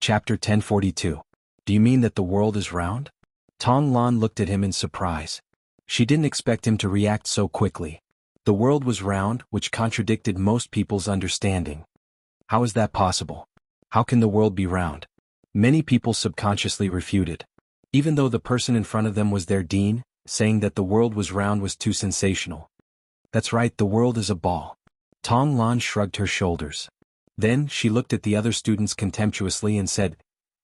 Chapter 1042. Do you mean that the world is round? Tong Lan looked at him in surprise. She didn't expect him to react so quickly. The world was round, which contradicted most people's understanding. How is that possible? How can the world be round? Many people subconsciously refuted. Even though the person in front of them was their dean, saying that the world was round was too sensational. That's right, the world is a ball. Tong Lan shrugged her shoulders. Then she looked at the other students contemptuously and said,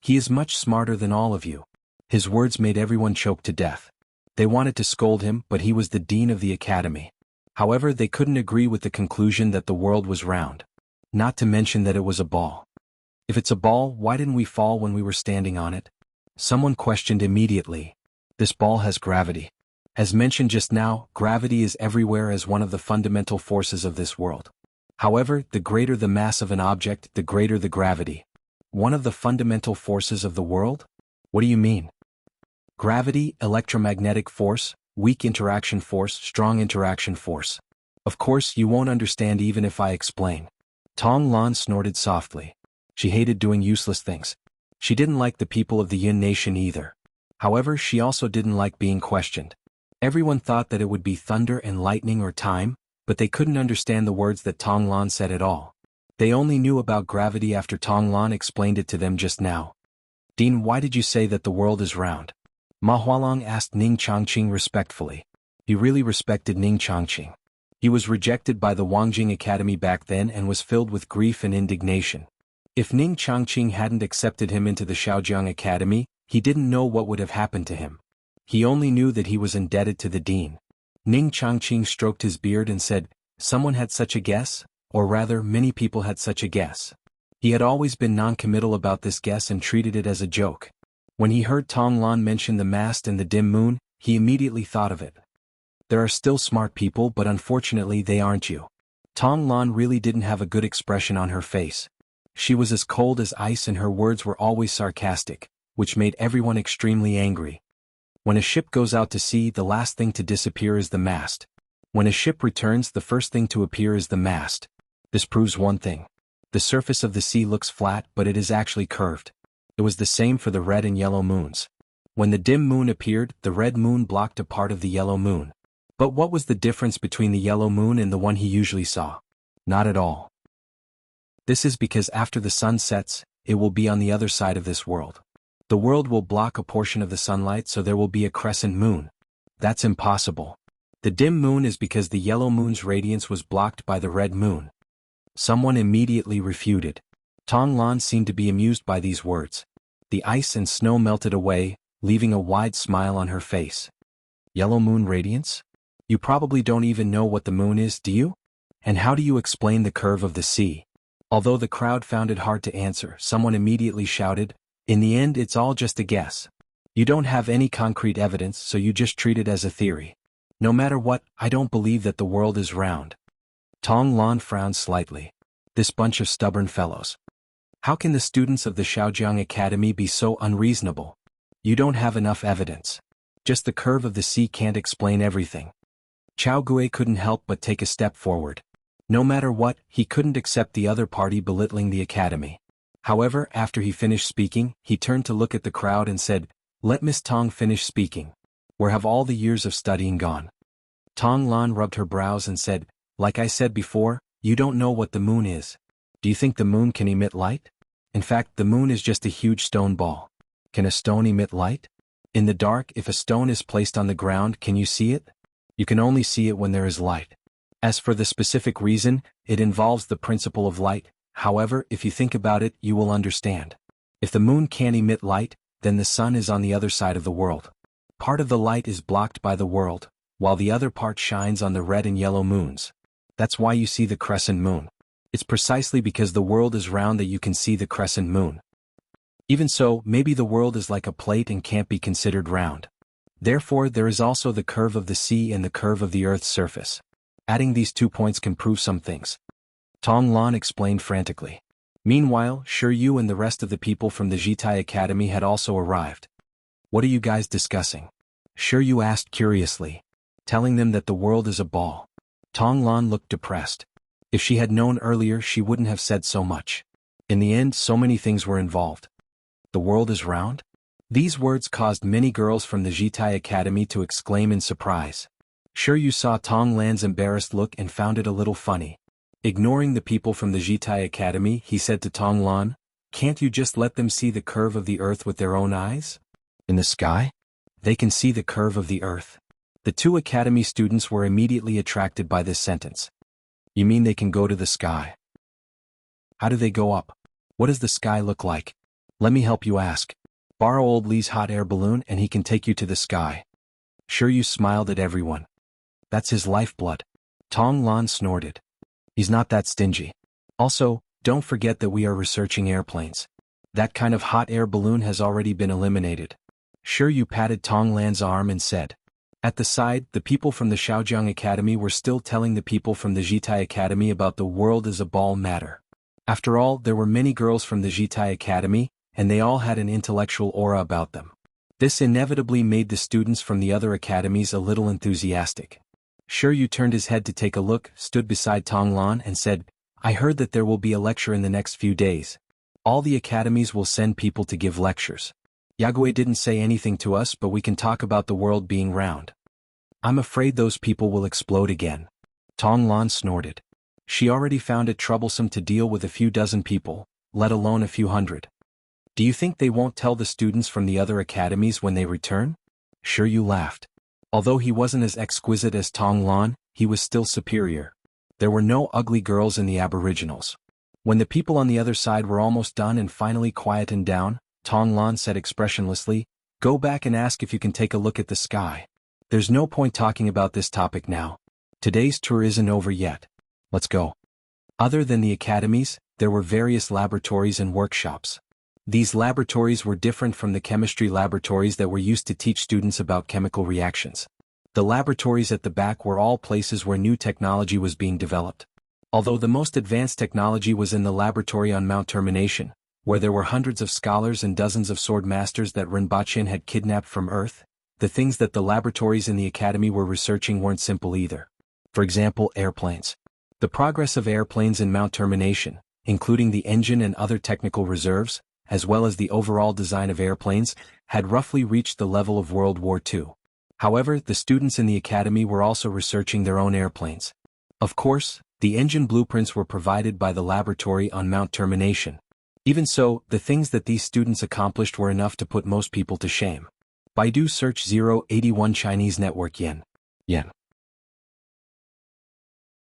"He is much smarter than all of you." His words made everyone choke to death. They wanted to scold him, but he was the dean of the academy. However, they couldn't agree with the conclusion that the world was round. Not to mention that it was a ball. If it's a ball, why didn't we fall when we were standing on it? Someone questioned immediately. This ball has gravity. As mentioned just now, gravity is everywhere as one of the fundamental forces of this world. However, the greater the mass of an object, the greater the gravity. One of the fundamental forces of the world? What do you mean? Gravity, electromagnetic force, weak interaction force, strong interaction force. Of course, you won't understand even if I explain. Tong Lan snorted softly. She hated doing useless things. She didn't like the people of the Yin nation either. However, she also didn't like being questioned. Everyone thought that it would be thunder and lightning or time, but they couldn't understand the words that Tong Lan said at all. They only knew about gravity after Tong Lan explained it to them just now. "Dean, why did you say that the world is round?" Ma Hualong asked Ning Chongqing respectfully. He really respected Ning Chongqing. He was rejected by the Wangjing Academy back then and was filled with grief and indignation. If Ning Chongqing hadn't accepted him into the Shaojiang Academy, he didn't know what would have happened to him. He only knew that he was indebted to the dean. Ning Chongqing stroked his beard and said, "Someone had such a guess, or rather many people had such a guess." He had always been non-committal about this guess and treated it as a joke. When he heard Tong Lan mention the mast and the dim moon, he immediately thought of it. There are still smart people, but unfortunately they aren't you. Tong Lan really didn't have a good expression on her face. She was as cold as ice and her words were always sarcastic, which made everyone extremely angry. When a ship goes out to sea, the last thing to disappear is the mast. When a ship returns, the first thing to appear is the mast. This proves one thing. The surface of the sea looks flat, but it is actually curved. It was the same for the red and yellow moons. When the dim moon appeared, the red moon blocked a part of the yellow moon. But what was the difference between the yellow moon and the one he usually saw? Not at all. This is because after the sun sets, it will be on the other side of this world. The world will block a portion of the sunlight, so there will be a crescent moon. That's impossible. The dim moon is because the yellow moon's radiance was blocked by the red moon. Someone immediately refuted. Tong Lan seemed to be amused by these words. The ice and snow melted away, leaving a wide smile on her face. Yellow moon radiance? You probably don't even know what the moon is, do you? And how do you explain the curve of the sea? Although the crowd found it hard to answer, someone immediately shouted, "In the end, it's all just a guess. You don't have any concrete evidence, so you just treat it as a theory. No matter what, I don't believe that the world is round." Tong Lan frowned slightly. This bunch of stubborn fellows. How can the students of the Shaojiang Academy be so unreasonable? You don't have enough evidence. Just the curve of the sea can't explain everything. Chao Gui couldn't help but take a step forward. No matter what, he couldn't accept the other party belittling the academy. However, after he finished speaking, he turned to look at the crowd and said, "Let Miss Tong finish speaking. Where have all the years of studying gone?" Tong Lan rubbed her brows and said, "Like I said before, you don't know what the moon is. Do you think the moon can emit light? In fact, the moon is just a huge stone ball. Can a stone emit light? In the dark, if a stone is placed on the ground, can you see it? You can only see it when there is light. As for the specific reason, it involves the principle of light. However, if you think about it, you will understand. If the moon can't emit light, then the sun is on the other side of the world. Part of the light is blocked by the world, while the other part shines on the red and yellow moons. That's why you see the crescent moon. It's precisely because the world is round that you can see the crescent moon. Even so, maybe the world is like a plate and can't be considered round. Therefore, there is also the curve of the sea and the curve of the Earth's surface. Adding these 2 points can prove some things." Tong Lan explained frantically. Meanwhile, Shi Yu and the rest of the people from the Jitai Academy had also arrived. "What are you guys discussing?" Shi Yu asked curiously. Telling them that the world is a ball. Tong Lan looked depressed. If she had known earlier, she wouldn't have said so much. In the end, so many things were involved. The world is round? These words caused many girls from the Jitai Academy to exclaim in surprise. Sure, you saw Tong Lan's embarrassed look and found it a little funny. Ignoring the people from the Jitai Academy, he said to Tong Lan, "Can't you just let them see the curve of the earth with their own eyes? In the sky? They can see the curve of the earth." The two academy students were immediately attracted by this sentence. You mean they can go to the sky? How do they go up? What does the sky look like? Let me help you ask. Borrow old Lee's hot air balloon and he can take you to the sky. Sure, you smiled at everyone. That's his lifeblood. Tong Lan snorted. He's not that stingy. Also, don't forget that we are researching airplanes. That kind of hot air balloon has already been eliminated. Sure, you patted Tong Lan's arm and said. At the side, the people from the Shaojiang Academy were still telling the people from the Jitai Academy about the world as a ball matter. After all, there were many girls from the Jitai Academy, and they all had an intellectual aura about them. This inevitably made the students from the other academies a little enthusiastic. Sure, you turned his head to take a look, stood beside Tong Lan and said, I heard that there will be a lecture in the next few days. All the academies will send people to give lectures. Yagüe didn't say anything to us, but we can talk about the world being round. I'm afraid those people will explode again. Tong Lan snorted. She already found it troublesome to deal with a few dozen people, let alone a few hundred. Do you think they won't tell the students from the other academies when they return? Sure, you laughed. Although he wasn't as exquisite as Tong Lan, he was still superior. There were no ugly girls in the aboriginals. When the people on the other side were almost done and finally quietened down, Tong Lan said expressionlessly, Go back and ask if you can take a look at the sky. There's no point talking about this topic now. Today's tour isn't over yet. Let's go. Other than the academies, there were various laboratories and workshops. These laboratories were different from the chemistry laboratories that were used to teach students about chemical reactions. The laboratories at the back were all places where new technology was being developed. Although the most advanced technology was in the laboratory on Mount Termination, where there were hundreds of scholars and dozens of sword masters that Rinpoche had kidnapped from Earth, the things that the laboratories in the academy were researching weren't simple either. For example, airplanes. The progress of airplanes in Mount Termination, including the engine and other technical reserves, as well as the overall design of airplanes, had roughly reached the level of World War II. However, the students in the academy were also researching their own airplanes. Of course, the engine blueprints were provided by the laboratory on Mount Termination. Even so, the things that these students accomplished were enough to put most people to shame. Baidu search 081 Chinese network yen.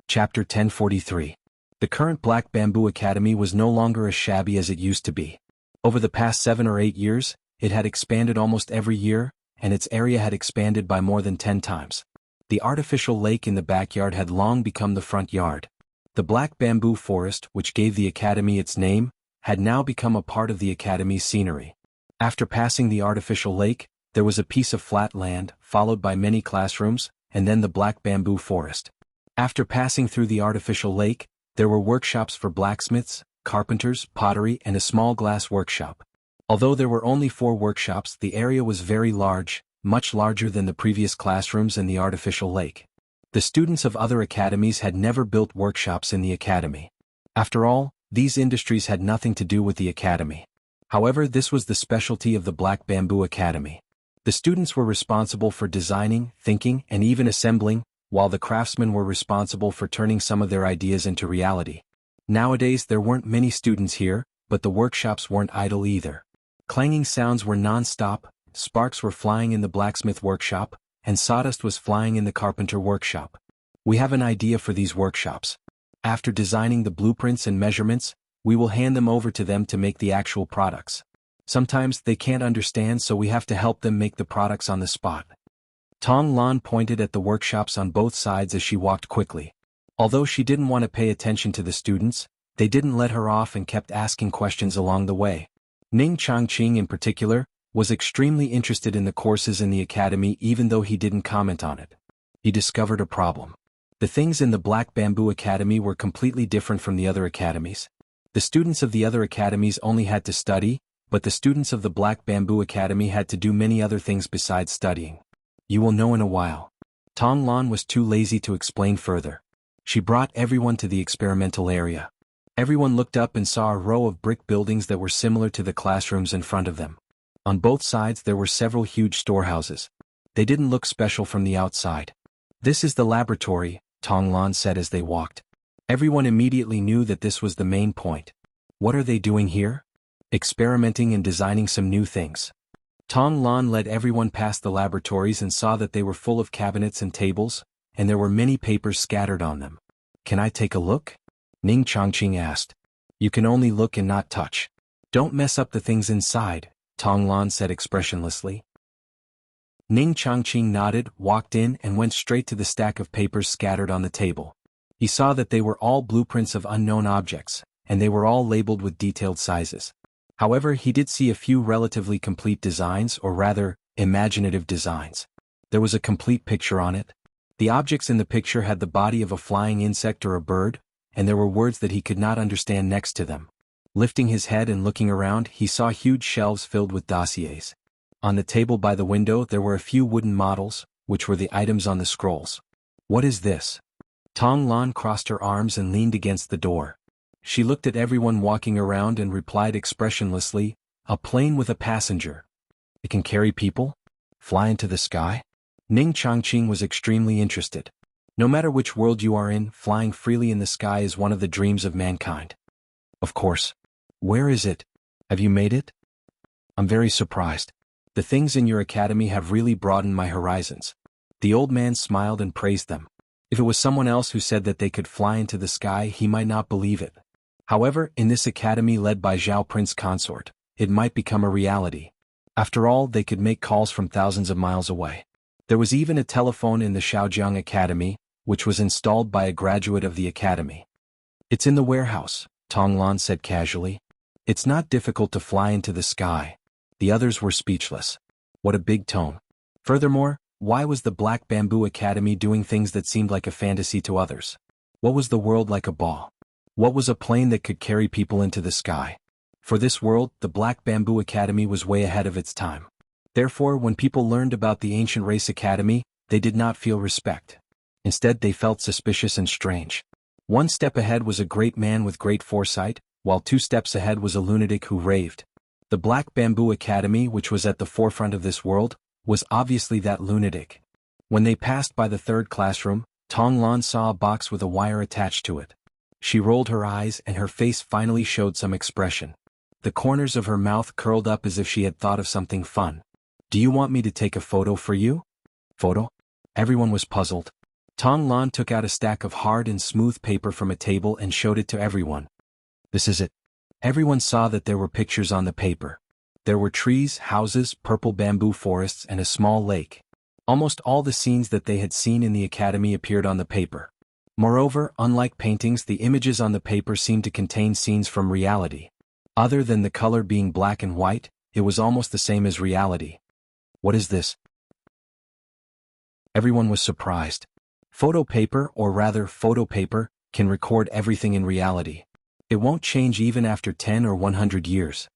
Chapter 1043. The current Black Bamboo Academy was no longer as shabby as it used to be. Over the past 7 or 8 years, it had expanded almost every year, and its area had expanded by more than 10 times. The artificial lake in the backyard had long become the front yard. The Black Bamboo Forest, which gave the academy its name, had now become a part of the academy's scenery. After passing the artificial lake, there was a piece of flat land, followed by many classrooms, and then the Black Bamboo Forest. After passing through the artificial lake, there were workshops for blacksmiths, carpenters, pottery, and a small glass workshop. Although there were only 4 workshops, the area was very large, much larger than the previous classrooms and the artificial lake. The students of other academies had never built workshops in the academy. After all, these industries had nothing to do with the academy. However, this was the specialty of the Black Bamboo Academy. The students were responsible for designing, thinking, and even assembling, while the craftsmen were responsible for turning some of their ideas into reality. Nowadays there weren't many students here, but the workshops weren't idle either. Clanging sounds were non-stop, sparks were flying in the blacksmith workshop, and sawdust was flying in the carpenter workshop. We have an idea for these workshops. After designing the blueprints and measurements, we will hand them over to them to make the actual products. Sometimes they can't understand, so we have to help them make the products on the spot. Tong Lan pointed at the workshops on both sides as she walked quickly. Although she didn't want to pay attention to the students, they didn't let her off and kept asking questions along the way. Ning Changqing in particular, was extremely interested in the courses in the academy even though he didn't comment on it. He discovered a problem. The things in the Black Bamboo Academy were completely different from the other academies. The students of the other academies only had to study, but the students of the Black Bamboo Academy had to do many other things besides studying. You will know in a while. Tong Lan was too lazy to explain further. She brought everyone to the experimental area. Everyone looked up and saw a row of brick buildings that were similar to the classrooms in front of them. On both sides there were several huge storehouses. They didn't look special from the outside. "This is the laboratory," Tong Lan said as they walked. Everyone immediately knew that this was the main point. What are they doing here? Experimenting and designing some new things. Tong Lan led everyone past the laboratories and saw that they were full of cabinets and tables, and there were many papers scattered on them. "Can I take a look?" Ning Chongqing asked. "You can only look and not touch. Don't mess up the things inside," Tong Lan said expressionlessly. Ning Chongqing nodded, walked in and went straight to the stack of papers scattered on the table. He saw that they were all blueprints of unknown objects, and they were all labeled with detailed sizes. However, he did see a few relatively complete designs, or rather, imaginative designs. There was a complete picture on it. The objects in the picture had the body of a flying insect or a bird, and there were words that he could not understand next to them. Lifting his head and looking around, he saw huge shelves filled with dossiers. On the table by the window there were a few wooden models, which were the items on the scrolls. "What is this?" Tong Lan crossed her arms and leaned against the door. She looked at everyone walking around and replied expressionlessly, "A plane with a passenger. It can carry people? Fly into the sky?" Ning Chongqing was extremely interested. No matter which world you are in, flying freely in the sky is one of the dreams of mankind. "Of course. Where is it? Have you made it?" "I'm very surprised. The things in your academy have really broadened my horizons." The old man smiled and praised them. If it was someone else who said that they could fly into the sky, he might not believe it. However, in this academy led by Zhao Prince Consort, it might become a reality. After all, they could make calls from thousands of miles away. There was even a telephone in the Shaojiang Academy, which was installed by a graduate of the academy. "It's in the warehouse," Tong Lan said casually. "It's not difficult to fly into the sky." The others were speechless. What a big tone. Furthermore, why was the Black Bamboo Academy doing things that seemed like a fantasy to others? What was the world like a ball? What was a plane that could carry people into the sky? For this world, the Black Bamboo Academy was way ahead of its time. Therefore, when people learned about the Ancient Race Academy, they did not feel respect. Instead, they felt suspicious and strange. One step ahead was a great man with great foresight, while 2 steps ahead was a lunatic who raved. The Black Bamboo Academy, which was at the forefront of this world, was obviously that lunatic. When they passed by the 3rd classroom, Tong Lan saw a box with a wire attached to it. She rolled her eyes and her face finally showed some expression. The corners of her mouth curled up as if she had thought of something fun. "Do you want me to take a photo for you?" "Photo?" Everyone was puzzled. Tong Lan took out a stack of hard and smooth paper from a table and showed it to everyone. "This is it." Everyone saw that there were pictures on the paper. There were trees, houses, purple bamboo forests, and a small lake. Almost all the scenes that they had seen in the academy appeared on the paper. Moreover, unlike paintings, the images on the paper seemed to contain scenes from reality. Other than the color being black and white, it was almost the same as reality. "What is this?" Everyone was surprised. Photo paper, or rather photo paper, can record everything in reality. It won't change even after 10 or 100 years.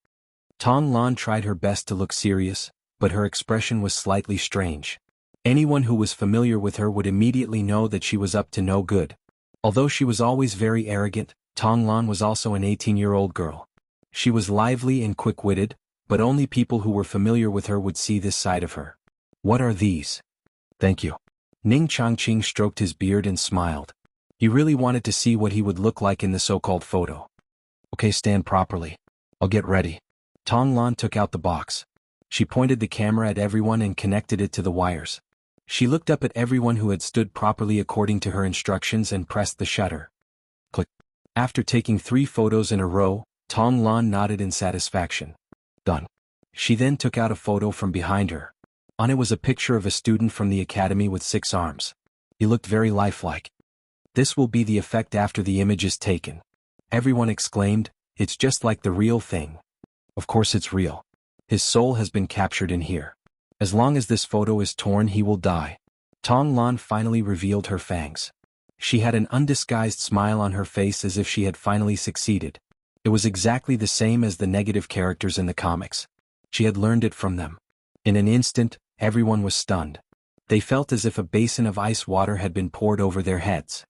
Tong Lan tried her best to look serious, but her expression was slightly strange. Anyone who was familiar with her would immediately know that she was up to no good. Although she was always very arrogant, Tong Lan was also an 18-year-old girl. She was lively and quick-witted, but only people who were familiar with her would see this side of her. "What are these?" "Thank you." Ning Chongqing stroked his beard and smiled. He really wanted to see what he would look like in the so-called photo. "Okay, stand properly. I'll get ready." Tong Lan took out the box. She pointed the camera at everyone and connected it to the wires. She looked up at everyone who had stood properly according to her instructions and pressed the shutter. Click. After taking 3 photos in a row, Tong Lan nodded in satisfaction. "Done." She then took out a photo from behind her. On it was a picture of a student from the academy with 6 arms. He looked very lifelike. "This will be the effect after the image is taken." Everyone exclaimed, "It's just like the real thing." Of course it's real. His soul has been captured in here. As long as this photo is torn, he will die. Tong Lan finally revealed her fangs. She had an undisguised smile on her face as if she had finally succeeded. It was exactly the same as the negative characters in the comics. She had learned it from them. In an instant, everyone was stunned. They felt as if a basin of ice water had been poured over their heads.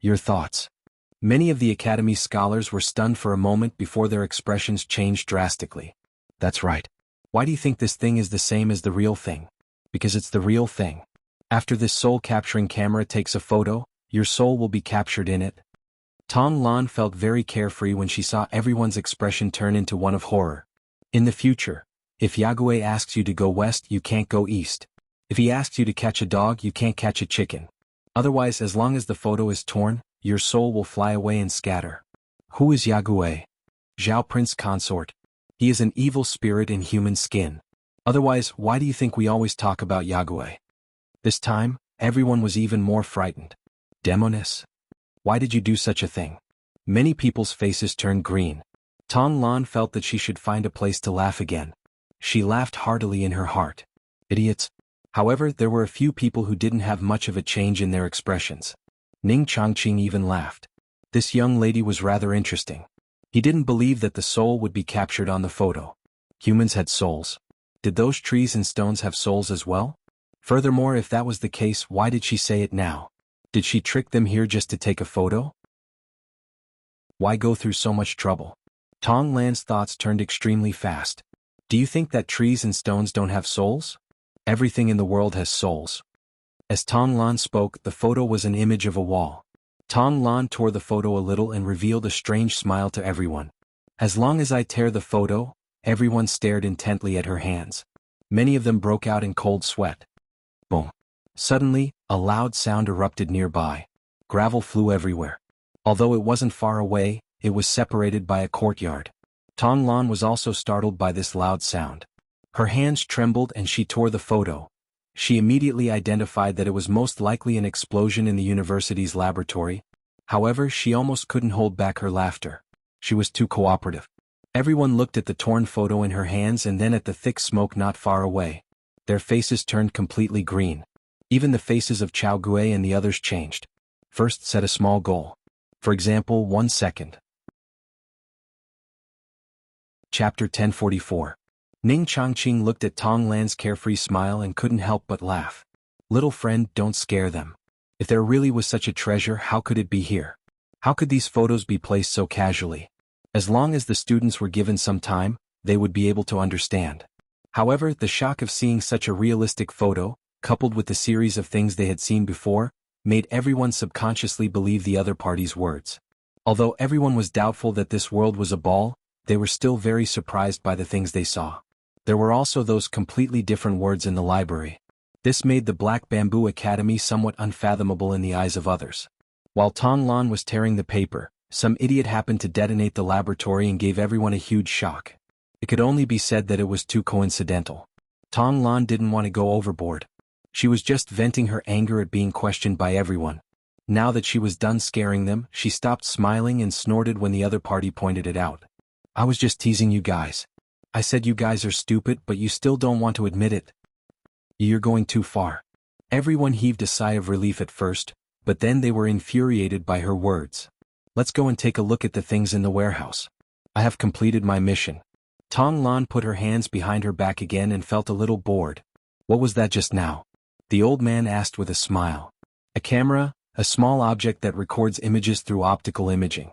Your thoughts?" Many of the Academy's scholars were stunned for a moment before their expressions changed drastically. That's right. Why do you think this thing is the same as the real thing? Because it's the real thing. After this soul-capturing camera takes a photo, your soul will be captured in it. Tong Lan felt very carefree when she saw everyone's expression turn into one of horror. In the future, if Yagüe asks you to go west, you can't go east. If he asks you to catch a dog, you can't catch a chicken. Otherwise, as long as the photo is torn, your soul will fly away and scatter. Who is Yagüe? Zhao Prince Consort. He is an evil spirit in human skin. Otherwise, why do you think we always talk about Yagüe? This time, everyone was even more frightened. Demoness? Why did you do such a thing? Many people's faces turned green. Tong Lan felt that she should find a place to laugh again. She laughed heartily in her heart. Idiots. However, there were a few people who didn't have much of a change in their expressions. Ning Changqing even laughed. This young lady was rather interesting. He didn't believe that the soul would be captured on the photo. Humans had souls. Did those trees and stones have souls as well? Furthermore, if that was the case, why did she say it now? Did she trick them here just to take a photo? Why go through so much trouble? Tong Lan's thoughts turned extremely fast. Do you think that trees and stones don't have souls? Everything in the world has souls. As Tong Lan spoke, the photo was an image of a wall. Tong Lan tore the photo a little and revealed a strange smile to everyone. As long as I tear the photo, everyone stared intently at her hands. Many of them broke out in cold sweat. Boom. Suddenly, a loud sound erupted nearby. Gravel flew everywhere. Although it wasn't far away, it was separated by a courtyard. Tong Lan was also startled by this loud sound. Her hands trembled and she tore the photo. She immediately identified that it was most likely an explosion in the university's laboratory. However, she almost couldn't hold back her laughter. She was too cooperative. Everyone looked at the torn photo in her hands and then at the thick smoke not far away. Their faces turned completely green. Even the faces of Chao Gue and the others changed. First, set a small goal. For example, 1 second. Chapter 1044. Ning Changqing looked at Tong Lan's carefree smile and couldn't help but laugh. Little friend, don't scare them. If there really was such a treasure, how could it be here? How could these photos be placed so casually? As long as the students were given some time, they would be able to understand. However, the shock of seeing such a realistic photo, coupled with the series of things they had seen before, made everyone subconsciously believe the other party's words. Although everyone was doubtful that this world was a ball, they were still very surprised by the things they saw. There were also those completely different words in the library. This made the Black Bamboo Academy somewhat unfathomable in the eyes of others. While Tong Lan was tearing the paper, some idiot happened to detonate the laboratory and gave everyone a huge shock. It could only be said that it was too coincidental. Tong Lan didn't want to go overboard. She was just venting her anger at being questioned by everyone. Now that she was done scaring them, she stopped smiling and snorted when the other party pointed it out. I was just teasing you guys. I said you guys are stupid, but you still don't want to admit it. You're going too far. Everyone heaved a sigh of relief at first, but then they were infuriated by her words. Let's go and take a look at the things in the warehouse. I have completed my mission. Tong Lan put her hands behind her back again and felt a little bored. What was that just now? The old man asked with a smile. A camera, a small object that records images through optical imaging.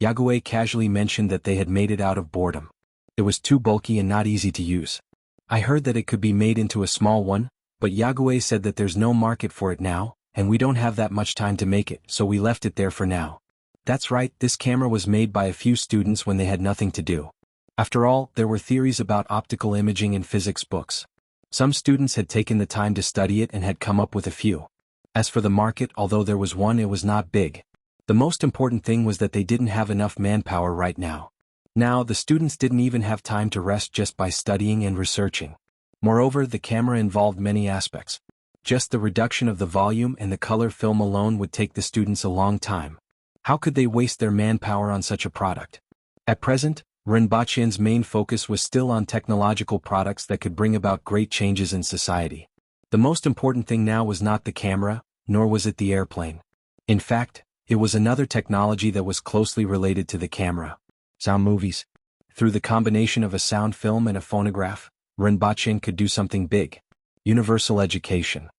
Yagüe casually mentioned that they had made it out of boredom. It was too bulky and not easy to use. I heard that it could be made into a small one, but Yagüe said that there's no market for it now, and we don't have that much time to make it, so we left it there for now. That's right, this camera was made by a few students when they had nothing to do. After all, there were theories about optical imaging in physics books. Some students had taken the time to study it and had come up with a few. As for the market, although there was one, it was not big. The most important thing was that they didn't have enough manpower right now. Now, the students didn't even have time to rest just by studying and researching. Moreover, the camera involved many aspects. Just the reduction of the volume and the color film alone would take the students a long time. How could they waste their manpower on such a product? At present, Rinpoche's main focus was still on technological products that could bring about great changes in society. The most important thing now was not the camera, nor was it the airplane. In fact, it was another technology that was closely related to the camera. Sound movies. Through the combination of a sound film and a phonograph, Rinpoche could do something big. Universal education.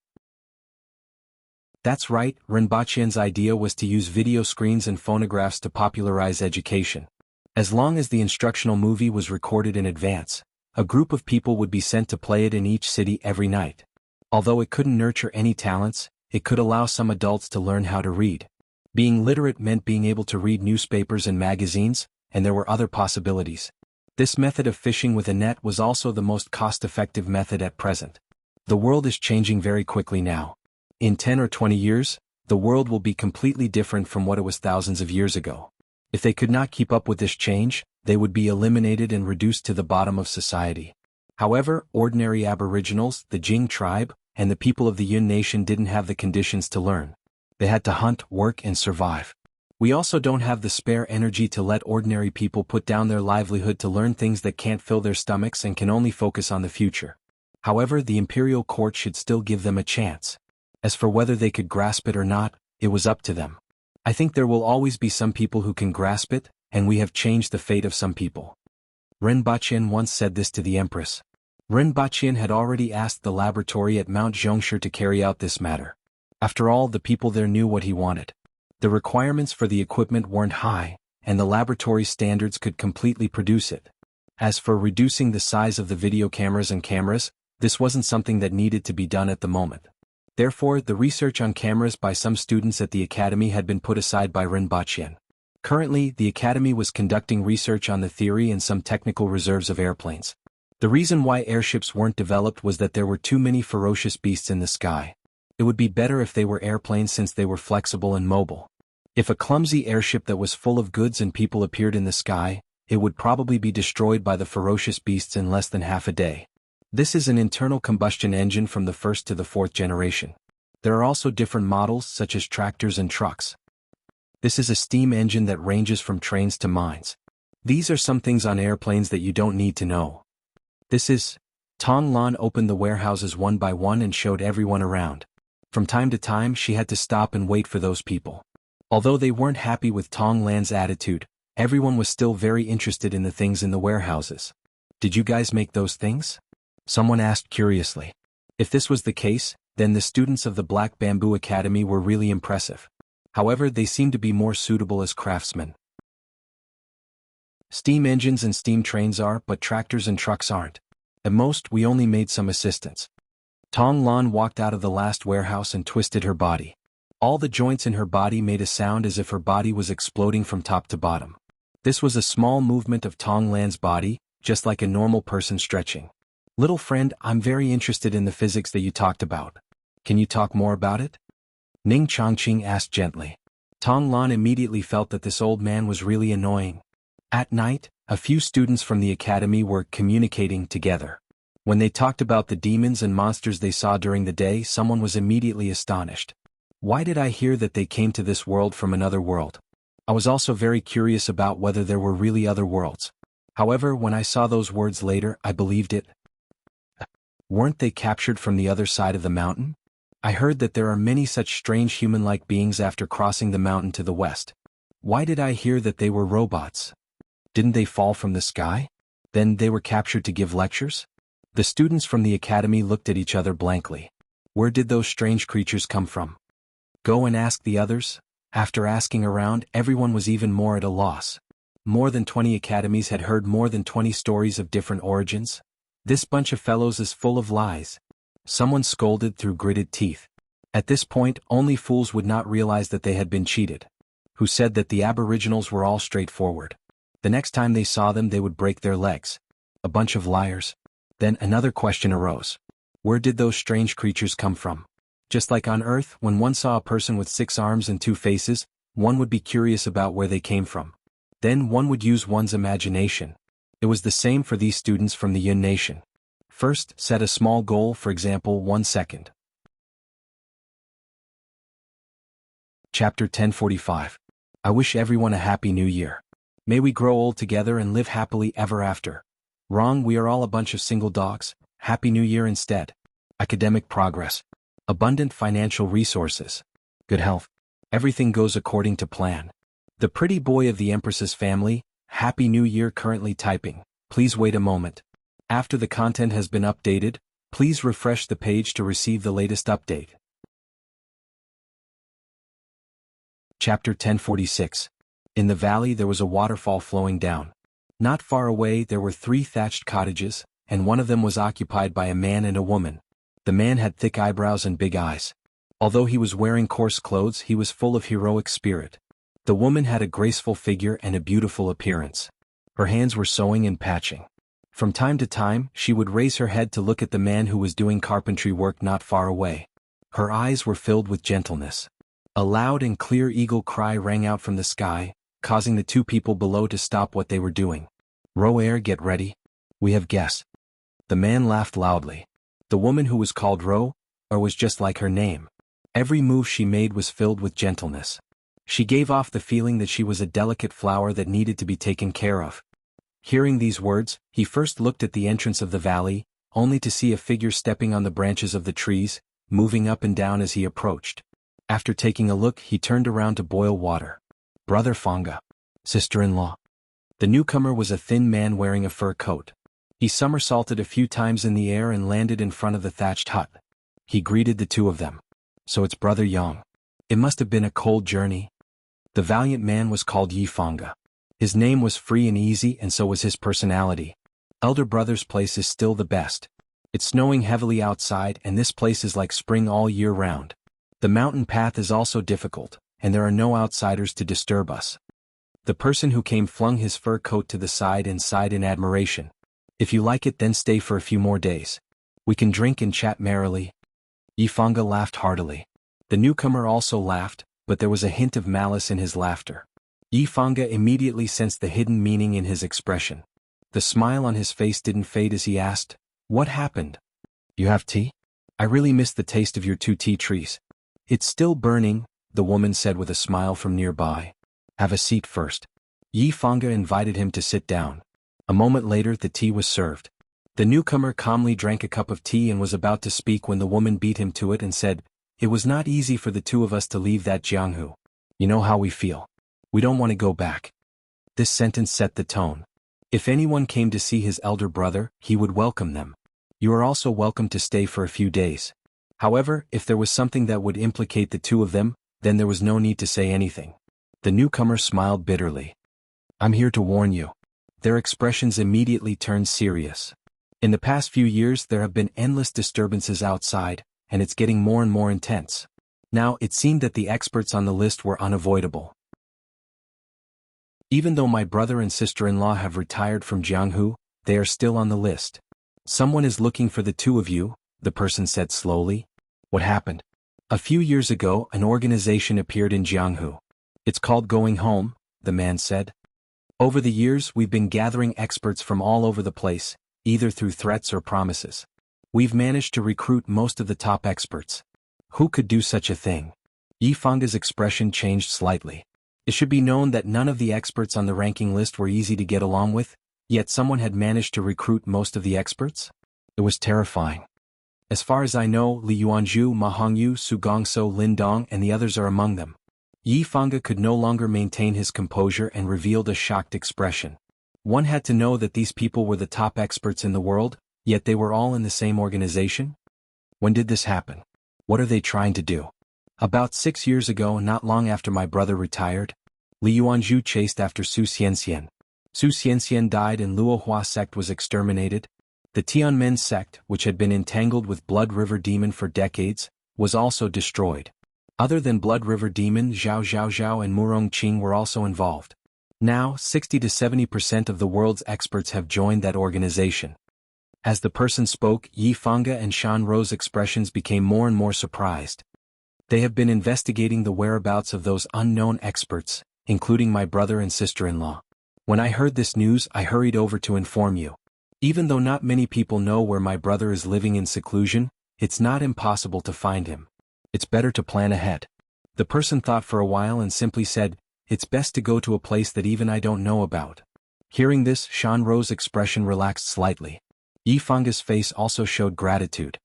That's right, Rinpoche's idea was to use video screens and phonographs to popularize education. As long as the instructional movie was recorded in advance, a group of people would be sent to play it in each city every night. Although it couldn't nurture any talents, it could allow some adults to learn how to read. Being literate meant being able to read newspapers and magazines, and there were other possibilities. This method of fishing with a net was also the most cost-effective method at present. The world is changing very quickly now. In 10 or 20 years, the world will be completely different from what it was thousands of years ago. If they could not keep up with this change, they would be eliminated and reduced to the bottom of society. However, ordinary aboriginals, the Jing tribe, and the people of the Yun nation didn't have the conditions to learn. They had to hunt, work, and survive. We also don't have the spare energy to let ordinary people put down their livelihood to learn things that can't fill their stomachs and can only focus on the future. However, the imperial court should still give them a chance. As for whether they could grasp it or not, it was up to them. I think there will always be some people who can grasp it, and we have changed the fate of some people. Rinpoche once said this to the Empress. Rinpoche had already asked the laboratory at Mount Zhongshan to carry out this matter. After all, the people there knew what he wanted. The requirements for the equipment weren't high, and the laboratory's standards could completely produce it. As for reducing the size of the video cameras and cameras, this wasn't something that needed to be done at the moment. Therefore, the research on cameras by some students at the academy had been put aside by Rinpoche. Currently, the academy was conducting research on the theory and some technical reserves of airplanes. The reason why airships weren't developed was that there were too many ferocious beasts in the sky. It would be better if they were airplanes since they were flexible and mobile. If a clumsy airship that was full of goods and people appeared in the sky, it would probably be destroyed by the ferocious beasts in less than half a day. This is an internal combustion engine from the first to the fourth generation. There are also different models such as tractors and trucks. This is a steam engine that ranges from trains to mines. These are some things on airplanes that you don't need to know. This is... Tong Lan opened the warehouses one by one and showed everyone around. From time to time she had to stop and wait for those people. Although they weren't happy with Tong Lan's attitude, everyone was still very interested in the things in the warehouses. Did you guys make those things? Someone asked curiously. If this was the case, then the students of the Black Bamboo Academy were really impressive. However, they seemed to be more suitable as craftsmen. Steam engines and steam trains are, but tractors and trucks aren't. At most, we only made some assistance. Tong Lan walked out of the last warehouse and twisted her body. All the joints in her body made a sound as if her body was exploding from top to bottom. This was a small movement of Tong Lan's body, just like a normal person stretching. Little friend, I'm very interested in the physics that you talked about. Can you talk more about it? Ning Chongqing asked gently. Tong Lan immediately felt that this old man was really annoying. At night, a few students from the academy were communicating together. When they talked about the demons and monsters they saw during the day, someone was immediately astonished. Why did I hear that they came to this world from another world? I was also very curious about whether there were really other worlds. However, when I saw those words later, I believed it. Weren't they captured from the other side of the mountain? I heard that there are many such strange human-like beings after crossing the mountain to the west. Why did I hear that they were robots? Didn't they fall from the sky? Then they were captured to give lectures? The students from the academy looked at each other blankly. Where did those strange creatures come from? Go and ask the others. After asking around, everyone was even more at a loss. More than 20 academies had heard more than 20 stories of different origins. This bunch of fellows is full of lies. Someone scolded through gritted teeth. At this point, only fools would not realize that they had been cheated. Who said that the aboriginals were all straightforward. The next time they saw them they would break their legs. A bunch of liars. Then another question arose. Where did those strange creatures come from? Just like on Earth, when one saw a person with 6 arms and 2 faces, one would be curious about where they came from. Then one would use one's imagination. It was the same for these students from the Yun nation. First, set a small goal, for example, 1 second. Chapter 1045. I wish everyone a happy new year. May we grow old together and live happily ever after. Wrong, we are all a bunch of single dogs. Happy New Year instead. Academic progress. Abundant financial resources. Good health. Everything goes according to plan. The pretty boy of the Empress's family. Happy New Year. Currently typing. Please wait a moment. After the content has been updated, please refresh the page to receive the latest update. Chapter 1046. In the valley there was a waterfall flowing down. Not far away there were 3 thatched cottages, and one of them was occupied by a man and a woman. The man had thick eyebrows and big eyes. Although he was wearing coarse clothes, he was full of heroic spirit. The woman had a graceful figure and a beautiful appearance. Her hands were sewing and patching. From time to time, she would raise her head to look at the man who was doing carpentry work not far away. Her eyes were filled with gentleness. A loud and clear eagle cry rang out from the sky, causing the 2 people below to stop what they were doing. "Ro-air, get ready. We have guests." The man laughed loudly. The woman, who was called Ro-air, was just like her name. Every move she made was filled with gentleness. She gave off the feeling that she was a delicate flower that needed to be taken care of. Hearing these words, he first looked at the entrance of the valley, only to see a figure stepping on the branches of the trees, moving up and down as he approached. After taking a look, he turned around to boil water. "Brother Fanga. Sister-in-law." The newcomer was a thin man wearing a fur coat. He somersaulted a few times in the air and landed in front of the thatched hut. He greeted the 2 of them. "So it's Brother Yang. It must have been a cold journey." The valiant man was called Yi Fanga. His name was free and easy, and so was his personality. "Elder brother's place is still the best. It's snowing heavily outside, and this place is like spring all year round. The mountain path is also difficult, and there are no outsiders to disturb us." The person who came flung his fur coat to the side and sighed in admiration. "If you like it, then stay for a few more days. We can drink and chat merrily." Yi Fanga laughed heartily. The newcomer also laughed, but there was a hint of malice in his laughter. Yi Fanga immediately sensed the hidden meaning in his expression. The smile on his face didn't fade as he asked, "What happened? You have tea? I really miss the taste of your 2 tea trees." "It's still burning," the woman said with a smile from nearby. "Have a seat first." Yi Fanga invited him to sit down. A moment later the tea was served. The newcomer calmly drank a cup of tea and was about to speak when the woman beat him to it and said, "It was not easy for the 2 of us to leave that Jianghu. You know how we feel. We don't want to go back." This sentence set the tone. If anyone came to see his elder brother, he would welcome them. "You are also welcome to stay for a few days." However, if there was something that would implicate the 2 of them, then there was no need to say anything. The newcomer smiled bitterly. "I'm here to warn you." Their expressions immediately turned serious. In the past few years there have been endless disturbances outside, and it's getting more and more intense. Now it seemed that the experts on the list were unavoidable. "Even though my brother and sister-in-law have retired from Jianghu, they are still on the list. Someone is looking for the 2 of you," the person said slowly. "What happened?" "A few years ago an organization appeared in Jianghu. It's called Going Home," the man said. "Over the years we've been gathering experts from all over the place, either through threats or promises. We've managed to recruit most of the top experts." "Who could do such a thing?" Yi Fanga's expression changed slightly. It should be known that none of the experts on the ranking list were easy to get along with, yet someone had managed to recruit most of the experts? It was terrifying. "As far as I know, Li Yuanzhu, Ma Hongyu, Su Gongso, Lin Dong and the others are among them." Yi Fanga could no longer maintain his composure and revealed a shocked expression. One had to know that these people were the top experts in the world, yet they were all in the same organization? When did this happen? What are they trying to do? "About 6 years ago, not long after my brother retired, Li Yuanzhu chased after Su Xianxian. Su Xianxian died and Luohua sect was exterminated. The Tianmen sect, which had been entangled with Blood River Demon for decades, was also destroyed. Other than Blood River Demon, Zhao Zhao Zhao and Murong Qing were also involved. Now, 60 to 70% of the world's experts have joined that organization." As the person spoke, Yi Fanga and Shan Ro's expressions became more and more surprised. "They have been investigating the whereabouts of those unknown experts, including my brother and sister-in-law. When I heard this news, I hurried over to inform you. Even though not many people know where my brother is living in seclusion, it's not impossible to find him. It's better to plan ahead." The person thought for a while and simply said, "It's best to go to a place that even I don't know about." Hearing this, Shan Ro's expression relaxed slightly. Yi Fanga's face also showed gratitude.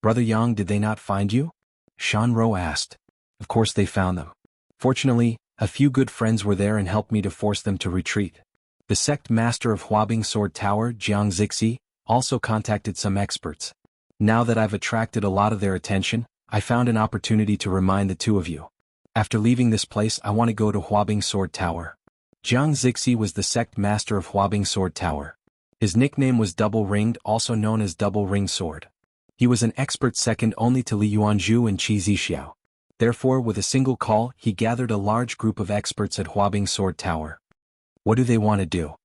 "Brother Yang, did they not find you?" Shan Ro asked. "Of course they found them. Fortunately, a few good friends were there and helped me to force them to retreat. The sect master of Huabing Sword Tower, Jiang Zixi, also contacted some experts. Now that I've attracted a lot of their attention, I found an opportunity to remind the 2 of you. After leaving this place I want to go to Huabing Sword Tower. Jiang Zixi was the sect master of Huabing Sword Tower. His nickname was Double-Ringed, also known as Double Ring Sword. He was an expert second only to Li Yuanzhu and Qi Zixiao. Therefore, with a single call, he gathered a large group of experts at Huabing Sword Tower. What do they want to do?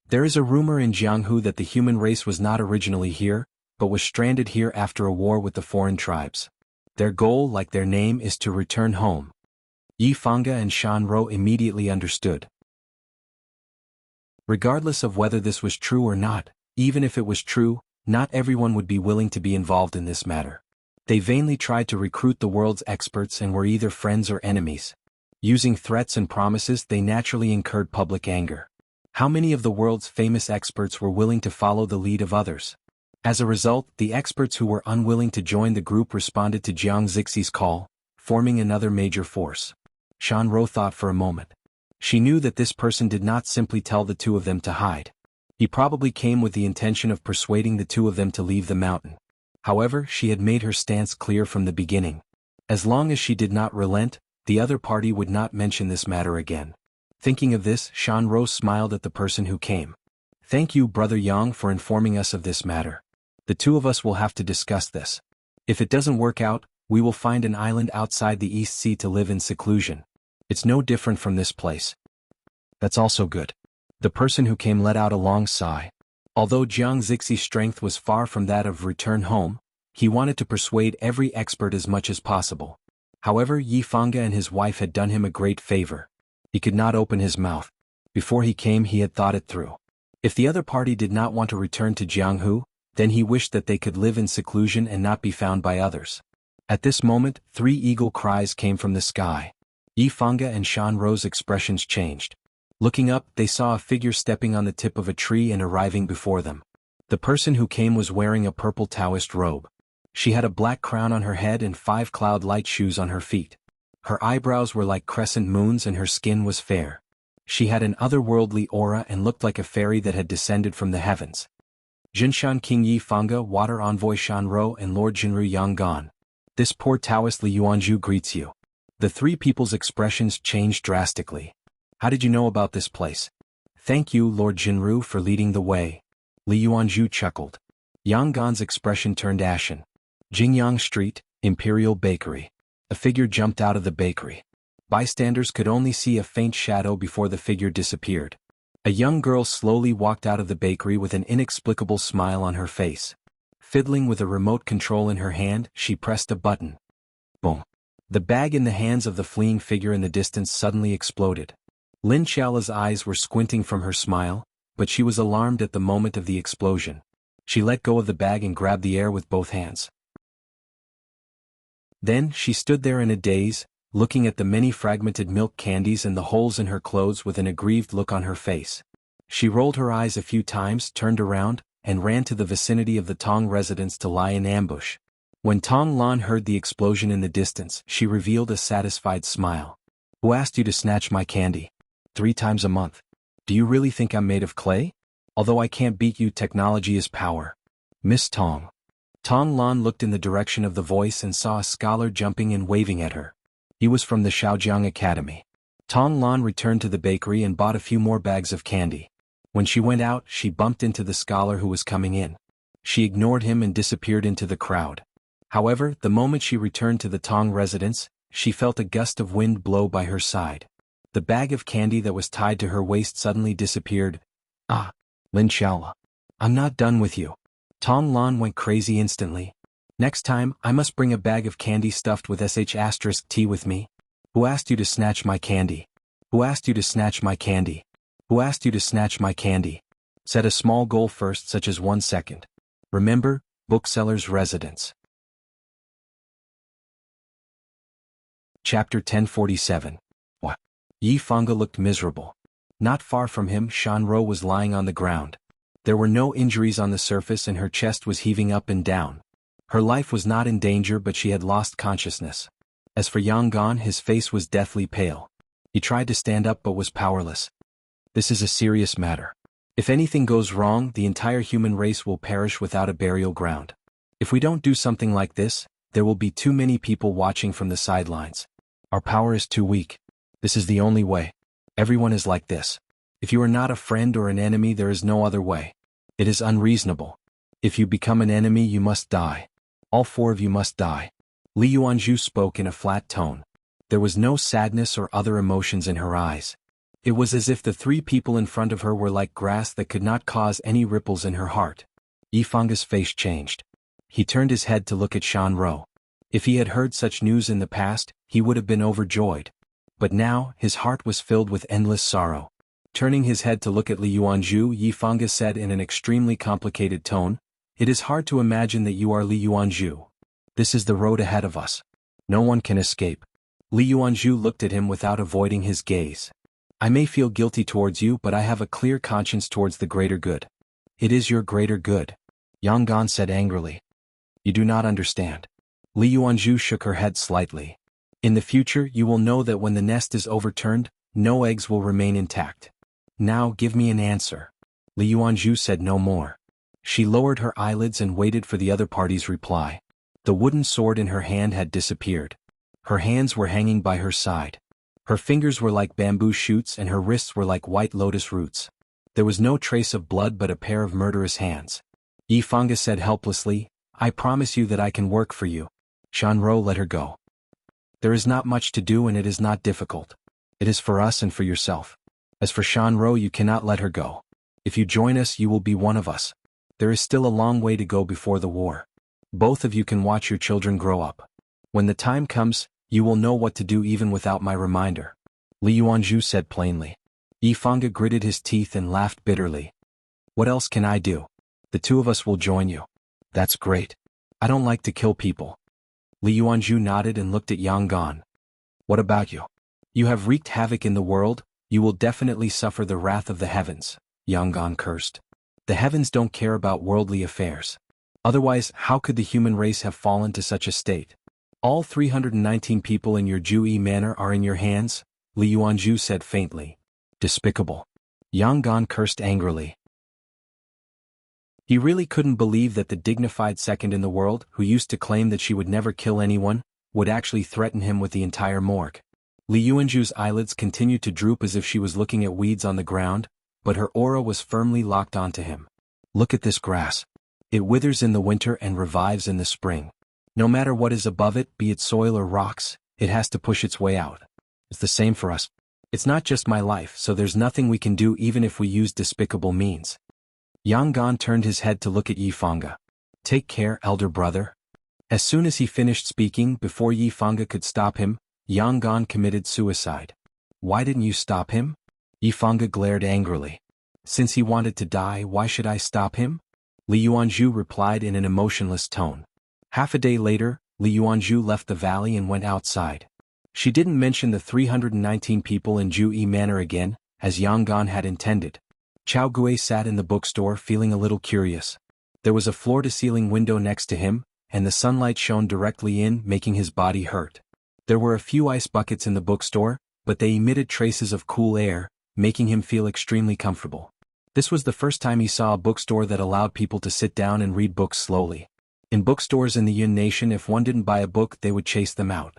There is a rumor in Jianghu that the human race was not originally here, but was stranded here after a war with the foreign tribes. Their goal, like their name, is to return home. Yi Fangge and Shan Rou immediately understood. Regardless of whether this was true or not, even if it was true, not everyone would be willing to be involved in this matter. They vainly tried to recruit the world's experts and were either friends or enemies. Using threats and promises, they naturally incurred public anger. How many of the world's famous experts were willing to follow the lead of others? As a result, the experts who were unwilling to join the group responded to Jiang Zixi's call, forming another major force. Shan Rou thought for a moment. She knew that this person did not simply tell the two of them to hide. He probably came with the intention of persuading the two of them to leave the mountain. However, she had made her stance clear from the beginning. As long as she did not relent, the other party would not mention this matter again. Thinking of this, Shan Rou smiled at the person who came. Thank you, Brother Yang, for informing us of this matter. The two of us will have to discuss this. If it doesn't work out, we will find an island outside the East Sea to live in seclusion. It's no different from this place. That's also good. The person who came let out a long sigh. Although Jiang Zixi's strength was far from that of return home, he wanted to persuade every expert as much as possible. However, Yi Fangge and his wife had done him a great favor. He could not open his mouth. Before he came, he had thought it through. If the other party did not want to return to Jianghu, then he wished that they could live in seclusion and not be found by others. At this moment, 3 eagle cries came from the sky. Yi Fangge and Shan Rou's expressions changed. Looking up, they saw a figure stepping on the tip of a tree and arriving before them. The person who came was wearing a purple Taoist robe. She had a black crown on her head and 5 cloud-light shoes on her feet. Her eyebrows were like crescent moons and her skin was fair. She had an otherworldly aura and looked like a fairy that had descended from the heavens. Jinshan King Yi Fangge, Water Envoy Shan Rou, and Lord Jinru Yanggan. This poor Taoist Li Yuanzhu greets you. The 3 people's expressions changed drastically. How did you know about this place? Thank you, Lord Jinru, for leading the way. Li Yuanzhu chuckled. Yanggan's expression turned ashen. Jingyang Street, Imperial Bakery. A figure jumped out of the bakery. Bystanders could only see a faint shadow before the figure disappeared. A young girl slowly walked out of the bakery with an inexplicable smile on her face. Fiddling with a remote control in her hand, she pressed a button. Boom. The bag in the hands of the fleeing figure in the distance suddenly exploded. Lin Xiaola's eyes were squinting from her smile, but she was alarmed at the moment of the explosion. She let go of the bag and grabbed the air with both hands. Then, she stood there in a daze, looking at the many fragmented milk candies and the holes in her clothes with an aggrieved look on her face. She rolled her eyes a few times, turned around, and ran to the vicinity of the Tong residence to lie in ambush. When Tong Lan heard the explosion in the distance, she revealed a satisfied smile. Who asked you to snatch my candy? 3 times a month. Do you really think I'm made of clay? Although I can't beat you, technology is power. Miss Tong. Tong Lan looked in the direction of the voice and saw a scholar jumping and waving at her. He was from the Shaojiang Academy. Tong Lan returned to the bakery and bought a few more bags of candy. When she went out, she bumped into the scholar who was coming in. She ignored him and disappeared into the crowd. However, the moment she returned to the Tong residence, she felt a gust of wind blow by her side. The bag of candy that was tied to her waist suddenly disappeared. Ah, Lin Xiaola. I'm not done with you. Tong Lan went crazy instantly. Next time, I must bring a bag of candy stuffed with sh*T with me. Who asked you to snatch my candy? Who asked you to snatch my candy? Who asked you to snatch my candy? Set a small goal first, such as 1 second. Remember, bookseller's residence. Chapter 1047. What? Yi Fangge looked miserable. Not far from him, Shan Rou was lying on the ground. There were no injuries on the surface and her chest was heaving up and down. Her life was not in danger, but she had lost consciousness. As for Yanggan, his face was deathly pale. He tried to stand up but was powerless. This is a serious matter. If anything goes wrong, the entire human race will perish without a burial ground. If we don't do something like this, there will be too many people watching from the sidelines. Our power is too weak. This is the only way. Everyone is like this. If you are not a friend or an enemy, there is no other way. It is unreasonable. If you become an enemy, you must die. All 4 of you must die. Li Yuanzhu spoke in a flat tone. There was no sadness or other emotions in her eyes. It was as if the 3 people in front of her were like grass that could not cause any ripples in her heart. Yifanga's face changed. He turned his head to look at Shan Ro. If he had heard such news in the past, he would have been overjoyed. But now, his heart was filled with endless sorrow. Turning his head to look at Li Yuanzhu, Yifanga said in an extremely complicated tone, "It is hard to imagine that you are Li Yuanzhu. This is the road ahead of us. No one can escape." Li Yuanzhu looked at him without avoiding his gaze. "I may feel guilty towards you, but I have a clear conscience towards the greater good." "It is your greater good," Yang Gan said angrily. "You do not understand." Li Yuanzhu shook her head slightly. "In the future you will know that when the nest is overturned, no eggs will remain intact. Now give me an answer." Li Yuanzhu said no more. She lowered her eyelids and waited for the other party's reply. The wooden sword in her hand had disappeared. Her hands were hanging by her side. Her fingers were like bamboo shoots and her wrists were like white lotus roots. There was no trace of blood but a pair of murderous hands. Yifanga said helplessly, "I promise you that I can work for you." Shan Ro let her go. "There is not much to do and it is not difficult. It is for us and for yourself. As for Shan Ro, you cannot let her go. If you join us, you will be one of us. There is still a long way to go before the war. Both of you can watch your children grow up. When the time comes, you will know what to do even without my reminder." Li Yuanzhu said plainly. Yifanga gritted his teeth and laughed bitterly. "What else can I do? The 2 of us will join you." "That's great. I don't like to kill people." Li Yuanzhu nodded and looked at Yang Gan. "What about you? You have wreaked havoc in the world, you will definitely suffer the wrath of the heavens," Yang Gan cursed. "The heavens don't care about worldly affairs. Otherwise, how could the human race have fallen to such a state? All 319 people in your Jianghu manor are in your hands," Li Yuanzhu said faintly. "Despicable." Yang Gan cursed angrily. He really couldn't believe that the dignified second in the world, who used to claim that she would never kill anyone, would actually threaten him with the entire morgue. Li Yuanzhu's eyelids continued to droop as if she was looking at weeds on the ground, but her aura was firmly locked onto him. "Look at this grass. It withers in the winter and revives in the spring. No matter what is above it, be it soil or rocks, it has to push its way out. It's the same for us. It's not just my life, so there's nothing we can do even if we use despicable means." Yang Gan turned his head to look at Yifanga. "Take care, elder brother." As soon as he finished speaking, before Yifanga could stop him, Yang Gan committed suicide. "Why didn't you stop him?" Yifanga glared angrily. "Since he wanted to die, why should I stop him?" Li Yuanzhu replied in an emotionless tone. Half a day later, Li Yuanzhu left the valley and went outside. She didn't mention the 319 people in Jianghu Manor again, as Yang Gan had intended. Chao Gui sat in the bookstore feeling a little curious. There was a floor-to-ceiling window next to him, and the sunlight shone directly in, making his body hurt. There were a few ice buckets in the bookstore, but they emitted traces of cool air, making him feel extremely comfortable. This was the first time he saw a bookstore that allowed people to sit down and read books slowly. In bookstores in the Yun Nation, if one didn't buy a book, they would chase them out.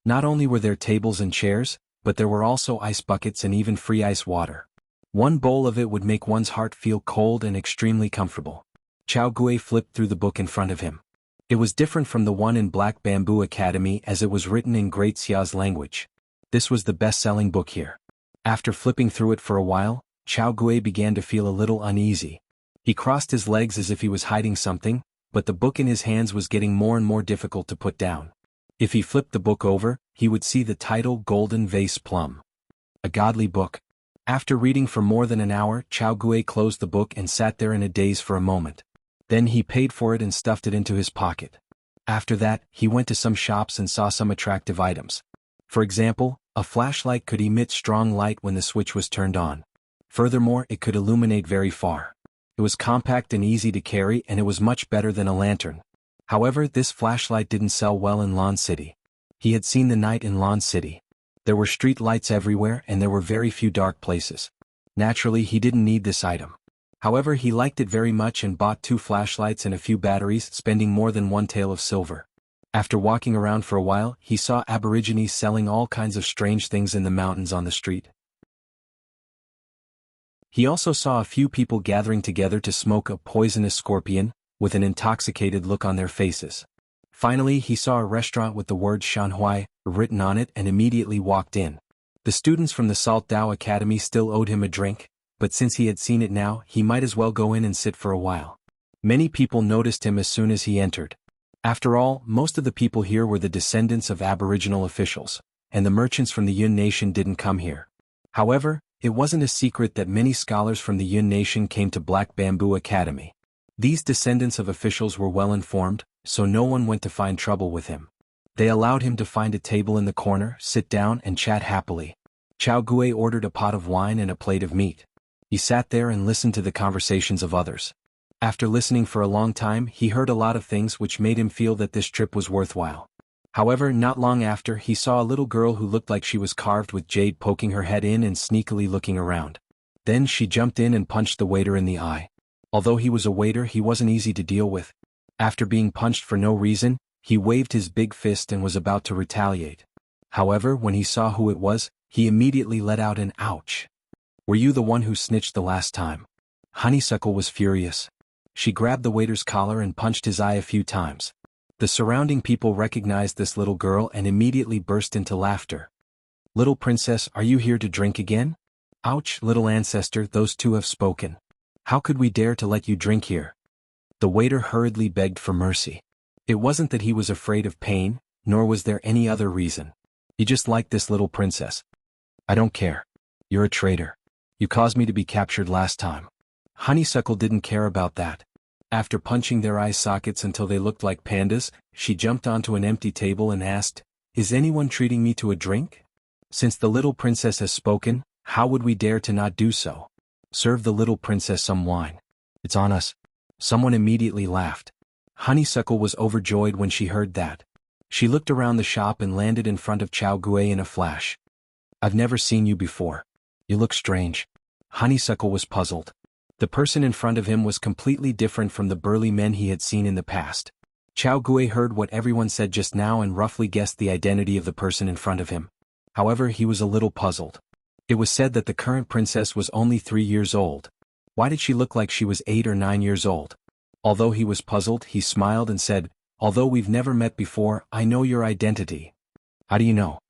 Not only were there tables and chairs, but there were also ice buckets and even free ice water. One bowl of it would make one's heart feel cold and extremely comfortable. Chao Gui flipped through the book in front of him. It was different from the one in Black Bamboo Academy as it was written in Great Xia's language. This was the best-selling book here. After flipping through it for a while, Chao Gui began to feel a little uneasy. He crossed his legs as if he was hiding something, but the book in his hands was getting more and more difficult to put down. If he flipped the book over, he would see the title Golden Vase Plum. A godly book. After reading for more than an hour, Chao Gui closed the book and sat there in a daze for a moment. Then he paid for it and stuffed it into his pocket. After that, he went to some shops and saw some attractive items. For example, a flashlight could emit strong light when the switch was turned on. Furthermore, it could illuminate very far. It was compact and easy to carry, and it was much better than a lantern. However, this flashlight didn't sell well in Lan City. He had seen the night in Lan City. There were street lights everywhere and there were very few dark places. Naturally, he didn't need this item. However, he liked it very much and bought 2 flashlights and a few batteries, spending more than 1 tael of silver. After walking around for a while, he saw aborigines selling all kinds of strange things in the mountains on the street. He also saw a few people gathering together to smoke a poisonous scorpion, with an intoxicated look on their faces. Finally, he saw a restaurant with the word Shanhuai written on it and immediately walked in. The students from the Salt Dao Academy still owed him a drink, but since he had seen it now, he might as well go in and sit for a while. Many people noticed him as soon as he entered. After all, most of the people here were the descendants of Aboriginal officials, and the merchants from the Yun Nation didn't come here. However, it wasn't a secret that many scholars from the Yun Nation came to Black Bamboo Academy. These descendants of officials were well informed, so no one went to find trouble with him. They allowed him to find a table in the corner, sit down and chat happily. Chao Gui ordered a pot of wine and a plate of meat. He sat there and listened to the conversations of others. After listening for a long time, he heard a lot of things which made him feel that this trip was worthwhile. However, not long after, he saw a little girl who looked like she was carved with jade poking her head in and sneakily looking around. Then she jumped in and punched the waiter in the eye. Although he was a waiter, he wasn't easy to deal with. After being punched for no reason, he waved his big fist and was about to retaliate. However, when he saw who it was, he immediately let out an ouch. "Were you the one who snitched the last time?" Honeysuckle was furious. She grabbed the waiter's collar and punched his eye a few times. The surrounding people recognized this little girl and immediately burst into laughter. "Little princess, are you here to drink again?" "Ouch, little ancestor, those two have spoken. How could we dare to let you drink here?" The waiter hurriedly begged for mercy. It wasn't that he was afraid of pain, nor was there any other reason. He just liked this little princess. "I don't care. You're a traitor. You caused me to be captured last time." Honeysuckle didn't care about that. After punching their eye sockets until they looked like pandas, she jumped onto an empty table and asked, "Is anyone treating me to a drink? Since the little princess has spoken, how would we dare to not do so? Serve the little princess some wine. It's on us." Someone immediately laughed. Honeysuckle was overjoyed when she heard that. She looked around the shop and landed in front of Chao Gui in a flash. "I've never seen you before. You look strange." Honeysuckle was puzzled. The person in front of him was completely different from the burly men he had seen in the past. Chao Gui heard what everyone said just now and roughly guessed the identity of the person in front of him. However, he was a little puzzled. It was said that the current princess was only 3 years old. Why did she look like she was 8 or 9 years old? Although he was puzzled, he smiled and said, "Although we've never met before, I know your identity." "How do you know?"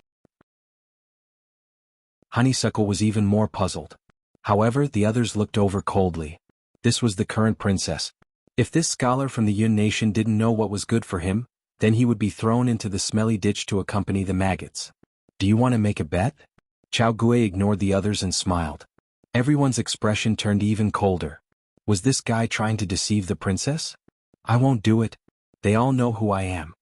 Honeysuckle was even more puzzled. However, the others looked over coldly. This was the current princess. If this scholar from the Yun Nation didn't know what was good for him, then he would be thrown into the smelly ditch to accompany the maggots. "Do you want to make a bet?" Chao Gui ignored the others and smiled. Everyone's expression turned even colder. Was this guy trying to deceive the princess? "I won't do it. They all know who I am."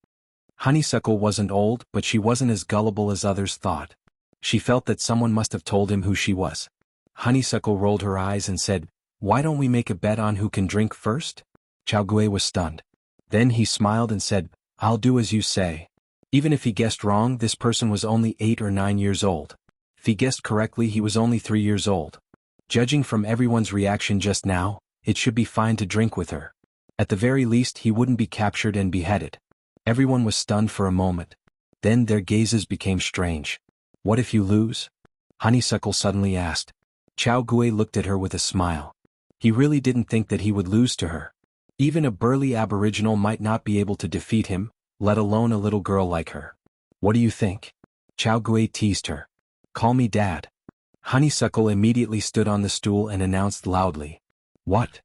Honeysuckle wasn't old, but she wasn't as gullible as others thought. She felt that someone must have told him who she was. Honeysuckle rolled her eyes and said, "Why don't we make a bet on who can drink first?" Chao Gui was stunned. Then he smiled and said, "I'll do as you say." Even if he guessed wrong, this person was only 8 or 9 years old. If he guessed correctly, he was only 3 years old. Judging from everyone's reaction just now, it should be fine to drink with her. At the very least, he wouldn't be captured and beheaded. Everyone was stunned for a moment. Then their gazes became strange. "What if you lose?" Honeysuckle suddenly asked. Chao Gui looked at her with a smile. He really didn't think that he would lose to her. Even a burly aboriginal might not be able to defeat him, let alone a little girl like her. "What do you think?" Chao Gui teased her. "Call me Dad." Honeysuckle immediately stood on the stool and announced loudly. "What?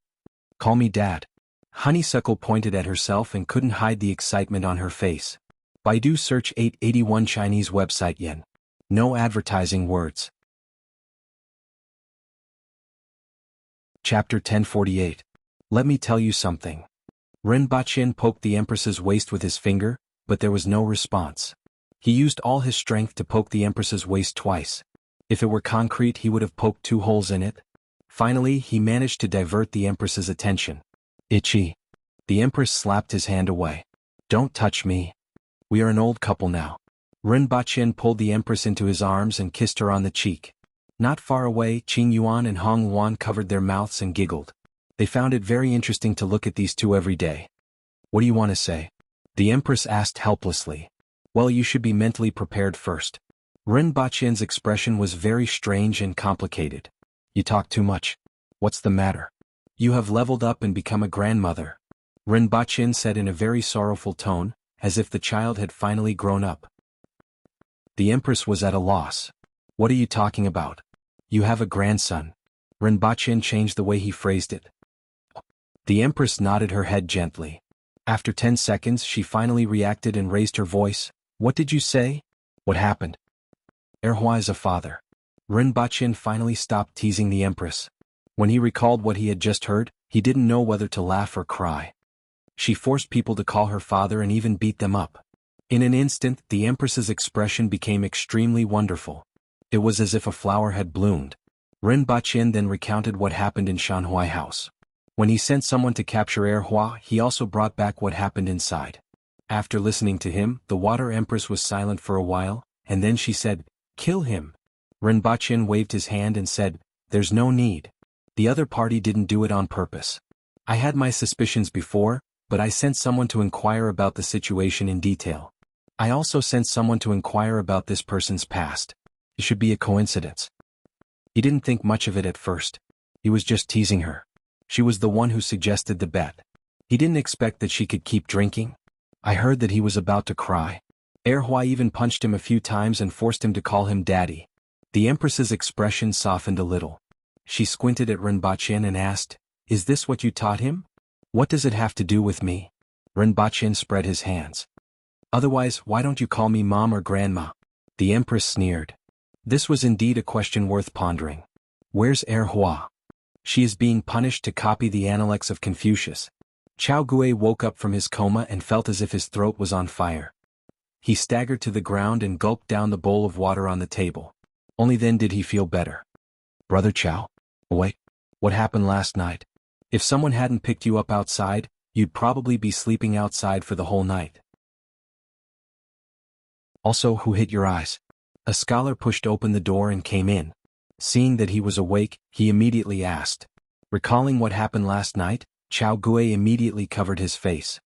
Call me Dad?" Honeysuckle pointed at herself and couldn't hide the excitement on her face. Baidu search 881 Chinese website yen. No advertising words. Chapter 1048. Let me tell you something. Ren Baqin poked the Empress's waist with his finger, but there was no response. He used all his strength to poke the Empress's waist twice. If it were concrete, he would have poked 2 holes in it. Finally, he managed to divert the Empress's attention. "Itchy." The Empress slapped his hand away. "Don't touch me. We are an old couple now." Ren Baqin pulled the Empress into his arms and kissed her on the cheek. Not far away, Qing Yuan and Hong Yuan covered their mouths and giggled. They found it very interesting to look at these two every day. "What do you want to say?" The Empress asked helplessly. Well, you should be mentally prepared first. Rinpoche's expression was very strange and complicated. You talk too much. What's the matter? You have leveled up and become a grandmother. Rinpoche said in a very sorrowful tone, as if the child had finally grown up. The Empress was at a loss. What are you talking about? You have a grandson. Rinpoche changed the way he phrased it. The Empress nodded her head gently. After 10 seconds she finally reacted and raised her voice. What did you say? What happened? Erhua is a father. Rinpoche finally stopped teasing the Empress. When he recalled what he had just heard, he didn't know whether to laugh or cry. She forced people to call her father and even beat them up. In an instant, the Empress's expression became extremely wonderful. It was as if a flower had bloomed. Rinpoche then recounted what happened in Shanhui House. When he sent someone to capture Erhua, he also brought back what happened inside. After listening to him, the Water Empress was silent for a while, and then she said, "Kill him." Rinpoche waved his hand and said, "There's no need. The other party didn't do it on purpose. I had my suspicions before, but I sent someone to inquire about the situation in detail. I also sent someone to inquire about this person's past. It should be a coincidence." He didn't think much of it at first. He was just teasing her. She was the one who suggested the bet. He didn't expect that she could keep drinking. I heard that he was about to cry. Erhua even punched him a few times and forced him to call him daddy. The Empress's expression softened a little. She squinted at Rinpoche and asked, "Is this what you taught him? What does it have to do with me?" Rinpoche spread his hands. "Otherwise, why don't you call me mom or grandma?" The Empress sneered. This was indeed a question worth pondering. Where's Erhua? She is being punished to copy the Analects of Confucius. Chao Gui woke up from his coma and felt as if his throat was on fire. He staggered to the ground and gulped down the bowl of water on the table. Only then did he feel better. "Brother Chao? Wait. What happened last night? If someone hadn't picked you up outside, you'd probably be sleeping outside for the whole night. Also, who hit your eyes?" A scholar pushed open the door and came in. Seeing that he was awake, he immediately asked. Recalling what happened last night, Chao Gui immediately covered his face.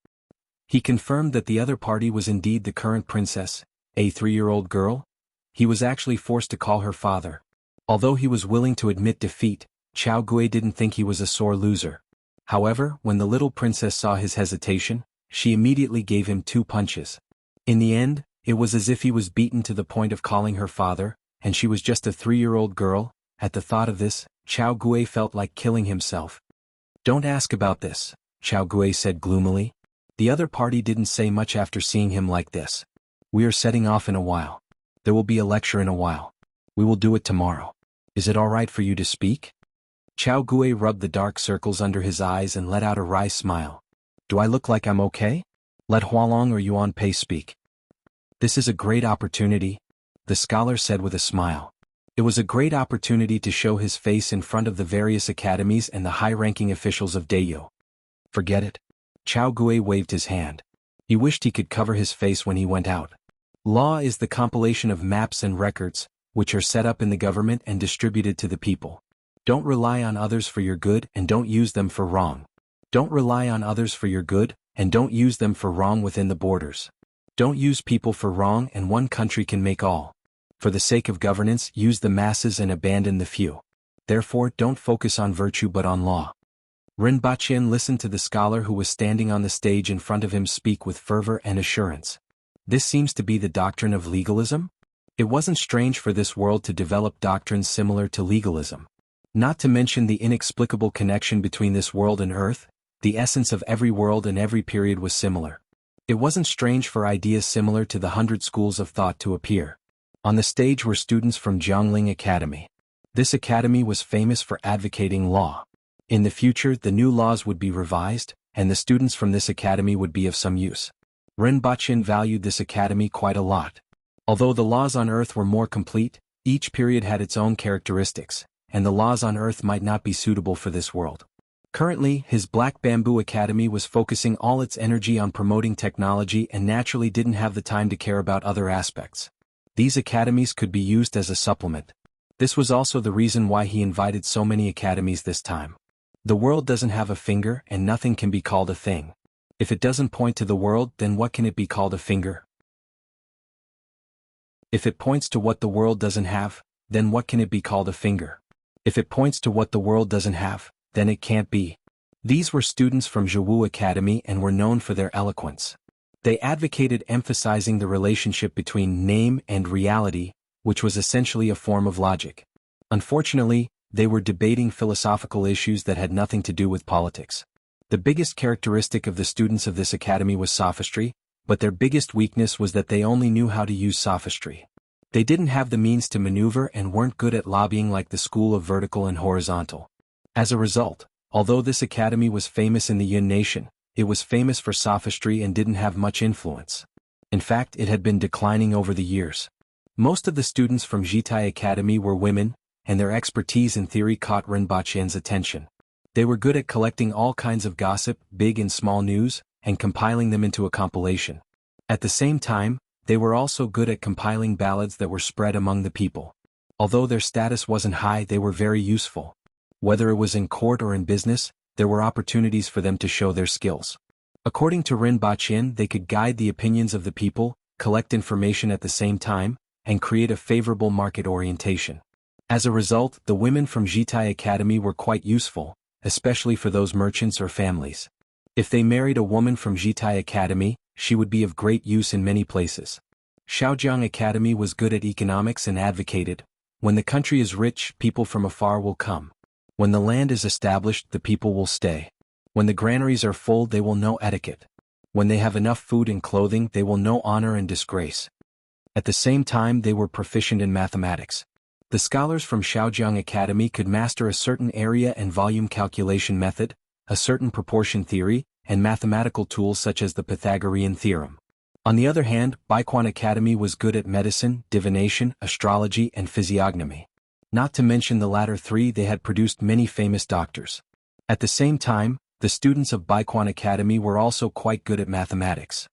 He confirmed that the other party was indeed the current princess, a 3-year-old girl. He was actually forced to call her father. Although he was willing to admit defeat, Chao Gui didn't think he was a sore loser. However, when the little princess saw his hesitation, she immediately gave him 2 punches. In the end, it was as if he was beaten to the point of calling her father, and she was just a 3-year-old girl. At the thought of this, Chao Gui felt like killing himself. "Don't ask about this," Chao Gui said gloomily. The other party didn't say much after seeing him like this. "We are setting off in a while. There will be a lecture in a while. We will do it tomorrow. Is it all right for you to speak?" Chao Gui rubbed the dark circles under his eyes and let out a wry smile. "Do I look like I'm okay? Let Hualong or Yuan Pei speak." "This is a great opportunity," the scholar said with a smile. It was a great opportunity to show his face in front of the various academies and the high-ranking officials of Dayo. "Forget it." Chao Gui waved his hand. He wished he could cover his face when he went out. Law is the compilation of maps and records, which are set up in the government and distributed to the people. Don't rely on others for your good and don't use them for wrong. Don't rely on others for your good, and don't use them for wrong within the borders. Don't use people for wrong, and one country can make all. For the sake of governance, use the masses and abandon the few. Therefore, don't focus on virtue but on law. Rinpoche listened to the scholar who was standing on the stage in front of him speak with fervor and assurance. This seems to be the doctrine of legalism? It wasn't strange for this world to develop doctrines similar to legalism. Not to mention the inexplicable connection between this world and Earth, the essence of every world and every period was similar. It wasn't strange for ideas similar to the 100 schools of thought to appear. On the stage were students from Jiangling Academy. This academy was famous for advocating law. In the future, the new laws would be revised, and the students from this academy would be of some use. Rinpoche valued this academy quite a lot. Although the laws on Earth were more complete, each period had its own characteristics, and the laws on Earth might not be suitable for this world. Currently, his Black Bamboo Academy was focusing all its energy on promoting technology and naturally didn't have the time to care about other aspects. These academies could be used as a supplement. This was also the reason why he invited so many academies this time. The world doesn't have a finger and nothing can be called a thing. If it doesn't point to the world, then what can it be called? A finger? If it points to what the world doesn't have, then what can it be called? A finger? If it points to what the world doesn't have, then it can't be. These were students from Jianghu Academy and were known for their eloquence. They advocated emphasizing the relationship between name and reality, which was essentially a form of logic. Unfortunately, they were debating philosophical issues that had nothing to do with politics. The biggest characteristic of the students of this academy was sophistry, but their biggest weakness was that they only knew how to use sophistry. They didn't have the means to maneuver and weren't good at lobbying like the school of vertical and horizontal. As a result, although this academy was famous in the Yun nation, it was famous for sophistry and didn't have much influence. In fact, it had been declining over the years. Most of the students from Jitai Academy were women, and their expertise in theory caught Rinpoche's attention. They were good at collecting all kinds of gossip, big and small news, and compiling them into a compilation. At the same time, they were also good at compiling ballads that were spread among the people. Although their status wasn't high, they were very useful. Whether it was in court or in business, there were opportunities for them to show their skills. According to Rinpoche, they could guide the opinions of the people, collect information at the same time, and create a favorable market orientation. As a result, the women from Jitai Academy were quite useful, especially for those merchants or families. If they married a woman from Jitai Academy, she would be of great use in many places. Shaojiang Academy was good at economics and advocated, when the country is rich, people from afar will come. When the land is established, the people will stay. When the granaries are full, they will know etiquette. When they have enough food and clothing, they will know honor and disgrace. At the same time, they were proficient in mathematics. The scholars from Shaojiang Academy could master a certain area and volume calculation method, a certain proportion theory, and mathematical tools such as the Pythagorean theorem. On the other hand, Baiquan Academy was good at medicine, divination, astrology, and physiognomy. Not to mention the latter three, they had produced many famous doctors. At the same time, the students of Baiquan Academy were also quite good at mathematics.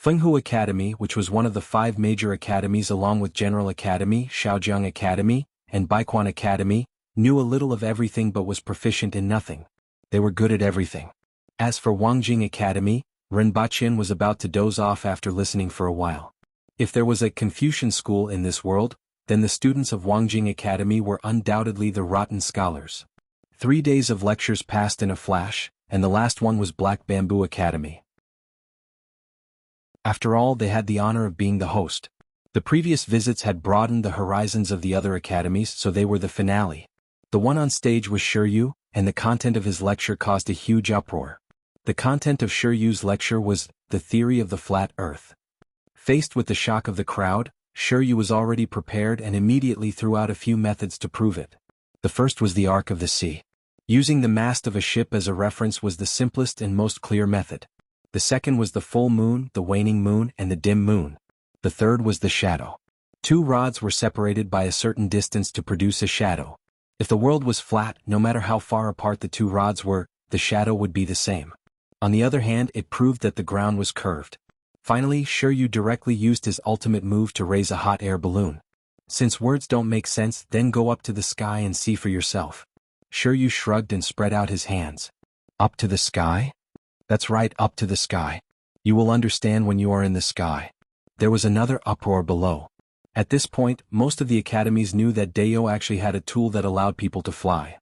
Fenghu Academy, which was one of the 5 major academies along with General Academy, Shaojiang Academy, and Baiquan Academy, knew a little of everything but was proficient in nothing. They were good at everything. As for Wangjing Academy, Rinpoche was about to doze off after listening for a while. If there was a Confucian school in this world, then the students of Wangjing Academy were undoubtedly the rotten scholars. 3 days of lectures passed in a flash, and the last one was Black Bamboo Academy. After all, they had the honor of being the host. The previous visits had broadened the horizons of the other academies, so they were the finale. The one on stage was Shiryu, and the content of his lecture caused a huge uproar. The content of Shiryu's lecture was the theory of the flat earth. Faced with the shock of the crowd, Shiryu was already prepared and immediately threw out a few methods to prove it. The first was the arc of the sea. Using the mast of a ship as a reference was the simplest and most clear method. The second was the full moon, the waning moon, and the dim moon. The third was the shadow. 2 rods were separated by a certain distance to produce a shadow. If the world was flat, no matter how far apart the 2 rods were, the shadow would be the same. On the other hand, it proved that the ground was curved. Finally, Shiryu directly used his ultimate move to raise a hot air balloon. Since words don't make sense, then go up to the sky and see for yourself. Shiryu shrugged and spread out his hands. Up to the sky? That's right, up to the sky. You will understand when you are in the sky. There was another uproar below. At this point, most of the academies knew that Deo actually had a tool that allowed people to fly.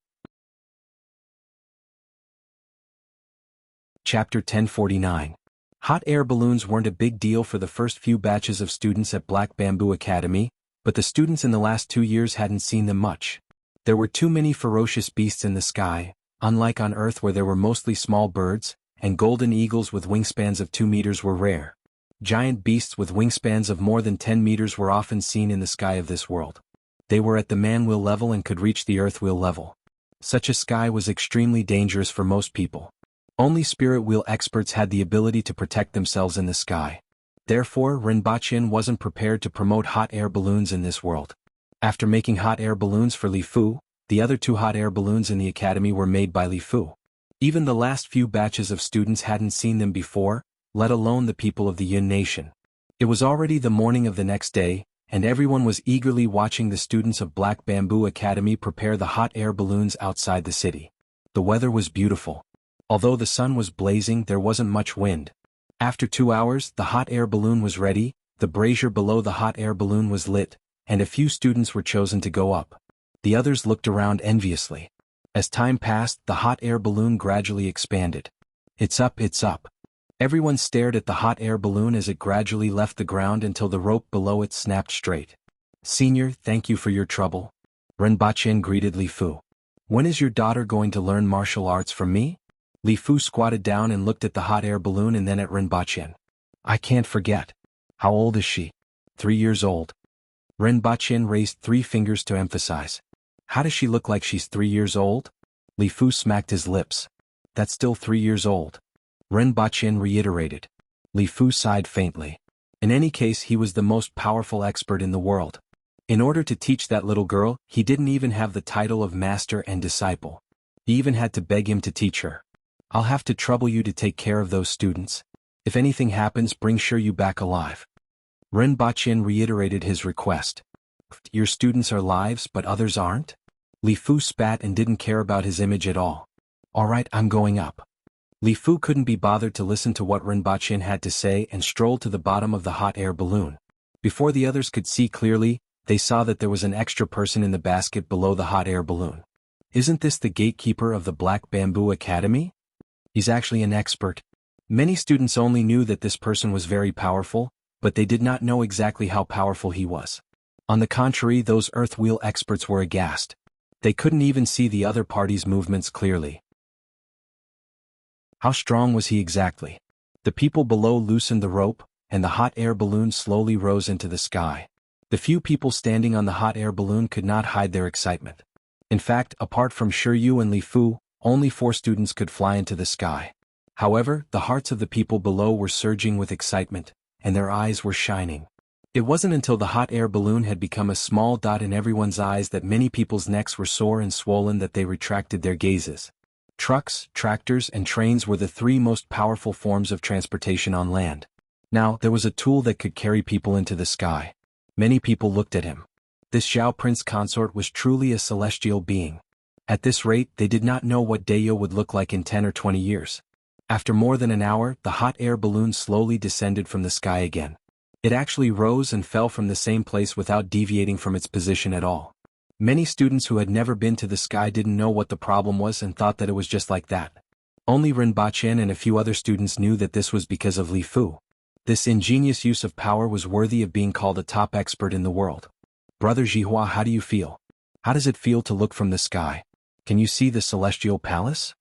Chapter 1049. Hot air balloons weren't a big deal for the first few batches of students at Black Bamboo Academy, but the students in the last 2 years hadn't seen them much. There were too many ferocious beasts in the sky, unlike on Earth where there were mostly small birds, and golden eagles with wingspans of 2 meters were rare. Giant beasts with wingspans of more than 10 meters were often seen in the sky of this world. They were at the man-wheel level and could reach the earth-wheel level. Such a sky was extremely dangerous for most people. Only spirit wheel experts had the ability to protect themselves in the sky. Therefore, Rinpoche wasn't prepared to promote hot air balloons in this world. After making hot air balloons for Li Fu, the other 2 hot air balloons in the academy were made by Li Fu. Even the last few batches of students hadn't seen them before, let alone the people of the Yun nation. It was already the morning of the next day, and everyone was eagerly watching the students of Black Bamboo Academy prepare the hot air balloons outside the city. The weather was beautiful. Although the sun was blazing, there wasn't much wind. After 2 hours, the hot air balloon was ready, the brazier below the hot air balloon was lit, and a few students were chosen to go up. The others looked around enviously. As time passed, the hot air balloon gradually expanded. It's up, it's up. Everyone stared at the hot air balloon as it gradually left the ground until the rope below it snapped straight. Senior, thank you for your trouble. Renbachien greeted Li Fu. When is your daughter going to learn martial arts from me? Li Fu squatted down and looked at the hot air balloon and then at Renbachien. I can't forget. How old is she? 3 years old. Renbachien raised 3 fingers to emphasize. How does she look like she's 3 years old? Li Fu smacked his lips. That's still 3 years old. Renbachien reiterated. Li Fu sighed faintly. In any case, he was the most powerful expert in the world. In order to teach that little girl, he didn't even have the title of master and disciple. He even had to beg him to teach her. I'll have to trouble you to take care of those students. If anything happens, bring sure you back alive. Renbachien reiterated his request. Your students are lives but others aren't? Li Fu spat and didn't care about his image at all. Alright, I'm going up. Li Fu couldn't be bothered to listen to what Renbachien had to say and strolled to the bottom of the hot air balloon. Before the others could see clearly, they saw that there was an extra person in the basket below the hot air balloon. Isn't this the gatekeeper of the Black Bamboo Academy? He's actually an expert. Many students only knew that this person was very powerful, but they did not know exactly how powerful he was. On the contrary, those earth wheel experts were aghast. They couldn't even see the other party's movements clearly. How strong was he exactly? The people below loosened the rope, and the hot air balloon slowly rose into the sky. The few people standing on the hot air balloon could not hide their excitement. In fact, apart from Shiryu and Li Fu, only 4 students could fly into the sky. However, the hearts of the people below were surging with excitement, and their eyes were shining. It wasn't until the hot air balloon had become a small dot in everyone's eyes that many people's necks were sore and swollen that they retracted their gazes. Trucks, tractors, and trains were the 3 most powerful forms of transportation on land. Now, there was a tool that could carry people into the sky. Many people looked at him. This Zhao Prince consort was truly a celestial being. At this rate, they did not know what Dayo would look like in 10 or 20 years. After more than an hour, the hot air balloon slowly descended from the sky again. It actually rose and fell from the same place without deviating from its position at all. Many students who had never been to the sky didn't know what the problem was and thought that it was just like that. Only Renbachien and a few other students knew that this was because of Li Fu. This ingenious use of power was worthy of being called a top expert in the world. Brother Jihua, how do you feel? How does it feel to look from the sky? Can you see the celestial palace?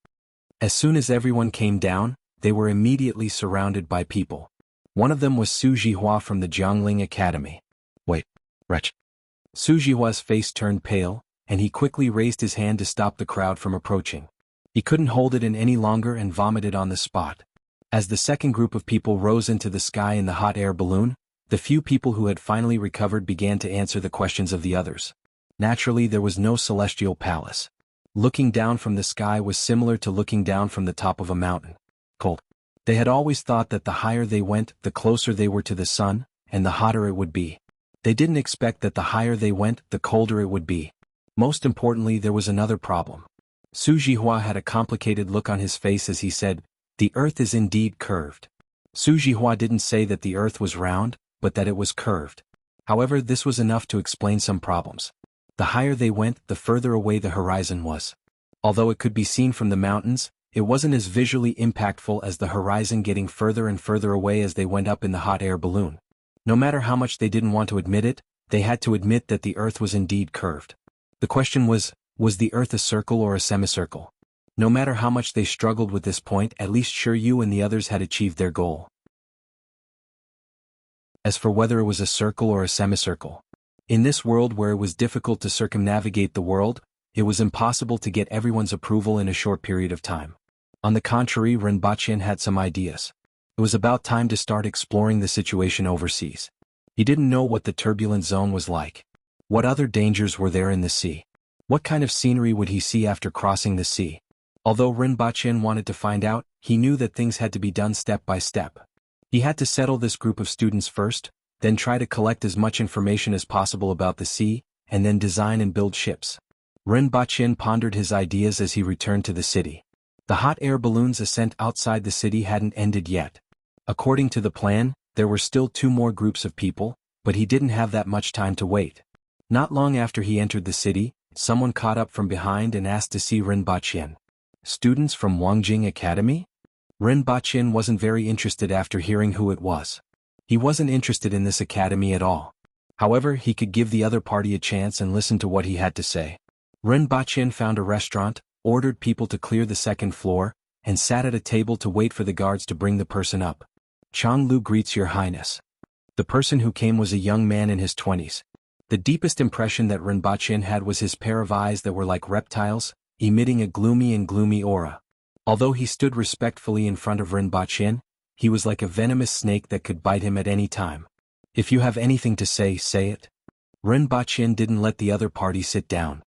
As soon as everyone came down, they were immediately surrounded by people. One of them was Su Jihua from the Jiangling Academy. Wait, wretch. Su Jihua's face turned pale, and he quickly raised his hand to stop the crowd from approaching. He couldn't hold it in any longer and vomited on the spot. As the second group of people rose into the sky in the hot air balloon, the few people who had finally recovered began to answer the questions of the others. Naturally, there was no celestial palace. Looking down from the sky was similar to looking down from the top of a mountain. Cold. They had always thought that the higher they went, the closer they were to the sun, and the hotter it would be. They didn't expect that the higher they went, the colder it would be. Most importantly, there was another problem. Su Jihua had a complicated look on his face as he said, "The earth is indeed curved." Su Jihua didn't say that the earth was round, but that it was curved. However, this was enough to explain some problems. The higher they went, the further away the horizon was. Although it could be seen from the mountains, it wasn't as visually impactful as the horizon getting further and further away as they went up in the hot air balloon. No matter how much they didn't want to admit it, they had to admit that the earth was indeed curved. The question was the earth a circle or a semicircle? No matter how much they struggled with this point, at least Shiryu and the others had achieved their goal. As for whether it was a circle or a semicircle, in this world where it was difficult to circumnavigate the world, it was impossible to get everyone's approval in a short period of time. On the contrary, Renbachien had some ideas. It was about time to start exploring the situation overseas. He didn't know what the turbulent zone was like. What other dangers were there in the sea? What kind of scenery would he see after crossing the sea? Although Renbachien wanted to find out, he knew that things had to be done step by step. He had to settle this group of students first, then try to collect as much information as possible about the sea, and then design and build ships. Renbachien pondered his ideas as he returned to the city. The hot air balloon's ascent outside the city hadn't ended yet. According to the plan, there were still 2 more groups of people, but he didn't have that much time to wait. Not long after he entered the city, someone caught up from behind and asked to see Rinpoche. Students from Wangjing Academy? Rinpoche wasn't very interested after hearing who it was. He wasn't interested in this academy at all. However, he could give the other party a chance and listen to what he had to say. Rinpoche found a restaurant, ordered people to clear the 2nd floor, and sat at a table to wait for the guards to bring the person up. Jianghu greets Your Highness. The person who came was a young man in his 20s. The deepest impression that Rinpoche had was his pair of eyes that were like reptiles, emitting a gloomy aura. Although he stood respectfully in front of Rinpoche, he was like a venomous snake that could bite him at any time. If you have anything to say, say it. Rinpoche didn't let the other party sit down.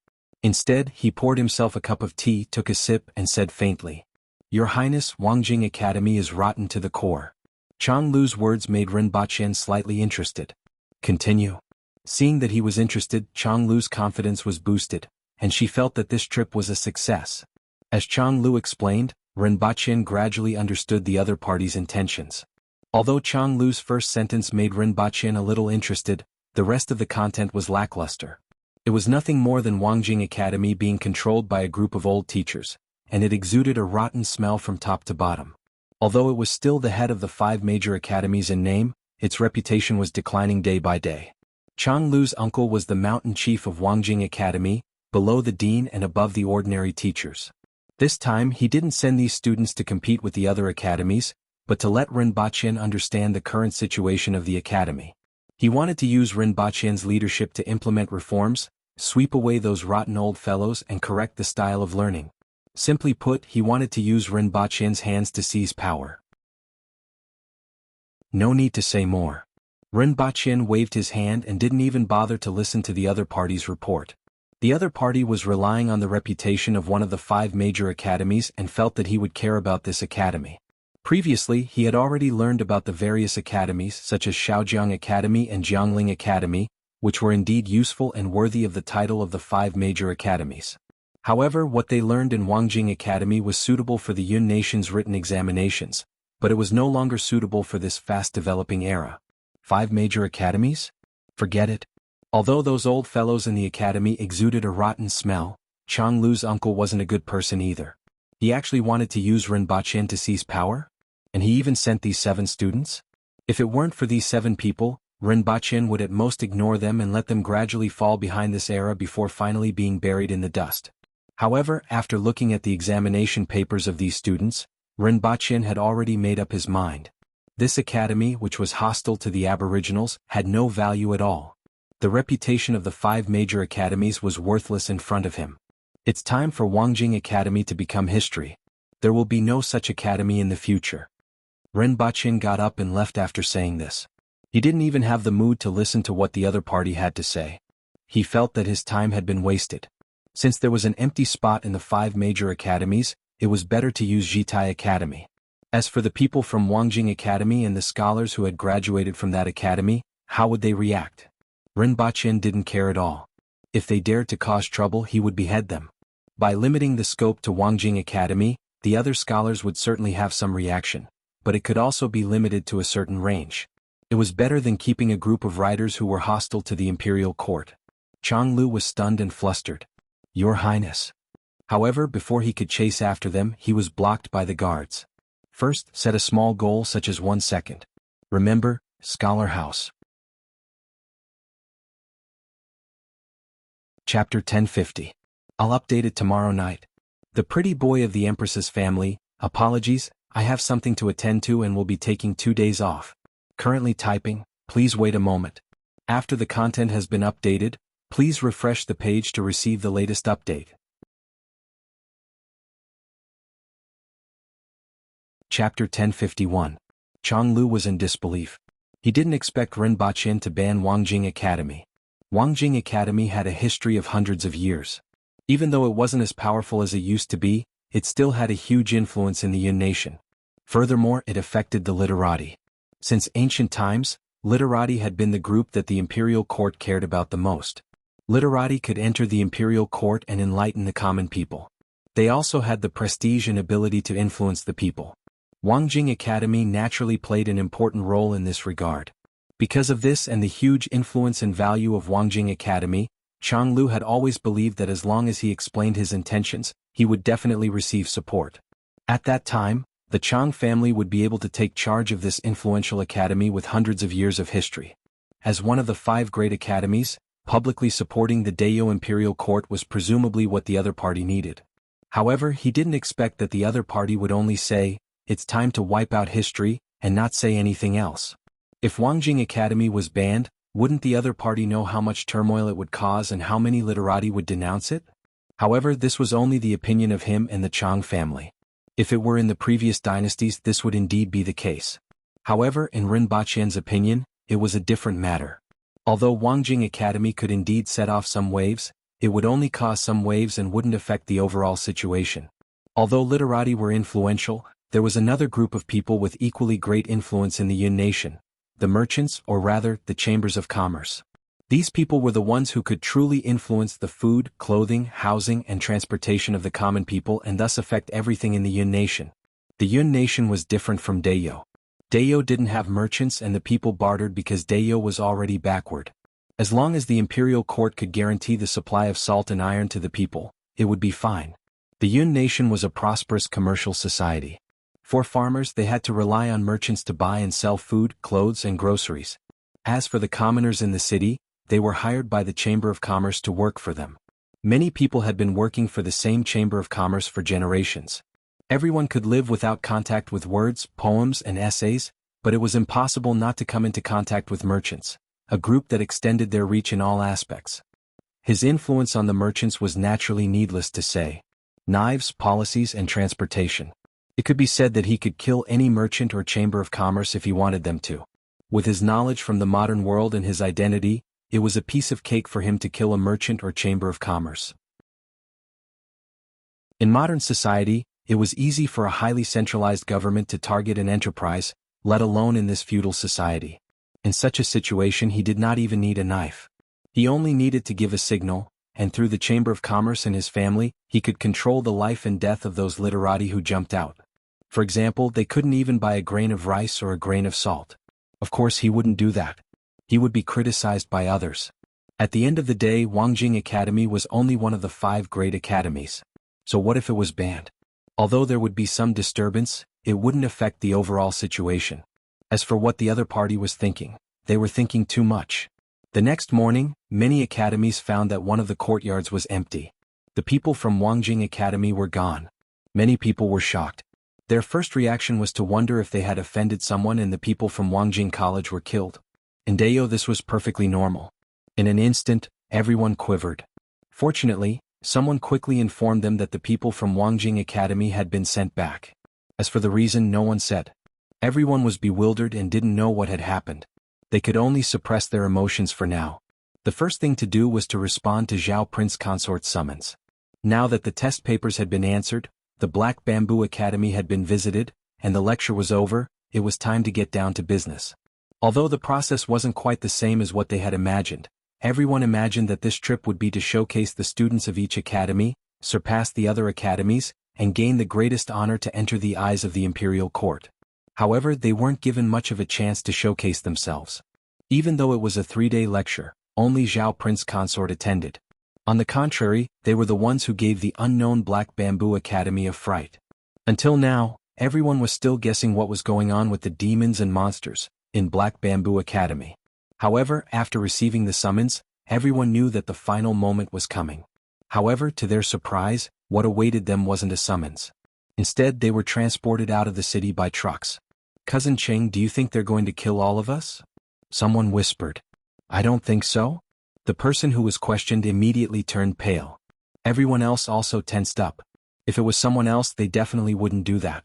Instead, he poured himself a cup of tea, took a sip, and said faintly, Your Highness, Wangjing Academy is rotten to the core. Changlu's words made Rinpoche slightly interested. Continue. Seeing that he was interested, Changlu's confidence was boosted, and she felt that this trip was a success. As Changlu explained, Rinpoche gradually understood the other party's intentions. Although Changlu's first sentence made Rinpoche a little interested, the rest of the content was lackluster. It was nothing more than Wangjing Academy being controlled by a group of old teachers, and it exuded a rotten smell from top to bottom. Although it was still the head of the 5 major academies in name, its reputation was declining day by day. Changlu's uncle was the mountain chief of Wangjing Academy, below the dean and above the ordinary teachers. This time he didn't send these students to compete with the other academies, but to let Rinpoche understand the current situation of the academy. He wanted to use Rinpoche's leadership to implement reforms, sweep away those rotten old fellows and correct the style of learning. Simply put, he wanted to use Rinpoche's hands to seize power. No need to say more. Rinpoche waved his hand and didn't even bother to listen to the other party's report. The other party was relying on the reputation of one of the 5 major academies and felt that he would care about this academy. Previously, he had already learned about the various academies such as Shaojiang Academy and Jiangling Academy, which were indeed useful and worthy of the title of the 5 major academies. However, what they learned in Wangjing Academy was suitable for the Yun nation's written examinations, but it was no longer suitable for this fast-developing era. 5 major academies? Forget it. Although those old fellows in the academy exuded a rotten smell, Changlu's uncle wasn't a good person either. He actually wanted to use Rinpoche to seize power? And he even sent these 7 students? If it weren't for these 7 people, Rinpoche would at most ignore them and let them gradually fall behind this era before finally being buried in the dust. However, after looking at the examination papers of these students, Rinpoche had already made up his mind. This academy, which was hostile to the Aboriginals, had no value at all. The reputation of the 5 major academies was worthless in front of him. It's time for Wangjing Academy to become history. There will be no such academy in the future. Rinpoche got up and left after saying this. He didn't even have the mood to listen to what the other party had to say. He felt that his time had been wasted. Since there was an empty spot in the 5 major academies, it was better to use Jitai Academy. As for the people from Wangjing Academy and the scholars who had graduated from that academy, how would they react? Rinpoche didn't care at all. If they dared to cause trouble, he would behead them. By limiting the scope to Wangjing Academy, the other scholars would certainly have some reaction, but it could also be limited to a certain range. It was better than keeping a group of riders who were hostile to the imperial court. Changlu was stunned and flustered. Your Highness. However, before he could chase after them, he was blocked by the guards. First, set a small goal such as 1 second. Remember, Scholar House. Chapter 1050. I'll update it tomorrow night. The pretty boy of the Empress's family, apologies, I have something to attend to and will be taking 2 days off. Currently typing, please wait a moment. After the content has been updated, please refresh the page to receive the latest update. Chapter 1051. Changlu was in disbelief. He didn't expect Rinpoche to ban Wangjing Academy. Wangjing Academy had a history of hundreds of years. Even though it wasn't as powerful as it used to be, it still had a huge influence in the Yun nation. Furthermore, it affected the literati. Since ancient times, literati had been the group that the imperial court cared about the most. Literati could enter the imperial court and enlighten the common people. They also had the prestige and ability to influence the people. Wangjing Academy naturally played an important role in this regard. Because of this and the huge influence and value of Wangjing Academy, Chang Lu had always believed that as long as he explained his intentions, he would definitely receive support. At that time, the Chang family would be able to take charge of this influential academy with hundreds of years of history. As one of the 5 great academies, publicly supporting the Dayo imperial court was presumably what the other party needed. However, he didn't expect that the other party would only say, "It's time to wipe out history," and not say anything else. If Wangjing Academy was banned, wouldn't the other party know how much turmoil it would cause and how many literati would denounce it? However, this was only the opinion of him and the Chang family. If it were in the previous dynasties, this would indeed be the case. However, in Rinpoche's opinion, it was a different matter. Although Wangjing Academy could indeed set off some waves, it would only cause some waves and wouldn't affect the overall situation. Although literati were influential, there was another group of people with equally great influence in the Yun nation, the merchants, or rather, the chambers of commerce. These people were the ones who could truly influence the food, clothing, housing, and transportation of the common people and thus affect everything in the Yun nation. The Yun nation was different from Dayo. Dayo didn't have merchants and the people bartered because Dayo was already backward. As long as the imperial court could guarantee the supply of salt and iron to the people, it would be fine. The Yun nation was a prosperous commercial society. For farmers, they had to rely on merchants to buy and sell food, clothes, and groceries. As for the commoners in the city, they were hired by the Chamber of Commerce to work for them. Many people had been working for the same Chamber of Commerce for generations. Everyone could live without contact with words, poems, and essays, but it was impossible not to come into contact with merchants, a group that extended their reach in all aspects. His influence on the merchants was naturally needless to say. Knives, policies, and transportation. It could be said that he could kill any merchant or Chamber of Commerce if he wanted them to. With his knowledge from the modern world and his identity, it was a piece of cake for him to kill a merchant or Chamber of Commerce. In modern society, it was easy for a highly centralized government to target an enterprise, let alone in this feudal society. In such a situation, he did not even need a knife. He only needed to give a signal, and through the Chamber of Commerce and his family, he could control the life and death of those literati who jumped out. For example, they couldn't even buy a grain of rice or a grain of salt. Of course, he wouldn't do that. He would be criticized by others. At the end of the day, Wangjing Academy was only one of the 5 great academies. So what if it was banned? Although there would be some disturbance, it wouldn't affect the overall situation. As for what the other party was thinking, they were thinking too much. The next morning, many academies found that one of the courtyards was empty. The people from Wangjing Academy were gone. Many people were shocked. Their first reaction was to wonder if they had offended someone and the people from Wangjing College were killed. In Dayo, this was perfectly normal. In an instant, everyone quivered. Fortunately, someone quickly informed them that the people from Wangjing Academy had been sent back. As for the reason, no one said. Everyone was bewildered and didn't know what had happened. They could only suppress their emotions for now. The first thing to do was to respond to Zhao Prince Consort's summons. Now that the test papers had been answered, the Black Bamboo Academy had been visited, and the lecture was over, it was time to get down to business. Although the process wasn't quite the same as what they had imagined, everyone imagined that this trip would be to showcase the students of each academy, surpass the other academies, and gain the greatest honor to enter the eyes of the imperial court. However, they weren't given much of a chance to showcase themselves. Even though it was a 3-day lecture, only Zhao Prince Consort attended. On the contrary, they were the ones who gave the unknown Black Bamboo Academy a fright. Until now, everyone was still guessing what was going on with the demons and monsters in Black Bamboo Academy. However, after receiving the summons, everyone knew that the final moment was coming. However, to their surprise, what awaited them wasn't a summons. Instead, they were transported out of the city by trucks. "Cousin Cheng, do you think they're going to kill all of us?" Someone whispered. "I don't think so." The person who was questioned immediately turned pale. Everyone else also tensed up. If it was someone else, they definitely wouldn't do that.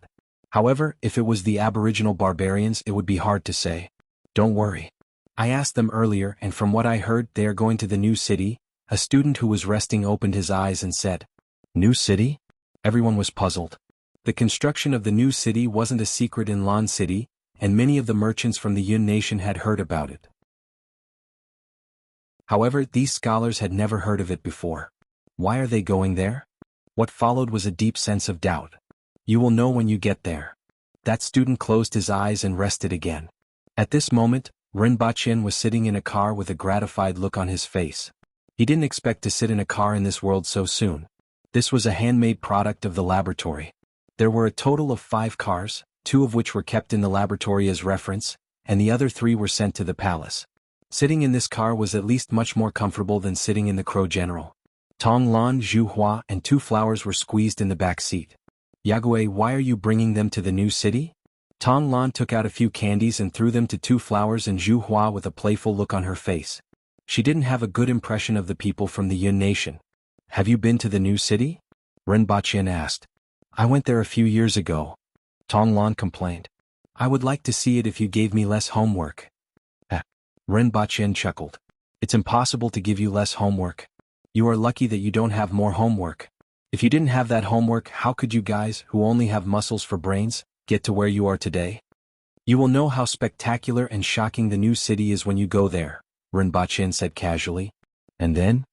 However, if it was the Aboriginal barbarians, it would be hard to say. "Don't worry. I asked them earlier, and from what I heard, they are going to the new city." A student who was resting opened his eyes and said, "New city?" Everyone was puzzled. The construction of the new city wasn't a secret in Lan City, and many of the merchants from the Yun nation had heard about it. However, these scholars had never heard of it before. Why are they going there? What followed was a deep sense of doubt. You will know when you get there. That student closed his eyes and rested again. At this moment, Rinpoche was sitting in a car with a gratified look on his face. He didn't expect to sit in a car in this world so soon. This was a handmade product of the laboratory. There were a total of 5 cars, 2 of which were kept in the laboratory as reference, and the other 3 were sent to the palace. Sitting in this car was at least much more comfortable than sitting in the Crow General. Tong Lan, Zhu Hua, and 2 flowers were squeezed in the back seat. Yagüe, why are you bringing them to the new city? Tong Lan took out a few candies and threw them to 2 flowers and Zhu Hua with a playful look on her face. She didn't have a good impression of the people from the Yun nation. Have you been to the new city? Rinpoche asked. I went there a few years ago. Tong Lan complained. I would like to see it if you gave me less homework. Rinpoche chuckled. It's impossible to give you less homework. You are lucky that you don't have more homework. If you didn't have that homework, how could you guys, who only have muscles for brains, get to where you are today? You will know how spectacular and shocking the new city is when you go there, Rinpoche said casually. And then?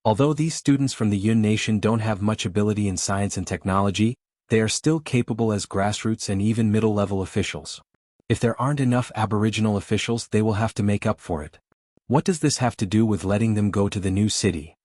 Although these students from the Yun nation don't have much ability in science and technology, they are still capable as grassroots and even middle-level officials. If there aren't enough Aboriginal officials, they will have to make up for it. What does this have to do with letting them go to the new city?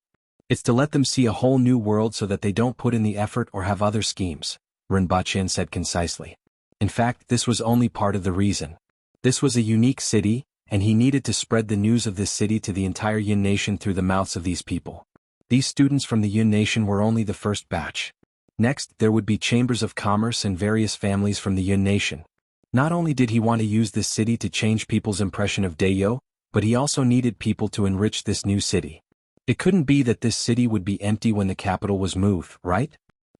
It's to let them see a whole new world so that they don't put in the effort or have other schemes, Rinpoche said concisely. In fact, this was only part of the reason. This was a unique city, and he needed to spread the news of this city to the entire Yun nation through the mouths of these people. These students from the Yun nation were only the first batch. Next, there would be chambers of commerce and various families from the Yun nation. Not only did he want to use this city to change people's impression of Dayo, but he also needed people to enrich this new city. It couldn't be that this city would be empty when the capital was moved, right?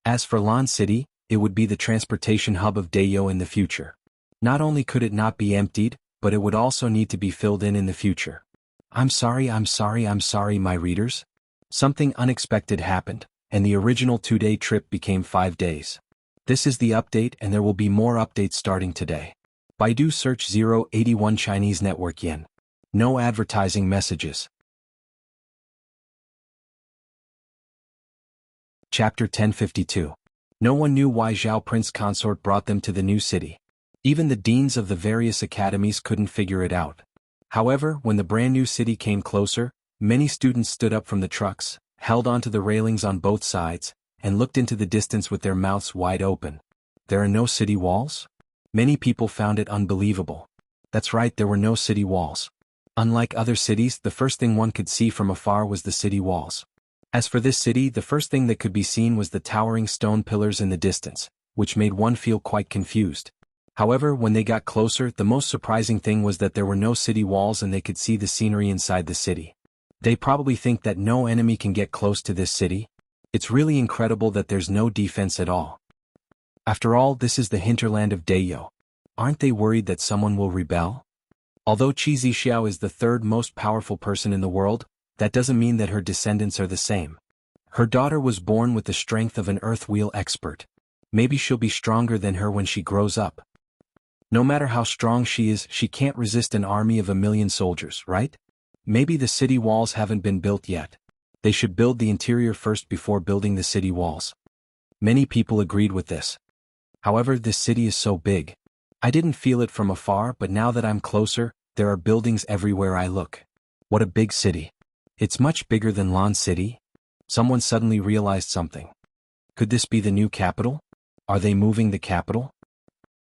As for Lan City, it would be the transportation hub of Dayo in the future. Not only could it not be emptied, but it would also need to be filled in the future. I'm sorry, my readers. Something unexpected happened, and the original 2-day trip became 5 days. This is the update, and there will be more updates starting today. Baidu search 081 Chinese Network Yen. No advertising messages. Chapter 1052. No one knew why Zhao Prince Consort brought them to the new city. Even the deans of the various academies couldn't figure it out. However, when the brand new city came closer, many students stood up from the trucks, held onto the railings on both sides, and looked into the distance with their mouths wide open. There are no city walls? Many people found it unbelievable. That's right, there were no city walls. Unlike other cities, the first thing one could see from afar was the city walls. As for this city, the first thing that could be seen was the towering stone pillars in the distance, which made one feel quite confused. However, when they got closer, the most surprising thing was that there were no city walls and they could see the scenery inside the city. They probably think that no enemy can get close to this city. It's really incredible that there's no defense at all. After all, this is the hinterland of Dayo. Aren't they worried that someone will rebel? Although Qi Zixiao is the 3rd most powerful person in the world, that doesn't mean that her descendants are the same. Her daughter was born with the strength of an earth wheel expert. Maybe she'll be stronger than her when she grows up. No matter how strong she is, she can't resist an army of 1,000,000 soldiers, right? Maybe the city walls haven't been built yet. They should build the interior first before building the city walls. Many people agreed with this. However, this city is so big. I didn't feel it from afar, but now that I'm closer, there are buildings everywhere I look. What a big city. It's much bigger than Lan City. Someone suddenly realized something. Could this be the new capital? Are they moving the capital?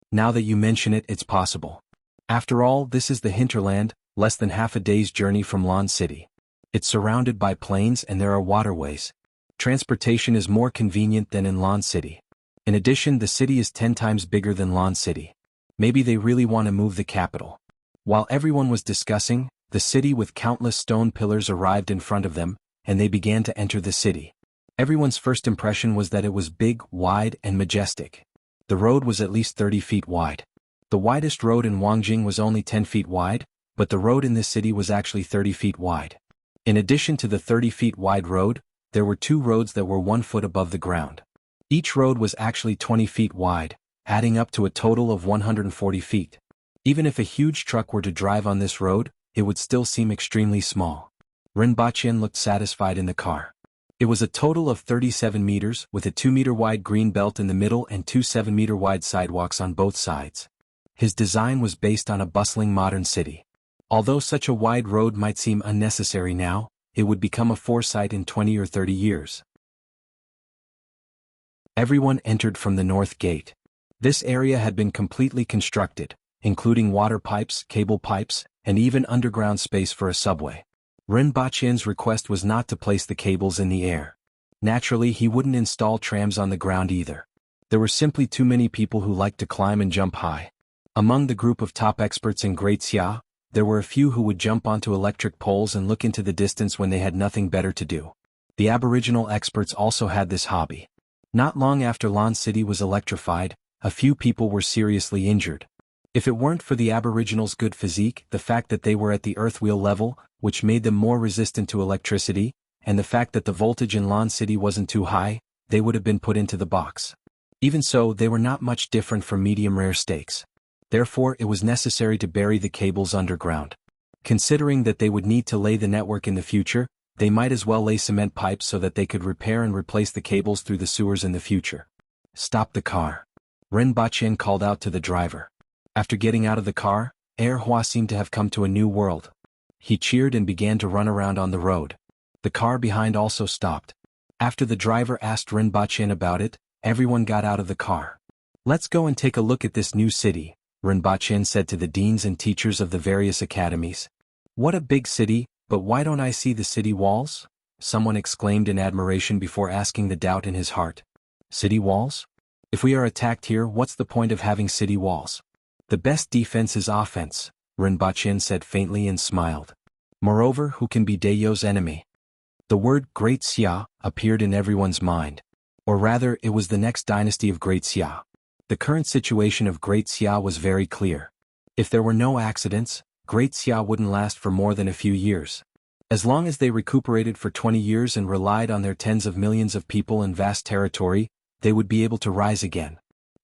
Now that you mention it, it's possible. After all, this is the hinterland, less than half a day's journey from Lan City. It's surrounded by plains and there are waterways. Transportation is more convenient than in Lan City. In addition, the city is 10 times bigger than Lan City. Maybe they really want to move the capital. While everyone was discussing, the city with countless stone pillars arrived in front of them, and they began to enter the city. Everyone's first impression was that it was big, wide, and majestic. The road was at least 30 feet wide. The widest road in Wangjing was only 10 feet wide, but the road in this city was actually 30 feet wide. In addition to the 30 feet wide road, there were 2 roads that were 1 foot above the ground. Each road was actually 20 feet wide, adding up to a total of 140 feet. Even if a huge truck were to drive on this road, it would still seem extremely small. Rinpoche looked satisfied in the car. It was a total of 37 meters, with a 2-meter-wide green belt in the middle and 2 7-meter-wide sidewalks on both sides. His design was based on a bustling modern city. Although such a wide road might seem unnecessary now, it would become a foresight in 20 or 30 years. Everyone entered from the north gate. This area had been completely constructed, including water pipes, cable pipes, and even underground space for a subway. Rinpoche's request was not to place the cables in the air. Naturally, he wouldn't install trams on the ground either. There were simply too many people who liked to climb and jump high. Among the group of top experts in Great Xia, there were a few who would jump onto electric poles and look into the distance when they had nothing better to do. The Aboriginal experts also had this hobby. Not long after Lan City was electrified, a few people were seriously injured. If it weren't for the Aboriginals' good physique, the fact that they were at the earth wheel level, which made them more resistant to electricity, and the fact that the voltage in Lan City wasn't too high, they would have been put into the box. Even so, they were not much different from medium-rare steaks. Therefore, it was necessary to bury the cables underground. Considering that they would need to lay the network in the future, they might as well lay cement pipes so that they could repair and replace the cables through the sewers in the future. Stop the car. Rinpoche called out to the driver. After getting out of the car, Hua seemed to have come to a new world. He cheered and began to run around on the road. The car behind also stopped. After the driver asked Rinpoche about it, everyone got out of the car. Let's go and take a look at this new city, Rinpoche said to the deans and teachers of the various academies. What a big city, but why don't I see the city walls? Someone exclaimed in admiration before asking the doubt in his heart. City walls? If we are attacked here, what's the point of having city walls? The best defense is offense, Rinpoche said faintly and smiled. Moreover, who can be Dayo's enemy? The word Great Xia appeared in everyone's mind. Or rather, it was the next dynasty of Great Xia. The current situation of Great Xia was very clear. If there were no accidents, Great Xia wouldn't last for more than a few years. As long as they recuperated for 20 years and relied on their tens of millions of people and vast territory, they would be able to rise again.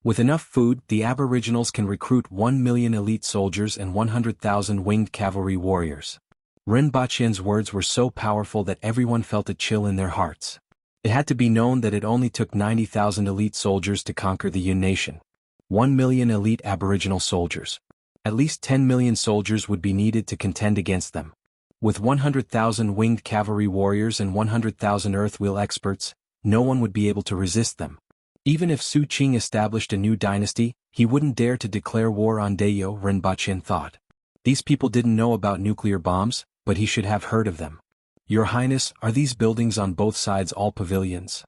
With enough food, the Aboriginals can recruit 1 million elite soldiers and 100,000 winged cavalry warriors. Rinpoche's words were so powerful that everyone felt a chill in their hearts. It had to be known that it only took 90,000 elite soldiers to conquer the Yun nation. 1 million elite Aboriginal soldiers. At least 10 million soldiers would be needed to contend against them. With 100,000 winged cavalry warriors and 100,000 earthwheel experts, no one would be able to resist them. Even if Su Qing established a new dynasty, he wouldn't dare to declare war on Dayo, Rinpoche thought. These people didn't know about nuclear bombs, but he should have heard of them. Your Highness, are these buildings on both sides all pavilions?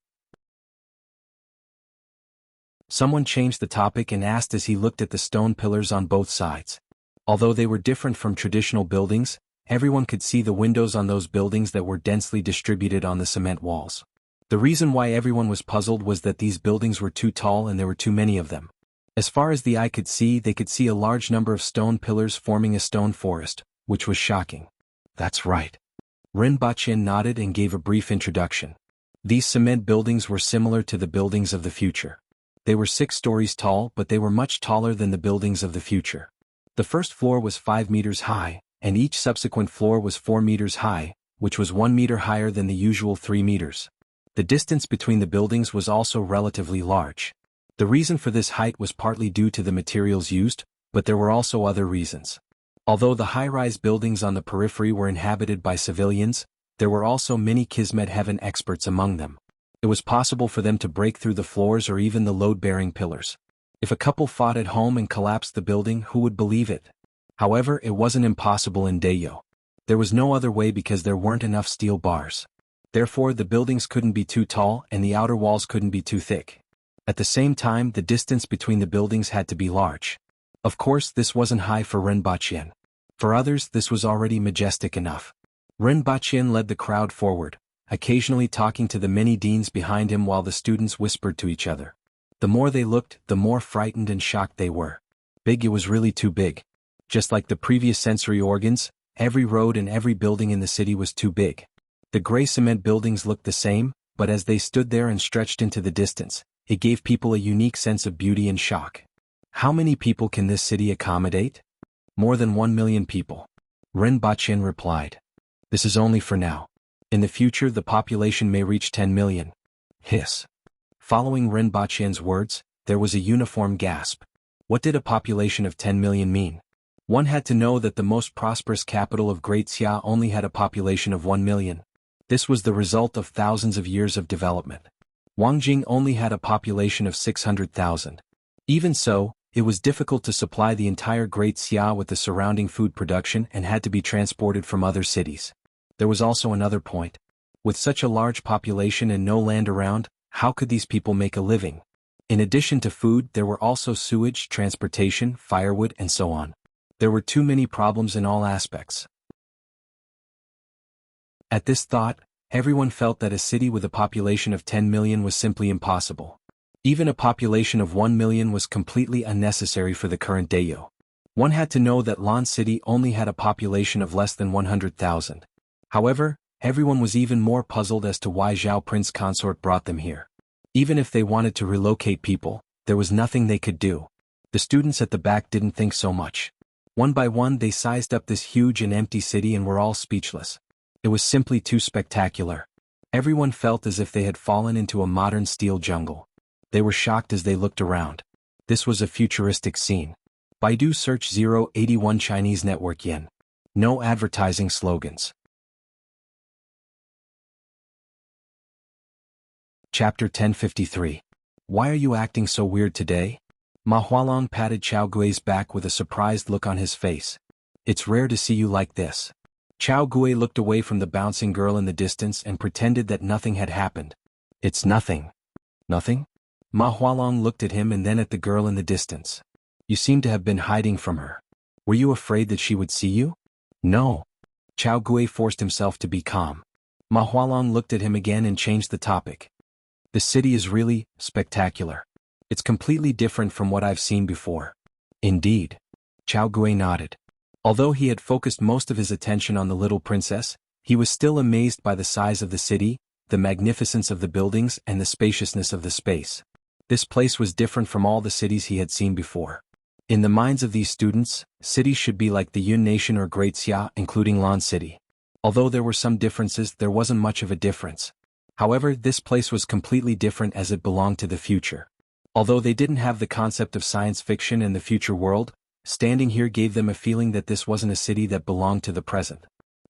Someone changed the topic and asked as he looked at the stone pillars on both sides. Although they were different from traditional buildings, everyone could see the windows on those buildings that were densely distributed on the cement walls. The reason why everyone was puzzled was that these buildings were too tall and there were too many of them. As far as the eye could see, they could see a large number of stone pillars forming a stone forest, which was shocking. That's right. Rinpoche nodded and gave a brief introduction. These cement buildings were similar to the buildings of the future. They were 6 stories tall, but they were much taller than the buildings of the future. The first floor was 5 meters high, and each subsequent floor was 4 meters high, which was 1 meter higher than the usual 3 meters. The distance between the buildings was also relatively large. The reason for this height was partly due to the materials used, but there were also other reasons. Although the high-rise buildings on the periphery were inhabited by civilians, there were also many Kismet Heaven experts among them. It was possible for them to break through the floors or even the load-bearing pillars. If a couple fought at home and collapsed the building, who would believe it? However, it wasn't impossible in Dayo. There was no other way because there weren't enough steel bars. Therefore, the buildings couldn't be too tall and the outer walls couldn't be too thick. At the same time, the distance between the buildings had to be large. Of course, this wasn't high for Rinpoche. For others, this was already majestic enough. Rinpoche led the crowd forward, occasionally talking to the many deans behind him while the students whispered to each other. The more they looked, the more frightened and shocked they were. Big, it was really too big. Just like the previous sensory organs, every road and every building in the city was too big. The gray cement buildings looked the same, but as they stood there and stretched into the distance, it gave people a unique sense of beauty and shock. How many people can this city accommodate? More than 1 million people. Rinpoche replied. This is only for now. In the future the population may reach 10 million. Hiss. Following Rinpoche's words, there was a uniform gasp. What did a population of 10 million mean? One had to know that the most prosperous capital of Great Xia only had a population of 1 million. This was the result of thousands of years of development. Wangjing only had a population of 600,000. Even so, it was difficult to supply the entire Great Xia with the surrounding food production and had to be transported from other cities. There was also another point. With such a large population and no land around, how could these people make a living? In addition to food, there were also sewage, transportation, firewood, and so on. There were too many problems in all aspects. At this thought, everyone felt that a city with a population of 10 million was simply impossible. Even a population of 1 million was completely unnecessary for the current Dayo. One had to know that Lan City only had a population of less than 100,000. However, everyone was even more puzzled as to why Zhao Prince Consort brought them here. Even if they wanted to relocate people, there was nothing they could do. The students at the back didn't think so much. One by one they sized up this huge and empty city and were all speechless. It was simply too spectacular. Everyone felt as if they had fallen into a modern steel jungle. They were shocked as they looked around. This was a futuristic scene. Baidu search 081 Chinese network yen. No advertising slogans. Chapter 1053. Why are you acting so weird today? Ma Hualong patted Chao Gui's back with a surprised look on his face. It's rare to see you like this. Chao Gui looked away from the bouncing girl in the distance and pretended that nothing had happened. It's nothing. Nothing? Ma Hualong looked at him and then at the girl in the distance. You seem to have been hiding from her. Were you afraid that she would see you? No. Chao Gui forced himself to be calm. Ma Hualong looked at him again and changed the topic. The city is really spectacular. It's completely different from what I've seen before. Indeed. Chao Gui nodded. Although he had focused most of his attention on the little princess, he was still amazed by the size of the city, the magnificence of the buildings and the spaciousness of the space. This place was different from all the cities he had seen before. In the minds of these students, cities should be like the Yun Nation or Great Xia, including Lan City. Although there were some differences, there wasn't much of a difference. However, this place was completely different as it belonged to the future. Although they didn't have the concept of science fiction and the future world, standing here gave them a feeling that this wasn't a city that belonged to the present.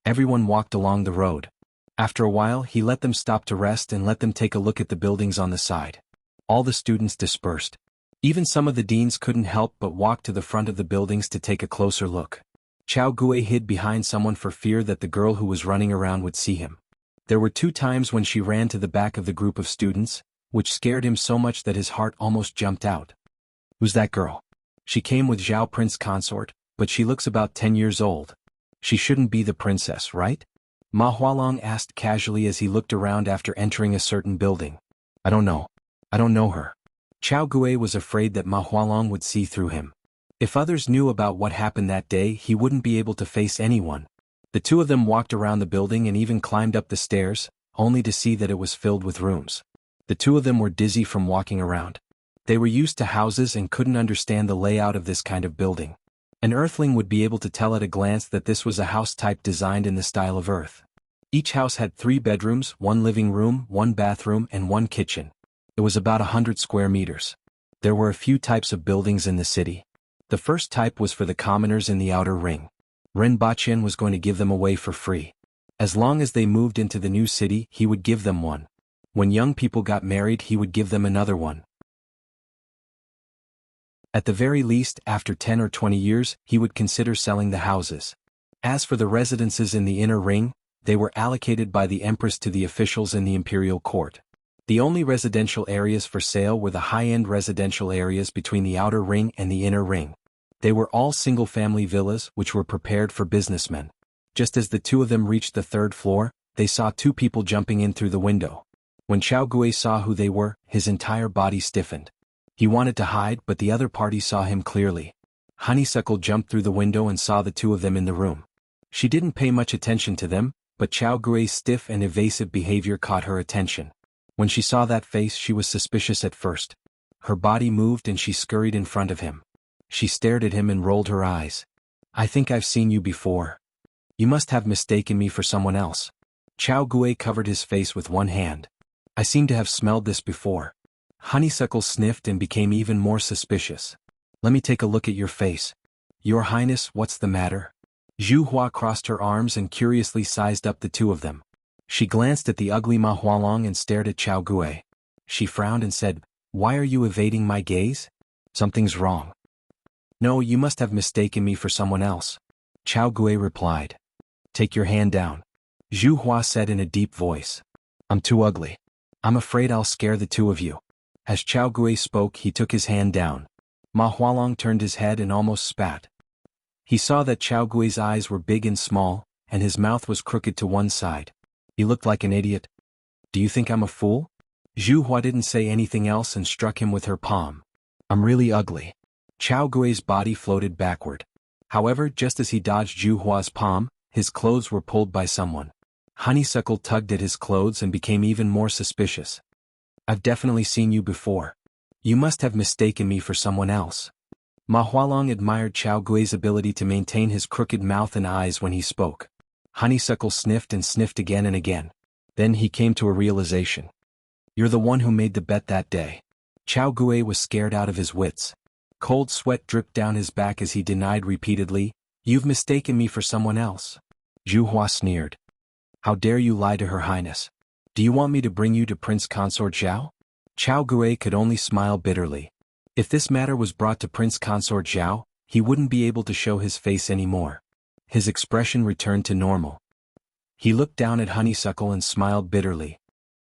Everyone walked along the road. After a while, he let them stop to rest and let them take a look at the buildings on the side. All the students dispersed. Even some of the deans couldn't help but walk to the front of the buildings to take a closer look. Chao Gui hid behind someone for fear that the girl who was running around would see him. There were 2 times when she ran to the back of the group of students, which scared him so much that his heart almost jumped out. Who's that girl? She came with Zhao Prince Consort, but she looks about 10 years old. She shouldn't be the princess, right? Ma Hualong asked casually as he looked around after entering a certain building. I don't know. I don't know her. Chao Gui was afraid that Ma Hualong would see through him. If others knew about what happened that day, he wouldn't be able to face anyone. The 2 of them walked around the building and even climbed up the stairs, only to see that it was filled with rooms. The 2 of them were dizzy from walking around. They were used to houses and couldn't understand the layout of this kind of building. An earthling would be able to tell at a glance that this was a house type designed in the style of Earth. Each house had 3 bedrooms, 1 living room, 1 bathroom, and 1 kitchen. It was about 100 square meters. There were a few types of buildings in the city. The first type was for the commoners in the outer ring. Rinpoche was going to give them away for free. As long as they moved into the new city, he would give them one. When young people got married, he would give them another one. At the very least, after 10 or 20 years, he would consider selling the houses. As for the residences in the inner ring, they were allocated by the Empress to the officials in the imperial court. The only residential areas for sale were the high-end residential areas between the outer ring and the inner ring. They were all single-family villas which were prepared for businessmen. Just as the 2 of them reached the 3rd floor, they saw 2 people jumping in through the window. When Chao Gui saw who they were, his entire body stiffened. He wanted to hide, but the other party saw him clearly. Honeysuckle jumped through the window and saw the 2 of them in the room. She didn't pay much attention to them, but Chao Gui's stiff and evasive behavior caught her attention. When she saw that face, she was suspicious at first. Her body moved and she scurried in front of him. She stared at him and rolled her eyes. I think I've seen you before. You must have mistaken me for someone else. Chao Gui covered his face with one hand. I seem to have smelled this before. Honeysuckle sniffed and became even more suspicious. Let me take a look at your face. Your Highness, what's the matter? Zhu Hua crossed her arms and curiously sized up the two of them. She glanced at the ugly Ma Hualong and stared at Chao Gui. She frowned and said, "Why are you evading my gaze? Something's wrong." "No, you must have mistaken me for someone else," Chao Gui replied. "Take your hand down," Zhu Hua said in a deep voice. "I'm too ugly. I'm afraid I'll scare the two of you." As Chao Gui spoke, he took his hand down. Ma Hualong turned his head and almost spat. He saw that Chao Gui's eyes were big and small, and his mouth was crooked to one side. He looked like an idiot. "Do you think I'm a fool?" Zhu Hua didn't say anything else and struck him with her palm. "I'm really ugly." Chao Gui's body floated backward. However, just as he dodged Zhu Hua's palm, his clothes were pulled by someone. Honeysuckle tugged at his clothes and became even more suspicious. "I've definitely seen you before. You must have mistaken me for someone else." Ma Hualong admired Chao Gui's ability to maintain his crooked mouth and eyes when he spoke. Honeysuckle sniffed and sniffed again and again. Then he came to a realization. "You're the one who made the bet that day." Chao Gui was scared out of his wits. Cold sweat dripped down his back as he denied repeatedly, "You've mistaken me for someone else." Zhu Hua sneered. "How dare you lie to Her Highness? Do you want me to bring you to Prince Consort Zhao?" Chao Gui could only smile bitterly. If this matter was brought to Prince Consort Zhao, he wouldn't be able to show his face anymore. His expression returned to normal. He looked down at Honeysuckle and smiled bitterly.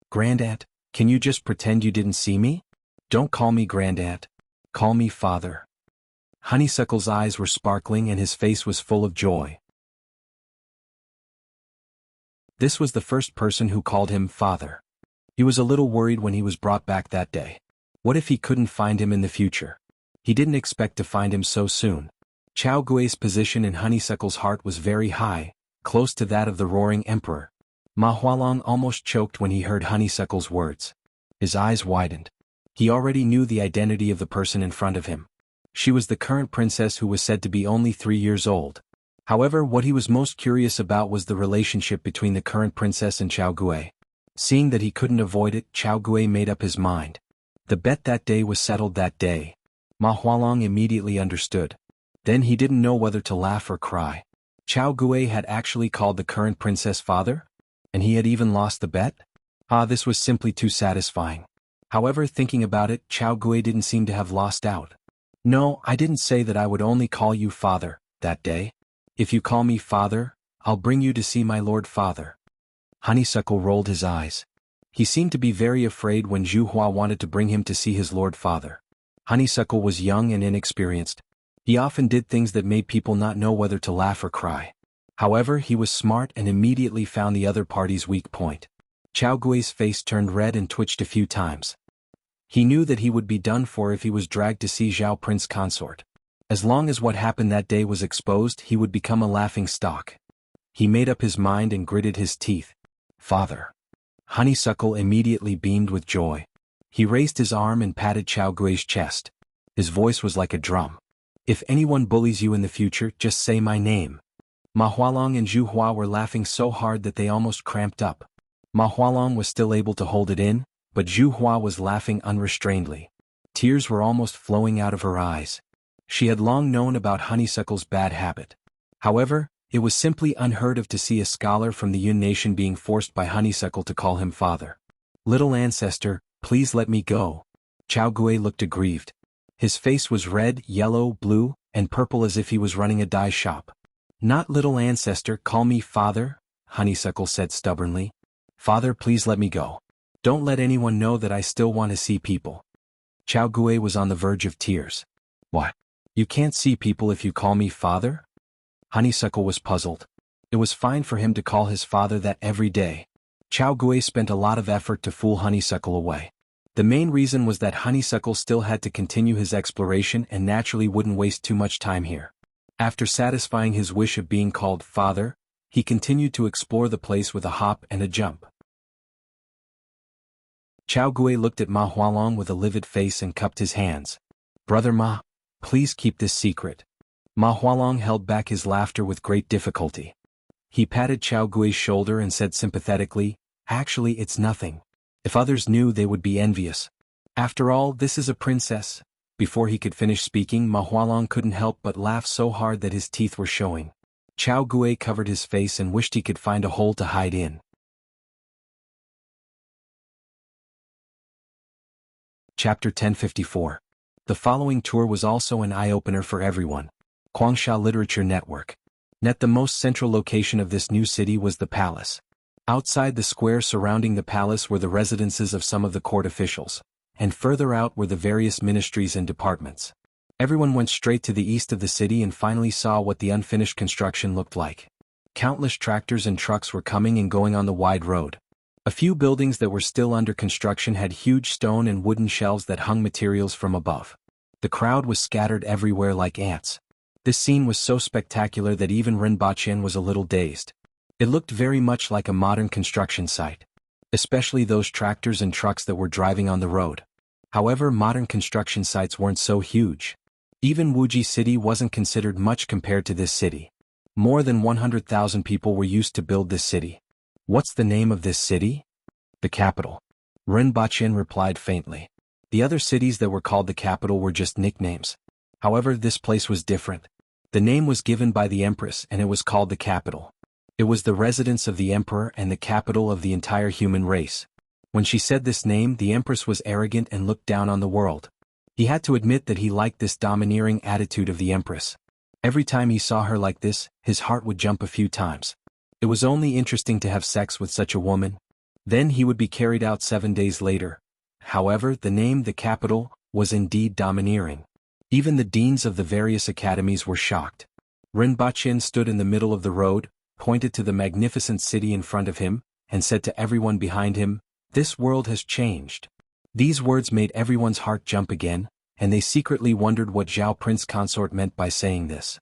"Grandaunt, can you just pretend you didn't see me? Don't call me Grandaunt. Call me Father." Honeysuckle's eyes were sparkling and his face was full of joy. This was the first person who called him Father. He was a little worried when he was brought back that day. What if he couldn't find him in the future? He didn't expect to find him so soon. Chao Gui's position in Honeysuckle's heart was very high, close to that of the roaring emperor. Ma Hualong almost choked when he heard Honeysuckle's words. His eyes widened. He already knew the identity of the person in front of him. She was the current princess who was said to be only 3 years old. However, what he was most curious about was the relationship between the current princess and Chao Gui. Seeing that he couldn't avoid it, Chao Gui made up his mind. The bet that day was settled that day. Ma Hualong immediately understood. Then he didn't know whether to laugh or cry. Chao Gui had actually called the current princess father? And he had even lost the bet? This was simply too satisfying. However, thinking about it, Chao Gui didn't seem to have lost out. "No, I didn't say that I would only call you father, that day. If you call me father, I'll bring you to see my lord father." Honeysuckle rolled his eyes. He seemed to be very afraid when Zhu Hua wanted to bring him to see his lord father. Honeysuckle was young and inexperienced. He often did things that made people not know whether to laugh or cry. However, he was smart and immediately found the other party's weak point. Chao Gui's face turned red and twitched a few times. He knew that he would be done for if he was dragged to see Zhao Prince Consort. As long as what happened that day was exposed, he would become a laughing stock. He made up his mind and gritted his teeth. "Father." Honeysuckle immediately beamed with joy. He raised his arm and patted Chao Gui's chest. His voice was like a drum. "If anyone bullies you in the future, just say my name." Ma Hualong and Zhu Hua were laughing so hard that they almost cramped up. Ma Hualong was still able to hold it in, but Zhu Hua was laughing unrestrainedly. Tears were almost flowing out of her eyes. She had long known about Honeysuckle's bad habit. However, it was simply unheard of to see a scholar from the Yun nation being forced by Honeysuckle to call him father. "Little ancestor, please let me go." Chao Gui looked aggrieved. His face was red, yellow, blue, and purple as if he was running a dye shop. "Not little ancestor, call me father," Honeysuckle said stubbornly. "Father, please let me go. Don't let anyone know that I still want to see people." Chao Gui was on the verge of tears. "What? You can't see people if you call me father?" Honeysuckle was puzzled. It was fine for him to call his father that every day. Chao Gui spent a lot of effort to fool Honeysuckle away. The main reason was that Honeysuckle still had to continue his exploration and naturally wouldn't waste too much time here. After satisfying his wish of being called father, he continued to explore the place with a hop and a jump. Chao Gui looked at Ma Hualong with a livid face and cupped his hands. "Brother Ma, please keep this secret." Ma Hualong held back his laughter with great difficulty. He patted Chao Gui's shoulder and said sympathetically, "Actually, it's nothing. If others knew, they would be envious. After all, this is a princess." Before he could finish speaking, Ma Hualong couldn't help but laugh so hard that his teeth were showing. Chao Gui covered his face and wished he could find a hole to hide in. Chapter 1054. The following tour was also an eye-opener for everyone. Guangsha Literature Network. At the most central location of this new city was the palace. Outside the square surrounding the palace were the residences of some of the court officials, and further out were the various ministries and departments. Everyone went straight to the east of the city and finally saw what the unfinished construction looked like. Countless tractors and trucks were coming and going on the wide road. A few buildings that were still under construction had huge stone and wooden shelves that hung materials from above. The crowd was scattered everywhere like ants. This scene was so spectacular that even Ren Baqian was a little dazed. It looked very much like a modern construction site, especially those tractors and trucks that were driving on the road. However, modern construction sites weren't so huge. Even Wuxia City wasn't considered much compared to this city. More than 100,000 people were used to build this city. "What's the name of this city?" "The capital." Ren Baqian replied faintly. The other cities that were called the capital were just nicknames. However, this place was different. The name was given by the Empress and it was called the capital. It was the residence of the emperor and the capital of the entire human race. When she said this name, the Empress was arrogant and looked down on the world. He had to admit that he liked this domineering attitude of the Empress. Every time he saw her like this, his heart would jump a few times. It was only interesting to have sex with such a woman. Then he would be carried out 7 days later. However, the name, the capital, was indeed domineering. Even the deans of the various academies were shocked. Ren Baqian stood in the middle of the road, pointed to the magnificent city in front of him, and said to everyone behind him, "This world has changed." These words made everyone's heart jump again, and they secretly wondered what Zhao Prince Consort meant by saying this.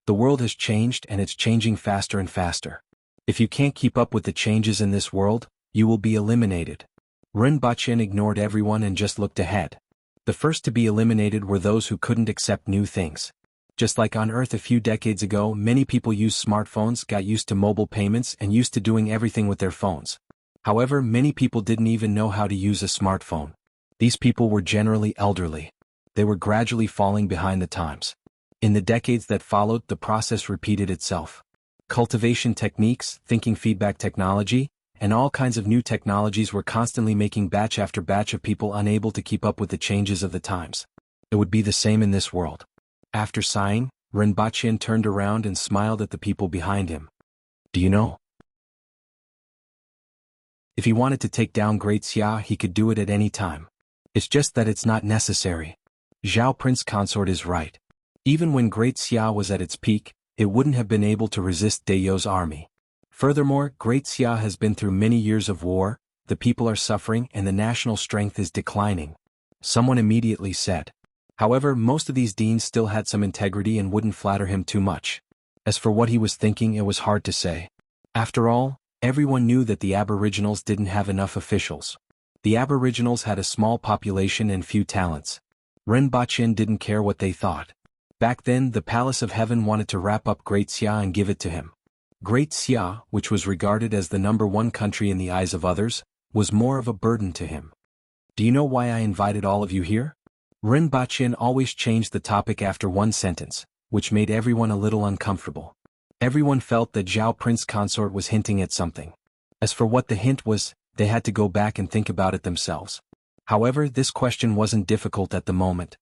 The world has changed and it's changing faster and faster. If you can't keep up with the changes in this world, you will be eliminated. Ren Baqian ignored everyone and just looked ahead. The first to be eliminated were those who couldn't accept new things. Just like on Earth a few decades ago, many people used smartphones, got used to mobile payments, and used to doing everything with their phones. However, many people didn't even know how to use a smartphone. These people were generally elderly. They were gradually falling behind the times. In the decades that followed, the process repeated itself. Cultivation techniques, thinking feedback technology, and all kinds of new technologies were constantly making batch after batch of people unable to keep up with the changes of the times. It would be the same in this world. After sighing, Ren Baqian turned around and smiled at the people behind him. "Do you know? If he wanted to take down Great Xia, he could do it at any time. It's just that it's not necessary. Zhao Prince Consort is right. Even when Great Xia was at its peak, it wouldn't have been able to resist Deyo's army. Furthermore, Great Xia has been through many years of war, the people are suffering and the national strength is declining." Someone immediately said. However, most of these deans still had some integrity and wouldn't flatter him too much. As for what he was thinking, it was hard to say. After all, everyone knew that the Aboriginals didn't have enough officials. The Aboriginals had a small population and few talents. Ren Baqian didn't care what they thought. Back then, the Palace of Heaven wanted to wrap up Great Xia and give it to him. Great Xia, which was regarded as the #1 country in the eyes of others, was more of a burden to him. "Do you know why I invited all of you here?" Ren Baqian always changed the topic after one sentence, which made everyone a little uncomfortable. Everyone felt that Zhao Prince Consort was hinting at something. As for what the hint was, they had to go back and think about it themselves. However, this question wasn't difficult at the moment.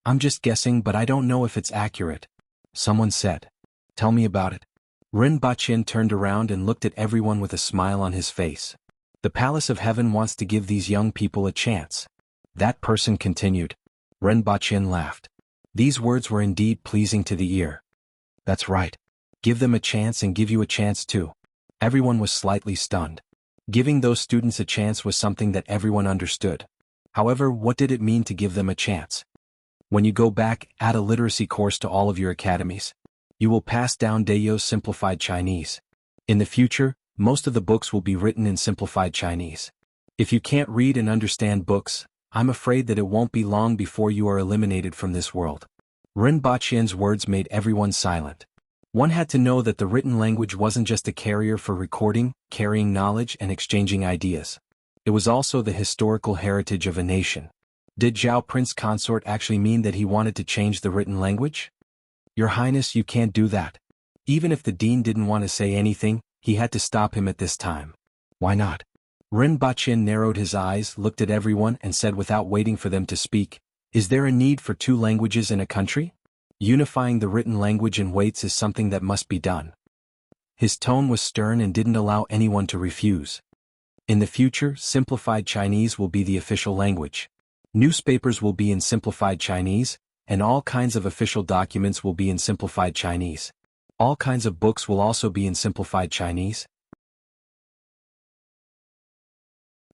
"I'm just guessing, but I don't know if it's accurate," someone said. "Tell me about it." Ren Baqian turned around and looked at everyone with a smile on his face. "The Palace of Heaven wants to give these young people a chance." That person continued. Ren Baqian laughed. These words were indeed pleasing to the ear. "That's right. Give them a chance and give you a chance too." Everyone was slightly stunned. Giving those students a chance was something that everyone understood. However, what did it mean to give them a chance? When you go back, add a literacy course to all of your academies. You will pass down Deyo's simplified Chinese. In the future, most of the books will be written in simplified Chinese. If you can't read and understand books, I'm afraid that it won't be long before you are eliminated from this world. Ren Baqian's words made everyone silent. One had to know that the written language wasn't just a carrier for recording, carrying knowledge and exchanging ideas. It was also the historical heritage of a nation. Did Zhao Prince Consort actually mean that he wanted to change the written language? Your Highness, you can't do that. Even if the dean didn't want to say anything, he had to stop him at this time. Why not? Ren Baqin narrowed his eyes, looked at everyone and said without waiting for them to speak, "Is there a need for two languages in a country? Unifying the written language in weights is something that must be done." His tone was stern and didn't allow anyone to refuse. In the future, simplified Chinese will be the official language. Newspapers will be in simplified Chinese, and all kinds of official documents will be in simplified Chinese. All kinds of books will also be in simplified Chinese.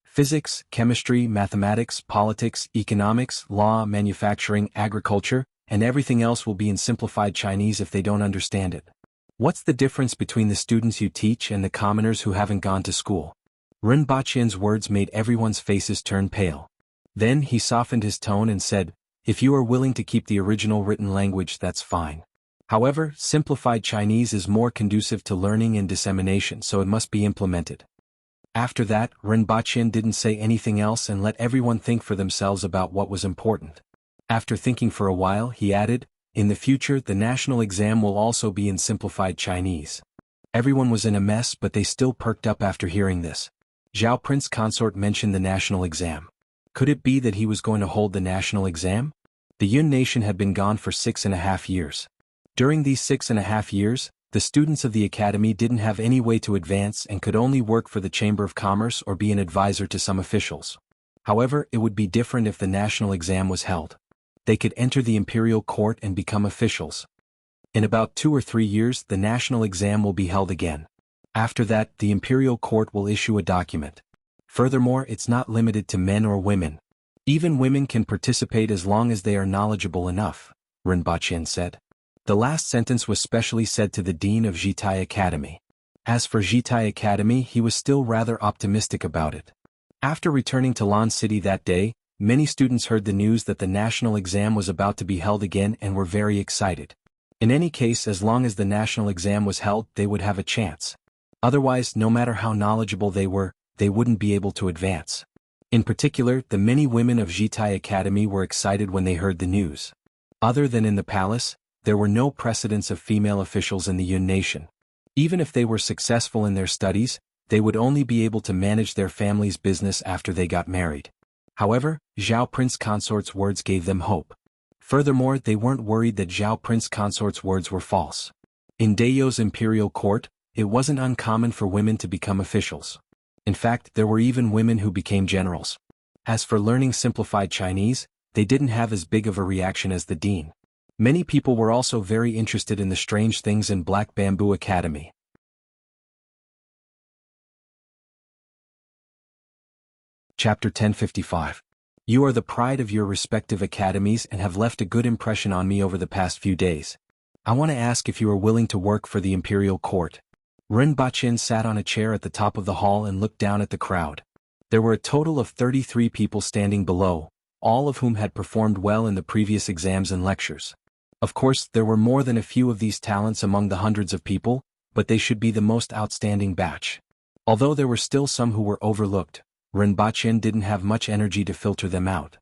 Physics, chemistry, mathematics, politics, economics, law, manufacturing, agriculture, and everything else will be in simplified Chinese if they don't understand it. What's the difference between the students you teach and the commoners who haven't gone to school? Ren Baqin's words made everyone's faces turn pale. Then he softened his tone and said, "If you are willing to keep the original written language, that's fine. However, simplified Chinese is more conducive to learning and dissemination, so it must be implemented." After that, Ren Baqin didn't say anything else and let everyone think for themselves about what was important. After thinking for a while, he added, "In the future, the national exam will also be in simplified Chinese." Everyone was in a mess, but they still perked up after hearing this. Zhao Prince Consort mentioned the national exam. Could it be that he was going to hold the national exam? The Yun nation had been gone for 6.5 years. During these 6.5 years, the students of the academy didn't have any way to advance and could only work for the Chamber of Commerce or be an advisor to some officials. However, it would be different if the national exam was held. They could enter the imperial court and become officials. In about 2 or 3 years, the national exam will be held again. After that, the imperial court will issue a document. Furthermore, it's not limited to men or women. Even women can participate as long as they are knowledgeable enough, Ren Baqin said. The last sentence was specially said to the dean of Jitai Academy. As for Jitai Academy, he was still rather optimistic about it. After returning to Lan City that day, many students heard the news that the national exam was about to be held again and were very excited. In any case, as long as the national exam was held, they would have a chance. Otherwise, no matter how knowledgeable they were, they wouldn't be able to advance. In particular, the many women of Jitai Academy were excited when they heard the news. Other than in the palace, there were no precedents of female officials in the Yun nation. Even if they were successful in their studies, they would only be able to manage their family's business after they got married. However, Zhao Prince Consort's words gave them hope. Furthermore, they weren't worried that Zhao Prince Consort's words were false. In Dayo's imperial court, it wasn't uncommon for women to become officials. In fact, there were even women who became generals. As for learning simplified Chinese, they didn't have as big of a reaction as the dean. Many people were also very interested in the strange things in Black Bamboo Academy. Chapter 1055. You are the pride of your respective academies and have left a good impression on me over the past few days. I want to ask if you are willing to work for the imperial court. Ren Baqin sat on a chair at the top of the hall and looked down at the crowd. There were a total of 33 people standing below, all of whom had performed well in the previous exams and lectures. Of course, there were more than a few of these talents among the hundreds of people, but they should be the most outstanding batch. Although there were still some who were overlooked, Ren Baqin didn't have much energy to filter them out.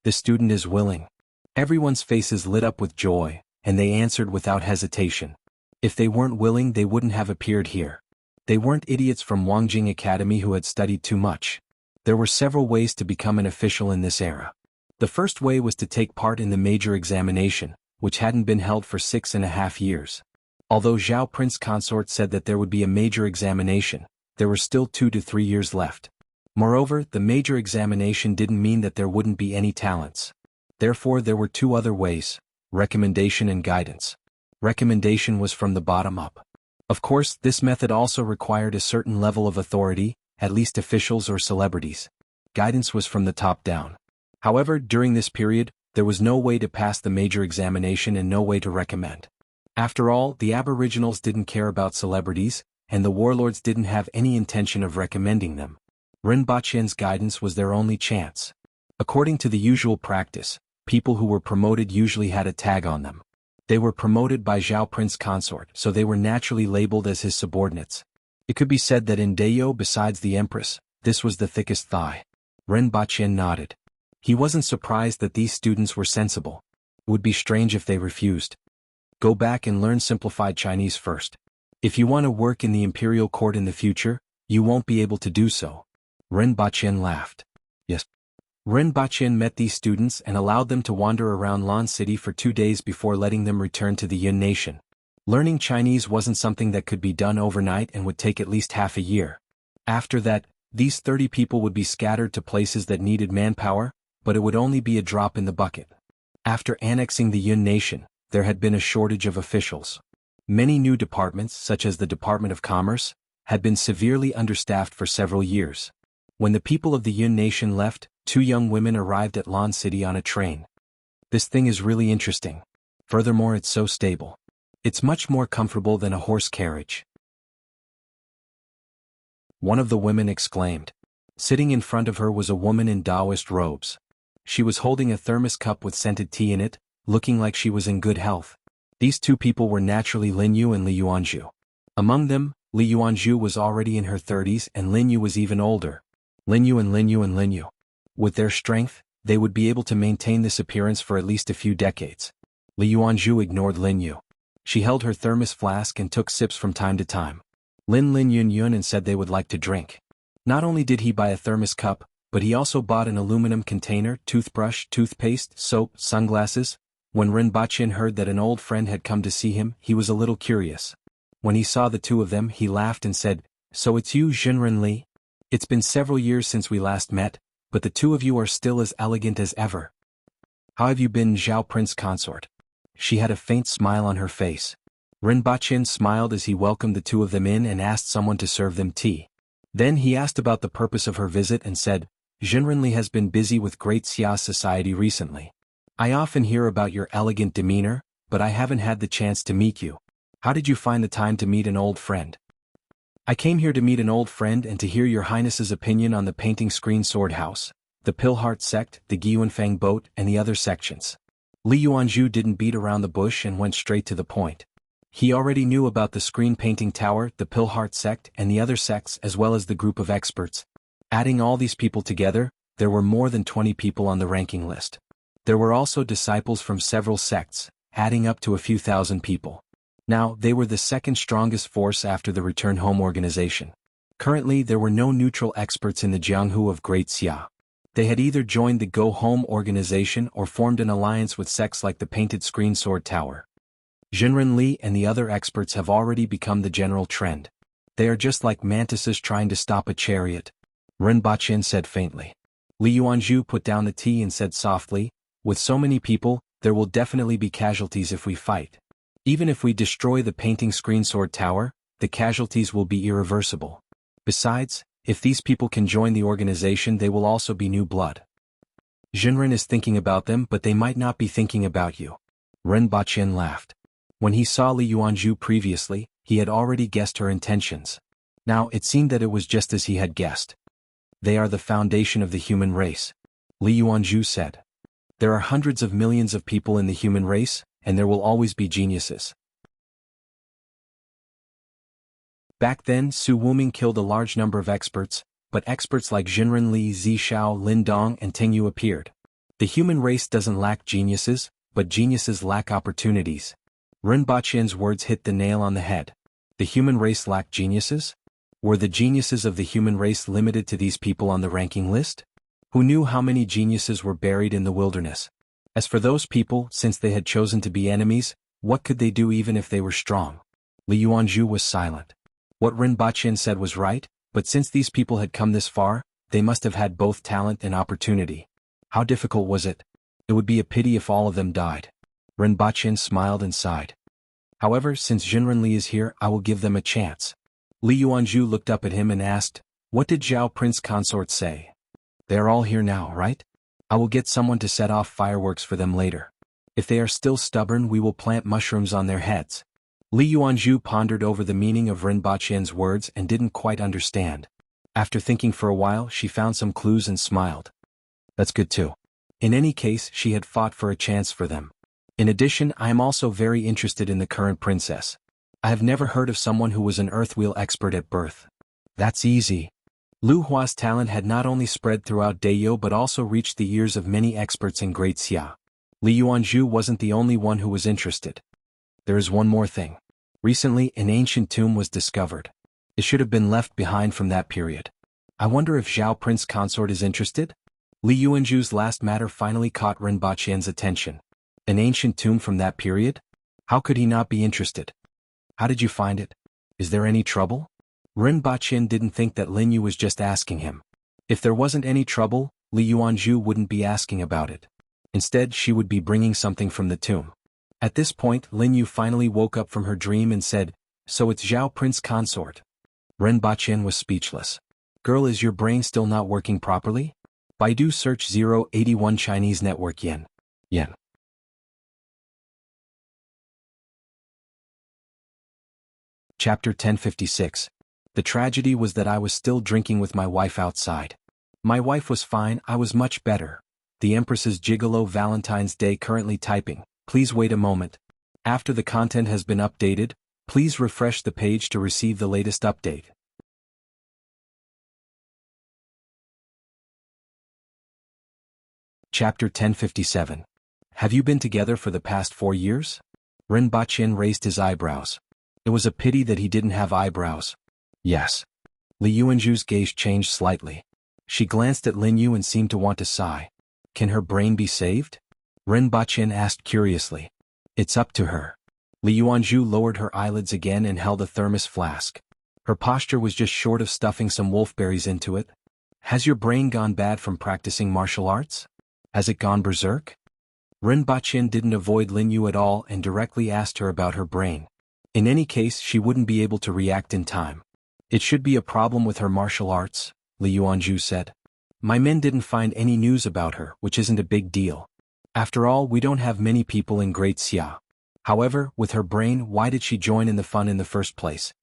The student is willing. Everyone's faces lit up with joy, and they answered without hesitation. If they weren't willing, they wouldn't have appeared here. They weren't idiots from Wangjing Academy who had studied too much. There were several ways to become an official in this era. The first way was to take part in the major examination, which hadn't been held for 6.5 years. Although Zhao Prince Consort said that there would be a major examination, there were still 2 to 3 years left. Moreover, the major examination didn't mean that there wouldn't be any talents. Therefore, there were 2 other ways: recommendation and guidance. Recommendation was from the bottom up. Of course, this method also required a certain level of authority, at least officials or celebrities. Guidance was from the top down. However, during this period, there was no way to pass the major examination and no way to recommend. After all, the aboriginals didn't care about celebrities, and the warlords didn't have any intention of recommending them. Ren Baqin's guidance was their only chance. According to the usual practice, people who were promoted usually had a tag on them. They were promoted by Zhao Prince Consort, so they were naturally labeled as his subordinates. It could be said that in Dayo, besides the Empress, this was the thickest thigh. Ren Baqin nodded. He wasn't surprised that these students were sensible. It would be strange if they refused. Go back and learn simplified Chinese first. If you want to work in the imperial court in the future, you won't be able to do so. Ren Baqin laughed. Yes. Ren Baqin met these students and allowed them to wander around Lan City for 2 days before letting them return to the Yun nation. Learning Chinese wasn't something that could be done overnight and would take at least half a year. After that, these 30 people would be scattered to places that needed manpower, but it would only be a drop in the bucket. After annexing the Yun nation, there had been a shortage of officials. Many new departments, such as the Department of Commerce, had been severely understaffed for several years. When the people of the Yun nation left, 2 young women arrived at Lan City on a train. This thing is really interesting. Furthermore, it's so stable. It's much more comfortable than a horse carriage. One of the women exclaimed. Sitting in front of her was a woman in Taoist robes. She was holding a thermos cup with scented tea in it, looking like she was in good health. These 2 people were naturally Lin Yu and Li Yuanzhu. Among them, Li Yuanzhu was already in her 30s and Lin Yu was even older. Lin Yu and Lin Yu and Lin Yu. With their strength, they would be able to maintain this appearance for at least a few decades. Li Yuanzhu ignored Lin Yu. She held her thermos flask and took sips from time to time. Lin Yun and said they would like to drink. Not only did he buy a thermos cup, but he also bought an aluminum container, toothbrush, toothpaste, soap, sunglasses. When Ren Baqin heard that an old friend had come to see him, he was a little curious. When he saw the 2 of them, he laughed and said, So it's you, Jinren Li? It's been several years since we last met, but the 2 of you are still as elegant as ever. How have you been, Zhao Prince Consort? She had a faint smile on her face. Ren Baqin smiled as he welcomed the 2 of them in and asked someone to serve them tea. Then he asked about the purpose of her visit and said, Jinren Li has been busy with Great Xia society recently. I often hear about your elegant demeanor, but I haven't had the chance to meet you. How did you find the time to meet an old friend? I came here to meet an old friend and to hear your highness's opinion on the painting screen sword house, the Pillheart sect, the Guanfang boat, and the other sections. Li Yuanzhu didn't beat around the bush and went straight to the point. He already knew about the screen painting tower, the Pillheart sect, and the other sects as well as the group of experts. Adding all these people together, there were more than 20 people on the ranking list. There were also disciples from several sects, adding up to a few thousand people. Now, they were the second strongest force after the Return Home organization. Currently, there were no neutral experts in the Jianghu of Great Xia. They had either joined the Go Home organization or formed an alliance with sects like the Painted Screen Sword Tower. Jinren Li and the other experts have already become the general trend. They are just like mantises trying to stop a chariot. Ren Baqin said faintly. Li Yuanzhu put down the tea and said softly, With so many people, there will definitely be casualties if we fight. Even if we destroy the Painting Screen Sword Tower, the casualties will be irreversible. Besides, if these people can join the organization, they will also be new blood. Jinren is thinking about them, but they might not be thinking about you. Ren Baqin laughed. When he saw Li Yuanzhu previously, he had already guessed her intentions. Now, it seemed that it was just as he had guessed. They are the foundation of the human race. Li Yuanzhu said. There are hundreds of millions of people in the human race, and there will always be geniuses. Back then, Su Wuming killed a large number of experts, but experts like Jinren Li, Zishao, Lin Dong, and Ting Yu appeared. The human race doesn't lack geniuses, but geniuses lack opportunities. Ren Baqin's words hit the nail on the head. The human race lacked geniuses? Were the geniuses of the human race limited to these people on the ranking list? Who knew how many geniuses were buried in the wilderness? As for those people, since they had chosen to be enemies, what could they do even if they were strong? Li Yuanzhu was silent. What Ren Baqin said was right, but since these people had come this far, they must have had both talent and opportunity. How difficult was it? It would be a pity if all of them died. Ren Baqin smiled and sighed. However, since Jinren Li is here, I will give them a chance. Li Yuanzhu looked up at him and asked, What did Zhao Prince Consort say? They are all here now, right? I will get someone to set off fireworks for them later. If they are still stubborn, we will plant mushrooms on their heads. Li Yuanzhu pondered over the meaning of Ren Baqin's words and didn't quite understand. After thinking for a while, she found some clues and smiled. That's good too. In any case, she had fought for a chance for them. In addition, I am also very interested in the current princess. I have never heard of someone who was an earthwheel expert at birth. That's easy. Lu Hua's talent had not only spread throughout Dayo but also reached the ears of many experts in Great Xia. Li Yuanzhu wasn't the only one who was interested. There is one more thing. Recently, an ancient tomb was discovered. It should have been left behind from that period. I wonder if Zhao Prince Consort is interested? Li Yuanzhu's last matter finally caught Ren Baqian's attention. An ancient tomb from that period? How could he not be interested? How did you find it? Is there any trouble? Ren Baqian didn't think that Lin Yu was just asking him. If there wasn't any trouble, Li Yuanzhu wouldn't be asking about it. Instead, she would be bringing something from the tomb. At this point, Lin Yu finally woke up from her dream and said, "So it's Zhao Prince Consort." Ren Baqian was speechless. "Girl, is your brain still not working properly?" Baidu search 081 Chinese network yen. Chapter 1056. The tragedy was that I was still drinking with my wife outside. My wife was fine, I was much better. The Empress's Gigolo Valentine's Day currently typing. Please wait a moment. After the content has been updated, please refresh the page to receive the latest update. Chapter 1057. Have you been together for the past 4 years? Ren Baqian raised his eyebrows. It was a pity that he didn't have eyebrows. Yes. Li Yuanzhu's gaze changed slightly. She glanced at Lin Yu and seemed to want to sigh. Can her brain be saved? Ren Baqian asked curiously. It's up to her. Li Yuanzhu lowered her eyelids again and held a thermos flask. Her posture was just short of stuffing some wolfberries into it. Has your brain gone bad from practicing martial arts? Has it gone berserk? Ren Baqian didn't avoid Lin Yu at all and directly asked her about her brain. In any case, she wouldn't be able to react in time. It should be a problem with her martial arts, Li Yuanzhu said. My men didn't find any news about her, which isn't a big deal. After all, we don't have many people in Great Xia. However, with her brain, why did she join in the fun in the first place?